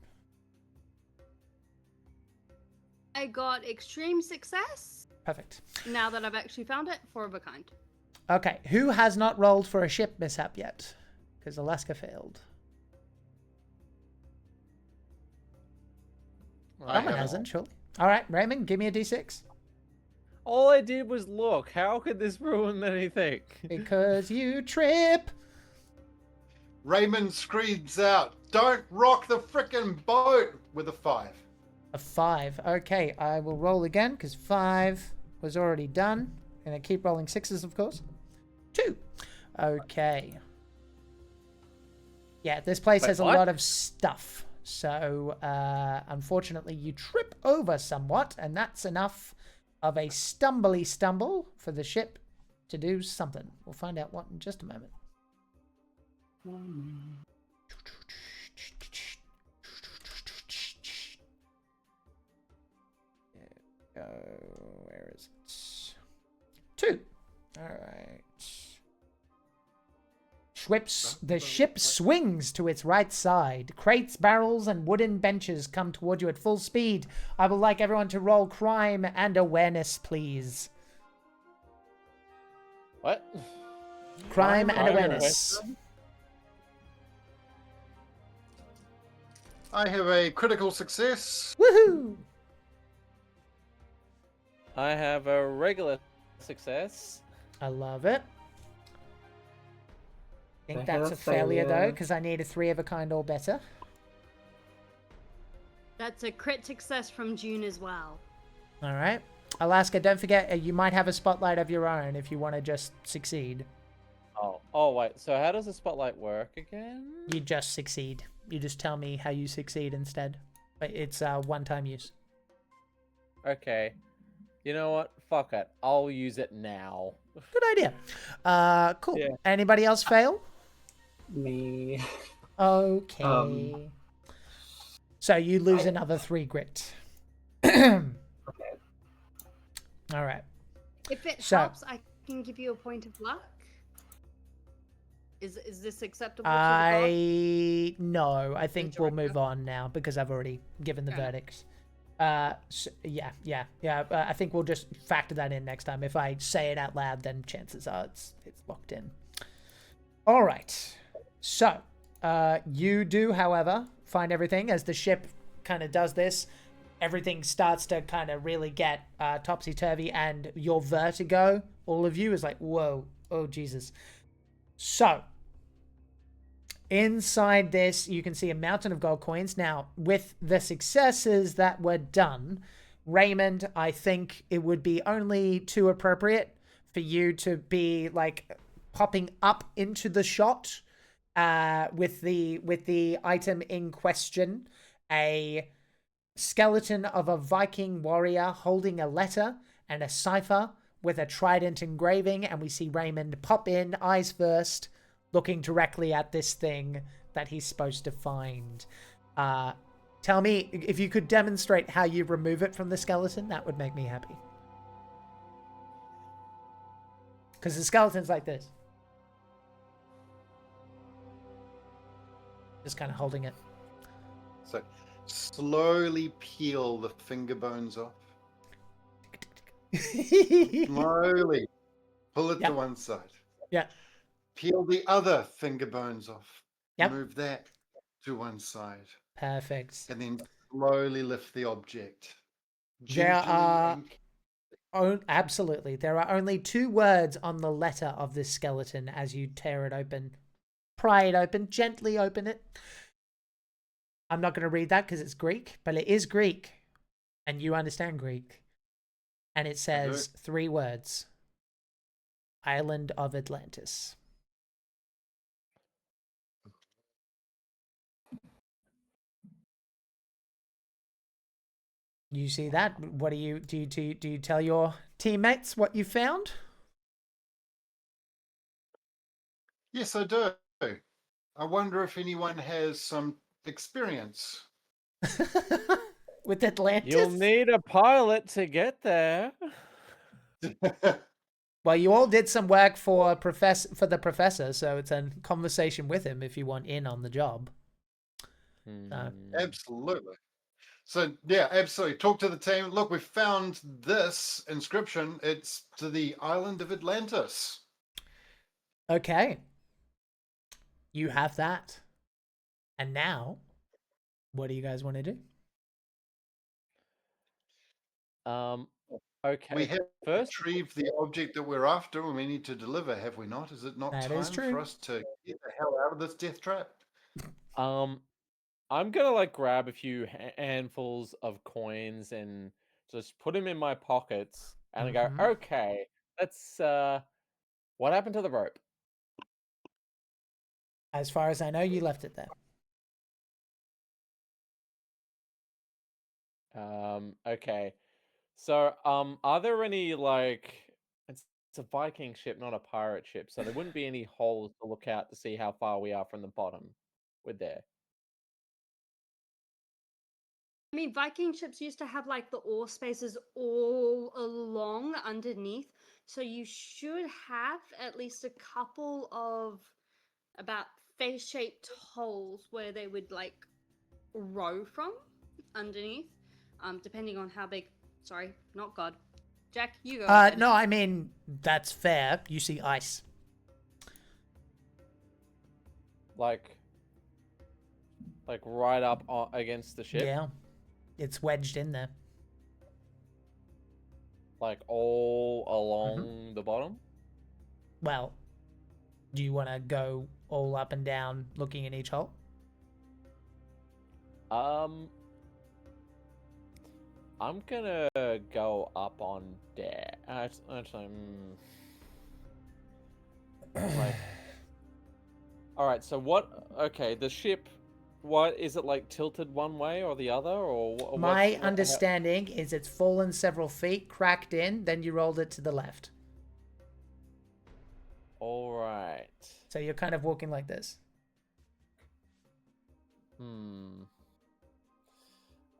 S8: I got extreme success.
S5: Perfect.
S8: Now that I've actually found it, 4 of a kind.
S5: Okay. Who has not rolled for a ship mishap yet? Because Alaska failed. Someone hasn't, surely. All right, Raymond, give me a d6.
S6: All I did was look. How could this ruin anything?
S5: Because you trip.
S1: Raymond screams out, "Don't rock the frickin' boat!" with a 5.
S5: A 5. Okay, I will roll again because 5 was already done. And I keep rolling 6s, of course. 2. Okay. Yeah, this place has a lot of stuff. So, unfortunately, you trip over somewhat, and that's enough of a stumbly stumble for the ship to do something. We'll find out what in just a moment. Where is it? 2. All right. The ship swings to its right side. Crates, barrels, and wooden benches come toward you at full speed. I would like everyone to roll crime and awareness, please.
S6: What?
S5: Crime and awareness.
S1: I have a critical success.
S5: Woohoo!
S6: I have a regular success.
S5: I love it. I think that's a failure, though, because I need a 3 of a kind or better.
S8: That's a crit success from June as well.
S5: All right. Alaska, don't forget, you might have a spotlight of your own if you want to just succeed.
S6: Oh, wait. So how does the spotlight work again?
S5: You just succeed. You just tell me how you succeed instead. But it's one-time use.
S6: Okay. You know what? Fuck it. I'll use it now.
S5: Good idea. Cool.
S6: Yeah.
S5: Anybody else fail?
S7: Me.
S5: Okay. So you lose another 3 grit.
S7: Okay.
S5: All right.
S8: If it helps, I can give you a point of luck. Is this acceptable to the god?
S5: No, I think we'll move on now because I've already given the verdicts. So, yeah. I think we'll just factor that in next time. If I say it out loud, then chances are it's locked in. All right. So, you do, however, find everything as the ship kind of does this. Everything starts to kind of really get topsy-turvy, and your vertigo, all of you, is like, whoa, oh, Jesus. So, inside this, you can see a mountain of gold coins. Now, with the successes that were done, Raymond, I think it would be only too appropriate for you to be, like, popping up into the shot with the item in question, a skeleton of a Viking warrior holding a letter and a cipher with a trident engraving, and we see Raymond pop in, eyes first, looking directly at this thing that he's supposed to find. Tell me, if you could demonstrate how you remove it from the skeleton, that would make me happy. Because the skeleton's like this. Just kind of holding it.
S1: So slowly peel the finger bones off. Slowly pull it to one side.
S5: Yeah.
S1: Peel the other finger bones off.
S5: Yep.
S1: Move that to one side.
S5: Perfect.
S1: And then slowly lift the object.
S5: There are... Oh, absolutely. There are only 2 words on the letter of this skeleton as you tear it open. Pry it open. Gently open it. I'm not going to read that because it's Greek, but it is Greek. And you understand Greek. And it says 3 words. Island of Atlantis. You see that? What do you tell your teammates what you found?
S1: Yes, I do. I wonder if anyone has some experience
S5: with Atlantis.
S6: You'll need a pilot to get there.
S5: Well, you all did some work for the professor, so it's a conversation with him if you want in on the job.
S1: Absolutely. So, yeah, absolutely. Talk to the team. Look, we found this inscription. It's to the island of Atlantis.
S5: Okay. You have that. And now, what do you guys want to do?
S6: Okay.
S1: We have retrieved the object that we're after and we need to deliver, have we not? Is it not time for us to get the hell out of this death trap?
S6: I'm gonna like grab a few handfuls of coins and just put them in my pockets and I go, okay, let's what happened to the rope?
S5: As far as I know, you left it there.
S6: Okay. So, are there any like it's a Viking ship, not a pirate ship, so there wouldn't be any holes to look out to see how far we are from the bottom. We're there.
S8: I mean, Viking ships used to have like the oar spaces all along underneath, so you should have at least a couple of about face-shaped holes where they would like row from underneath, depending on how big. Sorry, not God. Jack, you go.
S5: No, I mean that's fair. You see ice.
S6: Like right up against the ship.
S5: Yeah. It's wedged in there.
S6: Like all along the bottom?
S5: Well, do you want to go all up and down looking in each hole?
S6: I'm gonna go up on deck. Actually, Like, all right. So what? Okay, the ship. What is it like? Tilted one way or the other, or
S5: my understanding is it's fallen several feet, cracked in, then you rolled it to the left.
S6: All right.
S5: So you're kind of walking like this.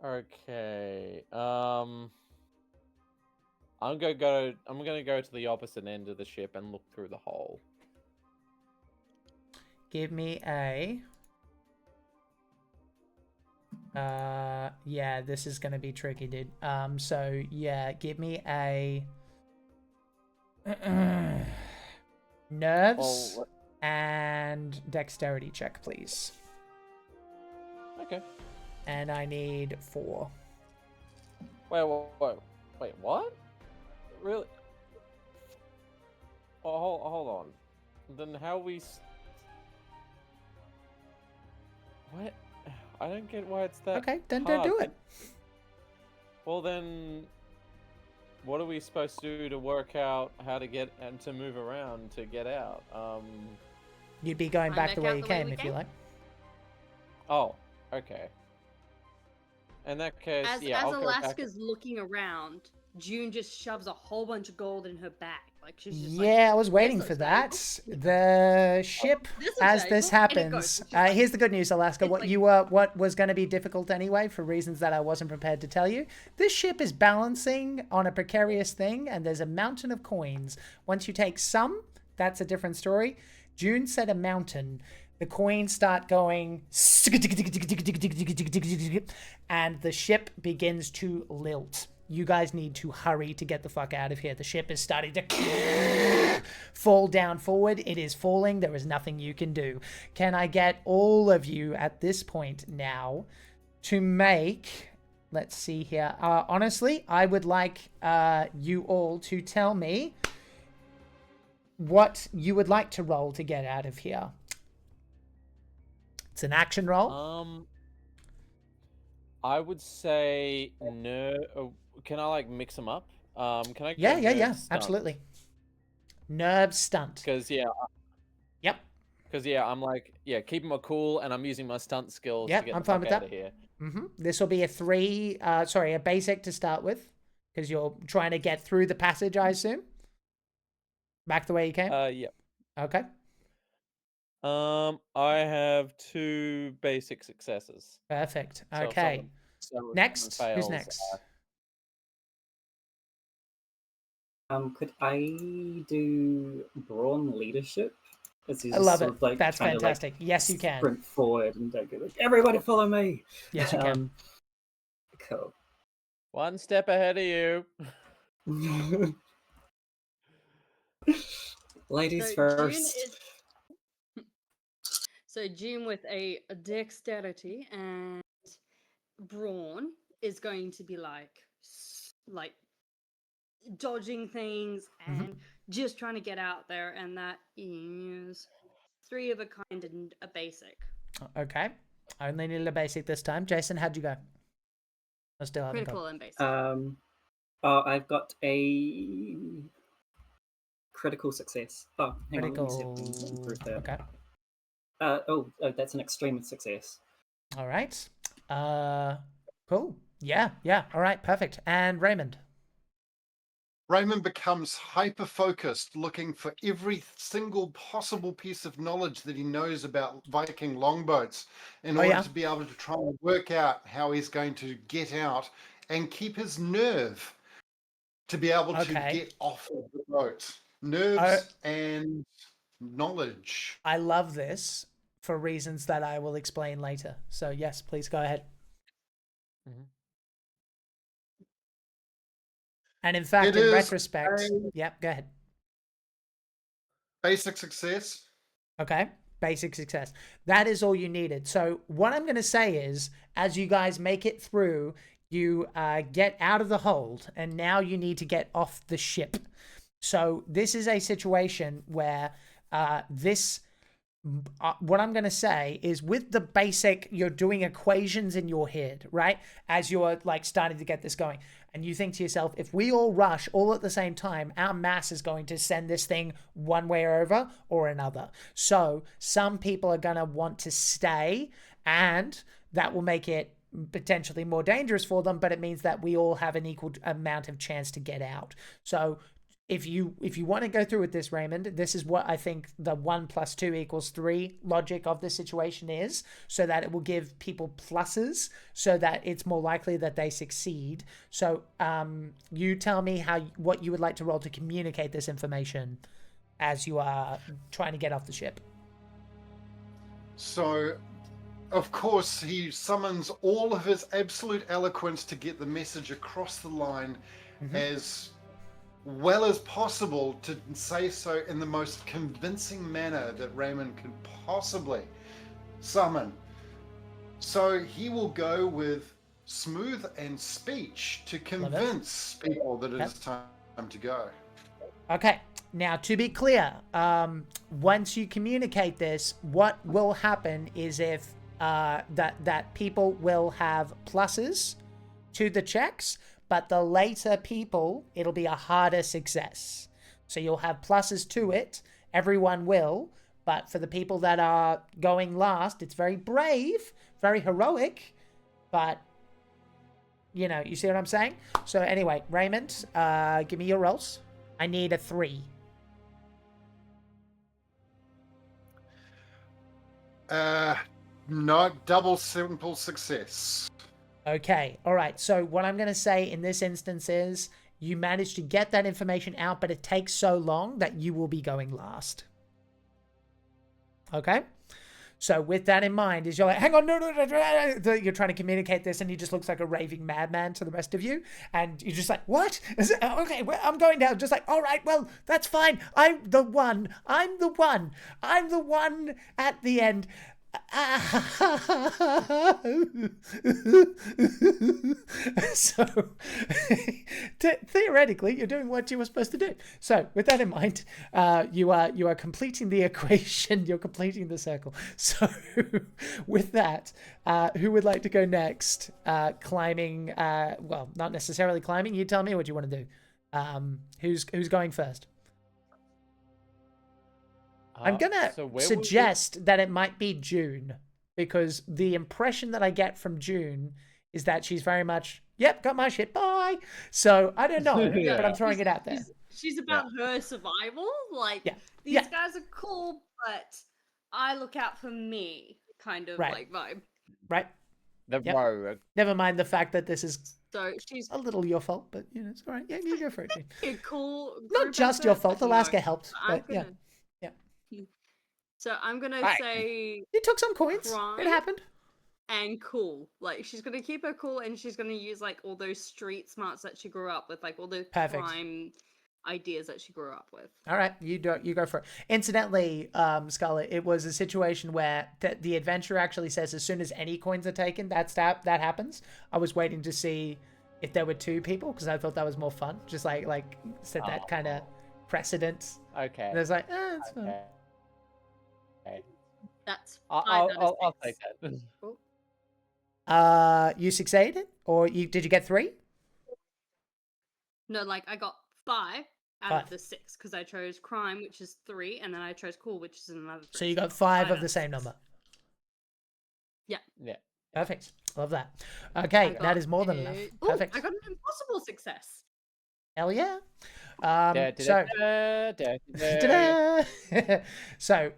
S6: Okay. I'm gonna go to the opposite end of the ship and look through the hole.
S5: Give me a. Yeah, this is gonna be tricky, dude. So yeah, give me a. Nerves and dexterity check, please.
S6: Okay.
S5: And I need 4.
S6: Wait, what? Really? Oh, hold on. Then how we... What? I don't get why it's that
S5: Okay, then
S6: hard.
S5: don't do it.
S6: Well, then... What are we supposed to do to work out how to get and to move around to get out?
S5: You'd be going back the way you came if you like.
S6: Oh, okay. In that case,
S8: as
S6: I'll
S8: Alaska's looking around, June just shoves a whole bunch of gold in her bag. Like she's just
S5: I was waiting for that. The ship, as this happens, here's the good news, Alaska. What was going to be difficult anyway, for reasons that I wasn't prepared to tell you. This ship is balancing on a precarious thing, and there's a mountain of coins. Once you take some, that's a different story. June said a mountain. The coins start going, and the ship begins to lilt. You guys need to hurry to get the fuck out of here. The ship is starting to fall down forward. It is falling. There is nothing you can do. Can I get all of you at this point now to make... Let's see here. Honestly, I would like you all to tell me what you would like to roll to get out of here. It's an action roll.
S6: I would say no. Can I like mix them up? Can I?
S5: Yeah. Absolutely. Nerve stunt.
S6: Because
S5: Yep.
S6: Because I'm like keeping my cool, and I'm using my stunt skills.
S5: Yep,
S6: to get
S5: I'm
S6: the
S5: fine
S6: fuck
S5: with
S6: out
S5: that.
S6: Of here.
S5: This will be a basic to start with, because you're trying to get through the passage, I assume. Back the way you came.
S6: Yep.
S5: Okay.
S6: I have 2 basic successes.
S5: Perfect.
S6: So
S5: Okay. Next. Who's next?
S7: Could I do brawn leadership?
S5: I love it. That's fantastic. Yes, you can.
S7: Sprint forward and go like, everybody follow me.
S5: Yes, you can.
S7: Cool.
S6: 1 step ahead of you.
S7: Ladies first.
S8: So June with a dexterity and brawn is going to be like dodging things and just trying to get out there, and that is 3 of a kind and a basic.
S5: Okay. I only needed a basic this time. Jason, how'd you go? I still haven't
S8: critical and basic.
S7: I've got a critical success. Oh, hang on, let me improve that.
S5: Okay.
S7: Oh, that's an extreme success.
S5: All right. Cool. Yeah. All right, perfect. And Raymond?
S1: Raymond becomes hyper-focused, looking for every single possible piece of knowledge that he knows about Viking longboats in order to be able to try and work out how he's going to get out and keep his nerve to be able to get off of the boat. Nerves and knowledge.
S5: I love this for reasons that I will explain later. So yes, please go ahead. And in fact, in retrospect, go ahead.
S1: Basic success.
S5: Okay, basic success. That is all you needed. So what I'm going to say is, as you guys make it through, you get out of the hold, and now you need to get off the ship. So this is a situation where what I'm going to say is, with the basic, you're doing equations in your head, right? As you're like starting to get this going. and you think to yourself, if we all rush all at the same time, our mass is going to send this thing one way over or another. So some people are going to want to stay, and that will make it potentially more dangerous for them, but it means that we all have an equal amount of chance to get out. So if you want to go through with this, Raymond, this is what I think the 1 + 2 = 3 logic of the situation is, so that it will give people pluses, so that it's more likely that they succeed. So you tell me what you would like to roll to communicate this information as you are trying to get off the ship.
S1: So, of course, he summons all of his absolute eloquence to get the message across the line as well as possible, to say so in the most convincing manner that Raymond could possibly summon. So he will go with smooth and speech to convince people that it is time to go.
S5: Okay, now to be clear, once you communicate this, what will happen is if that people will have pluses to the checks, but the later people, it'll be a harder success. So you'll have pluses to it, everyone will, but for the people that are going last, it's very brave, very heroic, but, you know, you see what I'm saying? So anyway, Raymond, give me your rolls. I need a 3.
S1: No, double simple success.
S5: Okay, all right. So what I'm going to say in this instance is you managed to get that information out, but it takes so long that you will be going last. Okay? So with that in mind, is you're like, hang on, no, you're trying to communicate this, and he just looks like a raving madman to the rest of you, and you're just like, what? Okay, well, I'm going down. Just like, all right, well, that's fine. I'm the one at the end. So theoretically you're doing what you were supposed to do. So with that in mind, you are completing the equation, you're completing the circle. So with that, who would like to go next? Climbing, well, not necessarily climbing, you tell me what you want to do. Who's going first? I'm going to suggest that it might be June, because the impression that I get from June is that she's very much, yep, got my shit, bye. So I don't know, but I'm throwing it out there.
S8: She's about her survival. Like, these guys are cool, but I look out for me kind of like vibe.
S5: Right.
S6: The rogue.
S5: Never mind the fact that this is
S8: she's
S5: a little your fault, but you know, it's all right. Yeah, you go for it.
S8: A cool.
S5: Not just your fault. Alaska helped, but yeah.
S8: So I'm gonna say
S5: you took some coins. It happened.
S8: And cool. Like, she's gonna keep her cool, and she's gonna use like all those street smarts that she grew up with, like all the crime ideas that she grew up with.
S5: All right, you go for it. Incidentally, Scarlett, it was a situation where the adventurer actually says as soon as any coins are taken, that happens. I was waiting to see if there were 2 people, because I thought that was more fun. Just like set that kind of precedent.
S6: Okay.
S5: And I was like, it's fine.
S6: Okay.
S8: That's
S6: I'll take
S5: that. You succeeded, or did you get 3?
S8: No, like I got 5 out of the 6, because I chose crime, which is 3, and then I chose cool, which is another 3.
S5: So you got 5 of the same number.
S8: Yeah.
S5: Perfect. Love that. Okay, that is more than enough. Perfect.
S8: I got an impossible success.
S5: Hell yeah. So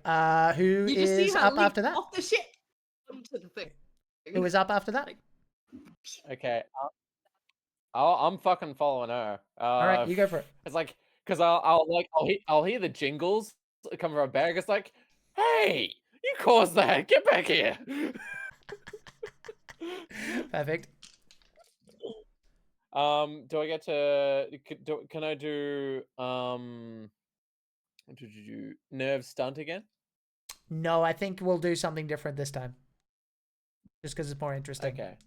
S5: who is up after that?
S8: Off the ship onto the thing.
S5: Who is up after that?
S6: Okay. I'm fucking following her.
S5: All right, you go for it.
S6: It's like, because I'll hear the jingles come from a bag. It's like, hey, you caused that. Get back here.
S5: Perfect.
S6: Do I get to? Can I do nerve stunt again?
S5: No, I think we'll do something different this time. Just because it's more interesting.
S6: Okay.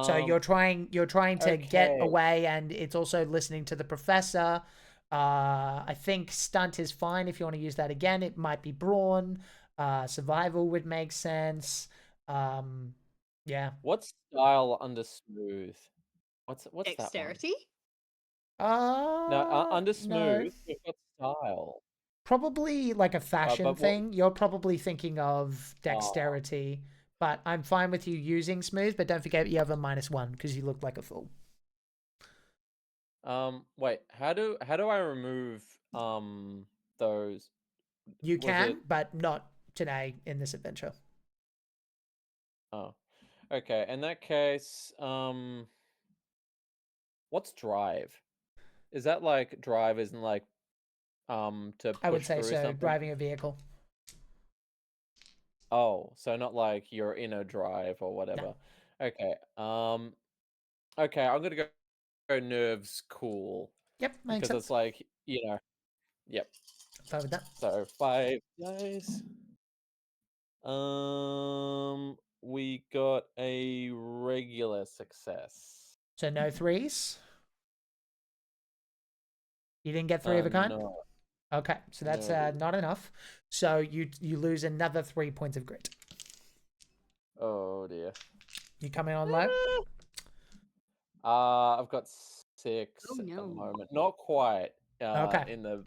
S5: So you're trying to get away, and it's also listening to the professor. I think stunt is fine if you want to use that again. It might be brawn. Survival would make sense. Yeah.
S6: What style under smooth? What's
S8: Dexterity?
S6: that one? No, under smooth,
S5: no.
S6: we've got style.
S5: Probably like a fashion thing. You're probably thinking of
S6: Oh.
S5: dexterity, but I'm fine with you using smooth. But don't forget you have a -1 because you look like a fool.
S6: Wait, how do I remove those?
S5: You
S6: Was
S5: can,
S6: it-
S5: but not today in this adventure.
S6: Oh, okay. In that case, what's drive? Is that like drive isn't like to
S5: I would
S6: push
S5: say
S6: through
S5: so.
S6: something?
S5: Driving a vehicle.
S6: Oh, so not like your inner drive or whatever. Okay. Okay, I'm gonna go nerves cool.
S5: Yep, makes
S6: Because
S5: sense.
S6: it's like, yep.
S5: Fine with that.
S6: So 5 dice. We got a regular success.
S5: So no 3s. You didn't get 3 of a kind?
S6: No.
S5: Okay, so that's
S6: No.
S5: not enough. So you lose another 3 points of grit.
S6: Oh dear.
S5: You coming on low?
S6: I've got 6
S8: Oh,
S6: at the
S8: no.
S6: moment. Not quite.
S5: Okay.
S6: In the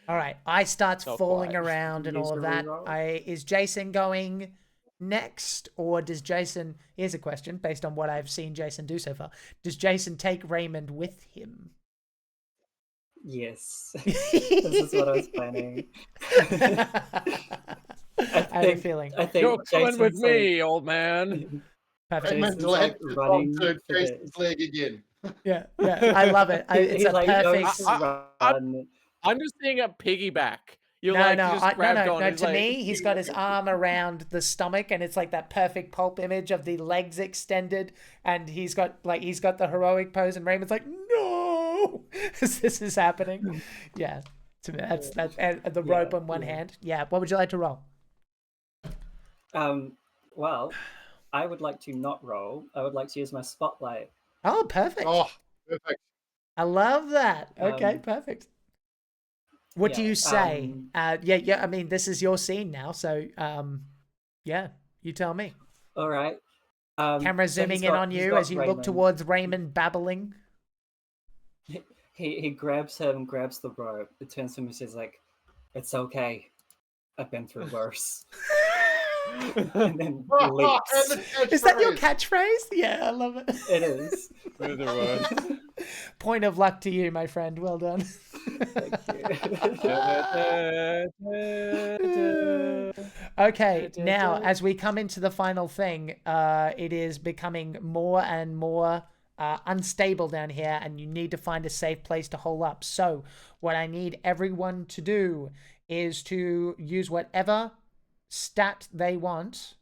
S5: All right. I start
S6: Not
S5: falling
S6: quite.
S5: around and
S7: Use
S5: all of
S7: the
S5: that.
S7: reroll.
S5: Is Jason going next, or does Jason? Here's a question based on what I've seen Jason do so far. Does Jason take Raymond with him?
S7: Yes. This is what I was planning.
S5: I had a feeling.
S7: I think
S6: You're coming with
S7: Jason's
S6: me, old man.
S5: Perfect.
S1: Raymond
S7: Jason's like
S1: lands
S7: running
S1: onto
S7: for
S1: Jason's
S7: this.
S1: leg again.
S5: Yeah, I love it. It's
S7: He's
S5: a
S7: like
S5: perfect.
S7: going to run.
S6: I'm just seeing a piggyback. You're
S5: No,
S6: like,
S5: no,
S6: you just grabbed on.
S5: no.
S6: He's
S5: To
S6: like,
S5: me, he's got his arm around the stomach, and it's like that perfect pulp image of the legs extended, and he's got the heroic pose, and Raymond's like, no, this is happening. Yeah, to me, that's and the rope on one hand. Yeah, what would you like to roll?
S7: Well, I would like to not roll. I would like to use my spotlight.
S5: Oh, perfect.
S1: Oh, perfect.
S5: I love that. Okay, perfect. What do you say? Yeah. I mean, this is your scene now, so yeah, you tell me.
S7: All right.
S5: Camera
S7: so
S5: zooming in on you as you look towards Raymond babbling.
S7: He grabs him, grabs the rope. It turns to him and says, like, "It's okay. I've been through worse." And then leaps.
S5: Is that your catchphrase? Yeah, I love it.
S7: It is.
S6: Through the road.
S5: Point of luck to you, my friend. Well done.
S7: Thank you.
S5: Okay, now as we come into the final thing, it is becoming more and more unstable down here, and you need to find a safe place to hole up. So what I need everyone to do is to use whatever stat they want,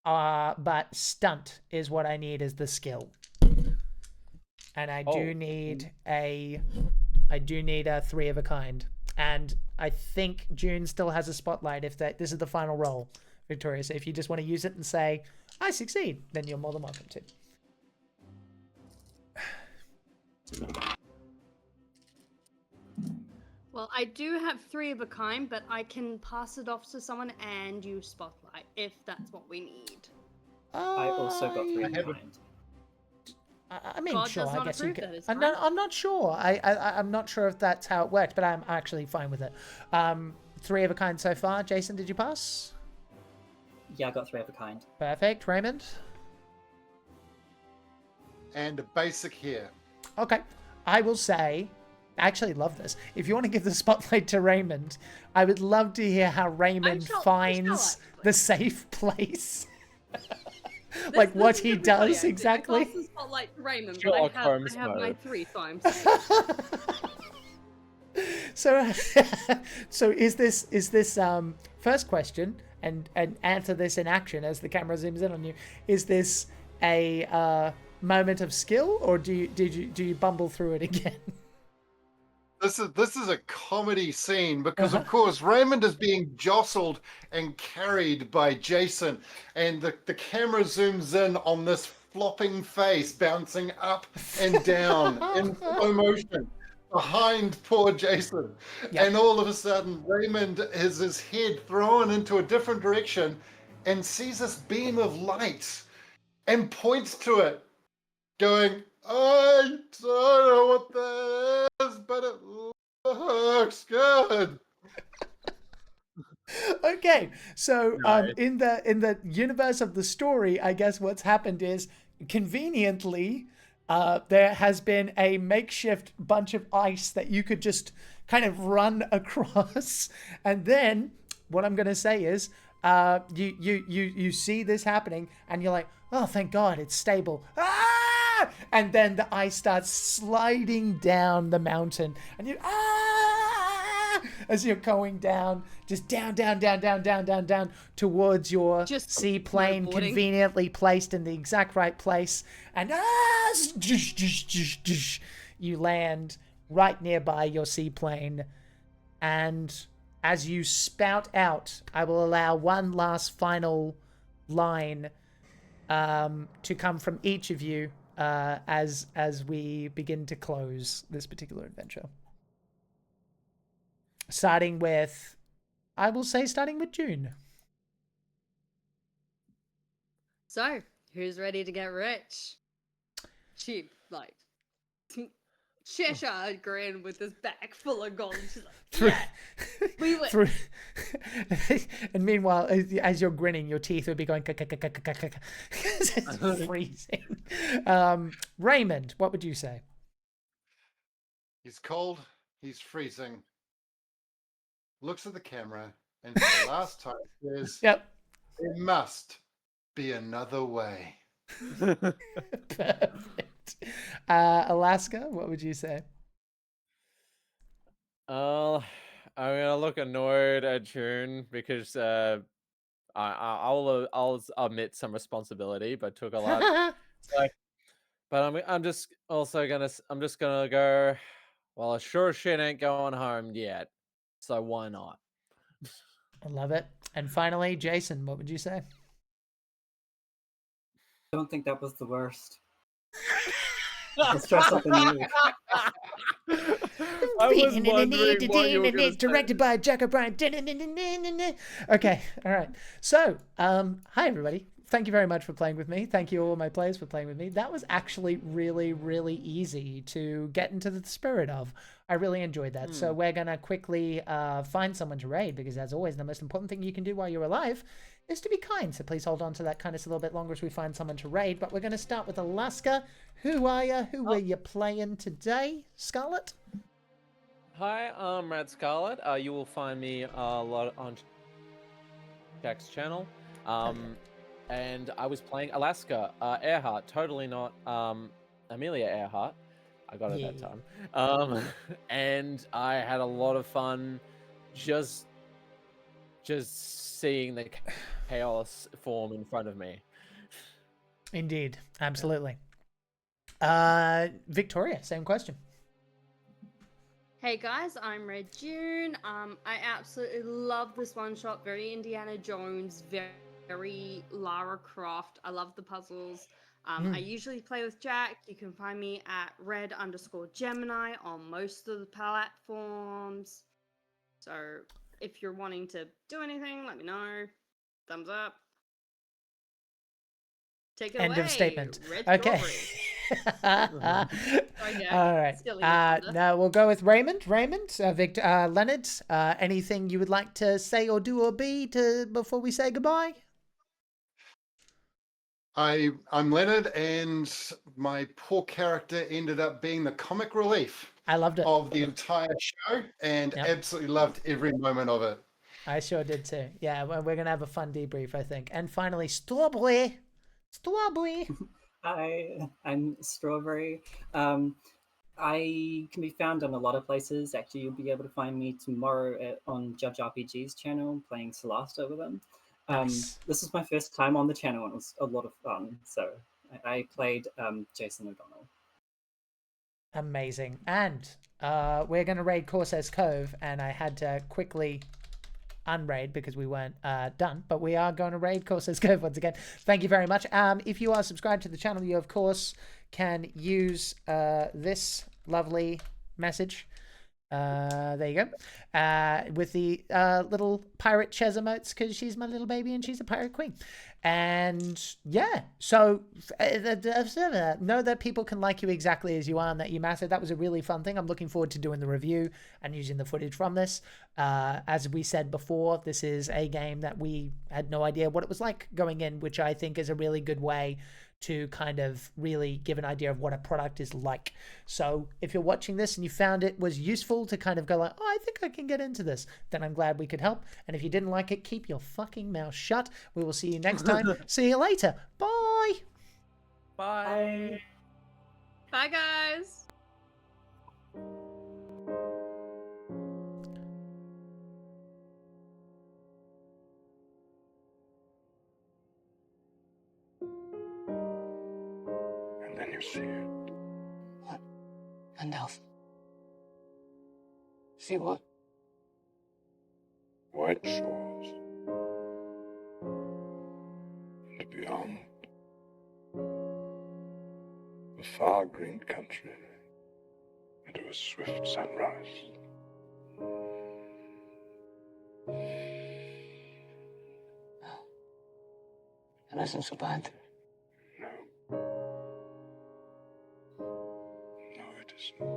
S5: but stunt is what I need as the skill. And I do need a 3 of a kind. And I think June still has a spotlight if this is the final roll, Victoria. So if you just want to use it and say, I succeed, then you're more than welcome to.
S8: Well, I do have 3 of a kind, but I can pass it off to someone and use spotlight if that's what we need.
S7: I also got 3 of a kind.
S5: I mean,
S8: God
S5: sure,
S8: does
S5: I
S8: not
S5: guess you
S8: approve
S5: could.
S8: that, is
S5: I'm
S8: right?
S5: not sure. I'm not sure if that's how it worked, but I'm actually fine with it. 3 of a kind so far. Jason, did you pass?
S7: Yeah, I got 3 of a kind.
S5: Perfect. Raymond?
S1: And a basic here.
S5: Okay. I will say, I actually love this. If you want to give the spotlight to Raymond, I would love to hear how Raymond finds the safe place. Like what he does exactly.
S8: I pass the spotlight to Raymond, but I have my 3, so I'm safe.
S5: So is this first question, and answer this in action as the camera zooms in on you, is this a moment of skill, or do you bumble through it again?
S1: This is a comedy scene because, of course, Raymond is being jostled and carried by Jason, and the camera zooms in on this flopping face bouncing up and down in slow motion behind poor Jason. Yep. And all of a sudden, Raymond has his head thrown into a different direction and sees this beam of light and points to it going, I don't know what that is, but it looks good.
S5: Okay, so in the universe of the story, I guess what's happened is conveniently there has been a makeshift bunch of ice that you could just kind of run across, and then what I'm gonna say is you see this happening, and you're like, oh, thank God, it's stable. Ah! And then the ice starts sliding down the mountain, and you as you're going down, just down towards your seaplane, conveniently placed in the exact right place, and you land right nearby your seaplane. And as you spout out, I will allow one last final line to come from each of you as we begin to close this particular adventure. Starting with June.
S8: So, who's ready to get rich? She, like, Cheshire grin with this bag full of gold. She's like, yeah, we win.
S5: And meanwhile, as you're grinning, your teeth would be going it's freezing. Raymond, what would you say?
S1: He's cold. He's freezing. Looks at the camera, and for the last time says,
S5: "Yep,
S1: there must be another way."
S5: Perfect. Alaska, what would you say?
S6: I'm gonna look annoyed at June because I'll admit some responsibility, but took a lot. But I'm just gonna go. Well, sure shit ain't going home yet, so why not?
S5: I love it. And finally, Jason, what would you say?
S7: I don't think that was the worst. Let's dress up in the
S6: I was wondering what you were gonna say.
S5: Directed by Jack O'Brien. Okay, all right. So, hi everybody. Thank you very much for playing with me. Thank you all my players for playing with me. That was actually really, really easy to get into the spirit of. I really enjoyed that. So we're going to quickly find someone to raid, because as always, the most important thing you can do while you're alive is to be kind. So please hold on to that kindness a little bit longer as we find someone to raid. But we're going to start with Alaska. Who are you? Who are you playing today? Scarlet?
S6: Hi, I'm Red Scarlet. You will find me a lot on Jack's channel. And I was playing Alaska, Earhart, totally not Amelia Earhart. I got it that time. And I had a lot of fun just seeing the chaos form in front of me.
S5: Indeed, absolutely. Victoria, same question.
S8: Hey guys, I'm Red June. I absolutely love this one shot. Very Indiana Jones, very Lara Croft. I love the puzzles. I usually play with Jack. You can find me at red_Gemini on most of the platforms. So if you're wanting to do anything, let me know. Thumbs up. Take it away.
S5: End of statement.
S8: Red
S5: Okay.
S8: Sorry,
S5: All right. Now we'll go with Raymond. Raymond, Victor, Leonard. Anything you would like to say or do or be before we say goodbye?
S1: I'm Leonard, and my poor character ended up being the comic relief.
S5: I loved it.
S1: Of the entire show, and absolutely loved every moment of it.
S5: I sure did too. Yeah, we're going to have a fun debrief, I think. And finally, Strawberry. Strawberry.
S7: Hi, I'm Strawberry. I can be found on a lot of places. Actually, you'll be able to find me tomorrow on Judge RPG's channel playing Celeste with them.
S5: Nice.
S7: This is my first time on the channel, and it was a lot of fun. So I played Jason O'Donnell.
S5: Amazing. And we're going to raid Corsair's Cove, and I had to quickly unraid because we weren't done, but we are going to raid Corsair's Cove once again. Thank you very much. If you are subscribed to the channel, you of course can use this lovely message There you go. With the little pirate Ches emotes, because she's my little baby and she's a pirate queen. And yeah, so know that people can like you exactly as you are and that you're massive. That was a really fun thing. I'm looking forward to doing the review and using the footage from this. As we said before, this is a game that we had no idea what it was like going in, which I think is a really good way to kind of really give an idea of what a product is like. So if you're watching this and you found it was useful to kind of go like, oh, I think I can get into this, then I'm glad we could help. And if you didn't like it, keep your fucking mouth shut. We will see you next time. See you later. Bye.
S6: Bye.
S8: Bye, guys.
S3: And then you see it.
S2: What? Gandalf. See what?
S3: White shores. And beyond. The far green country. Into a swift sunrise.
S2: It isn't so bad.
S3: No. No, it isn't.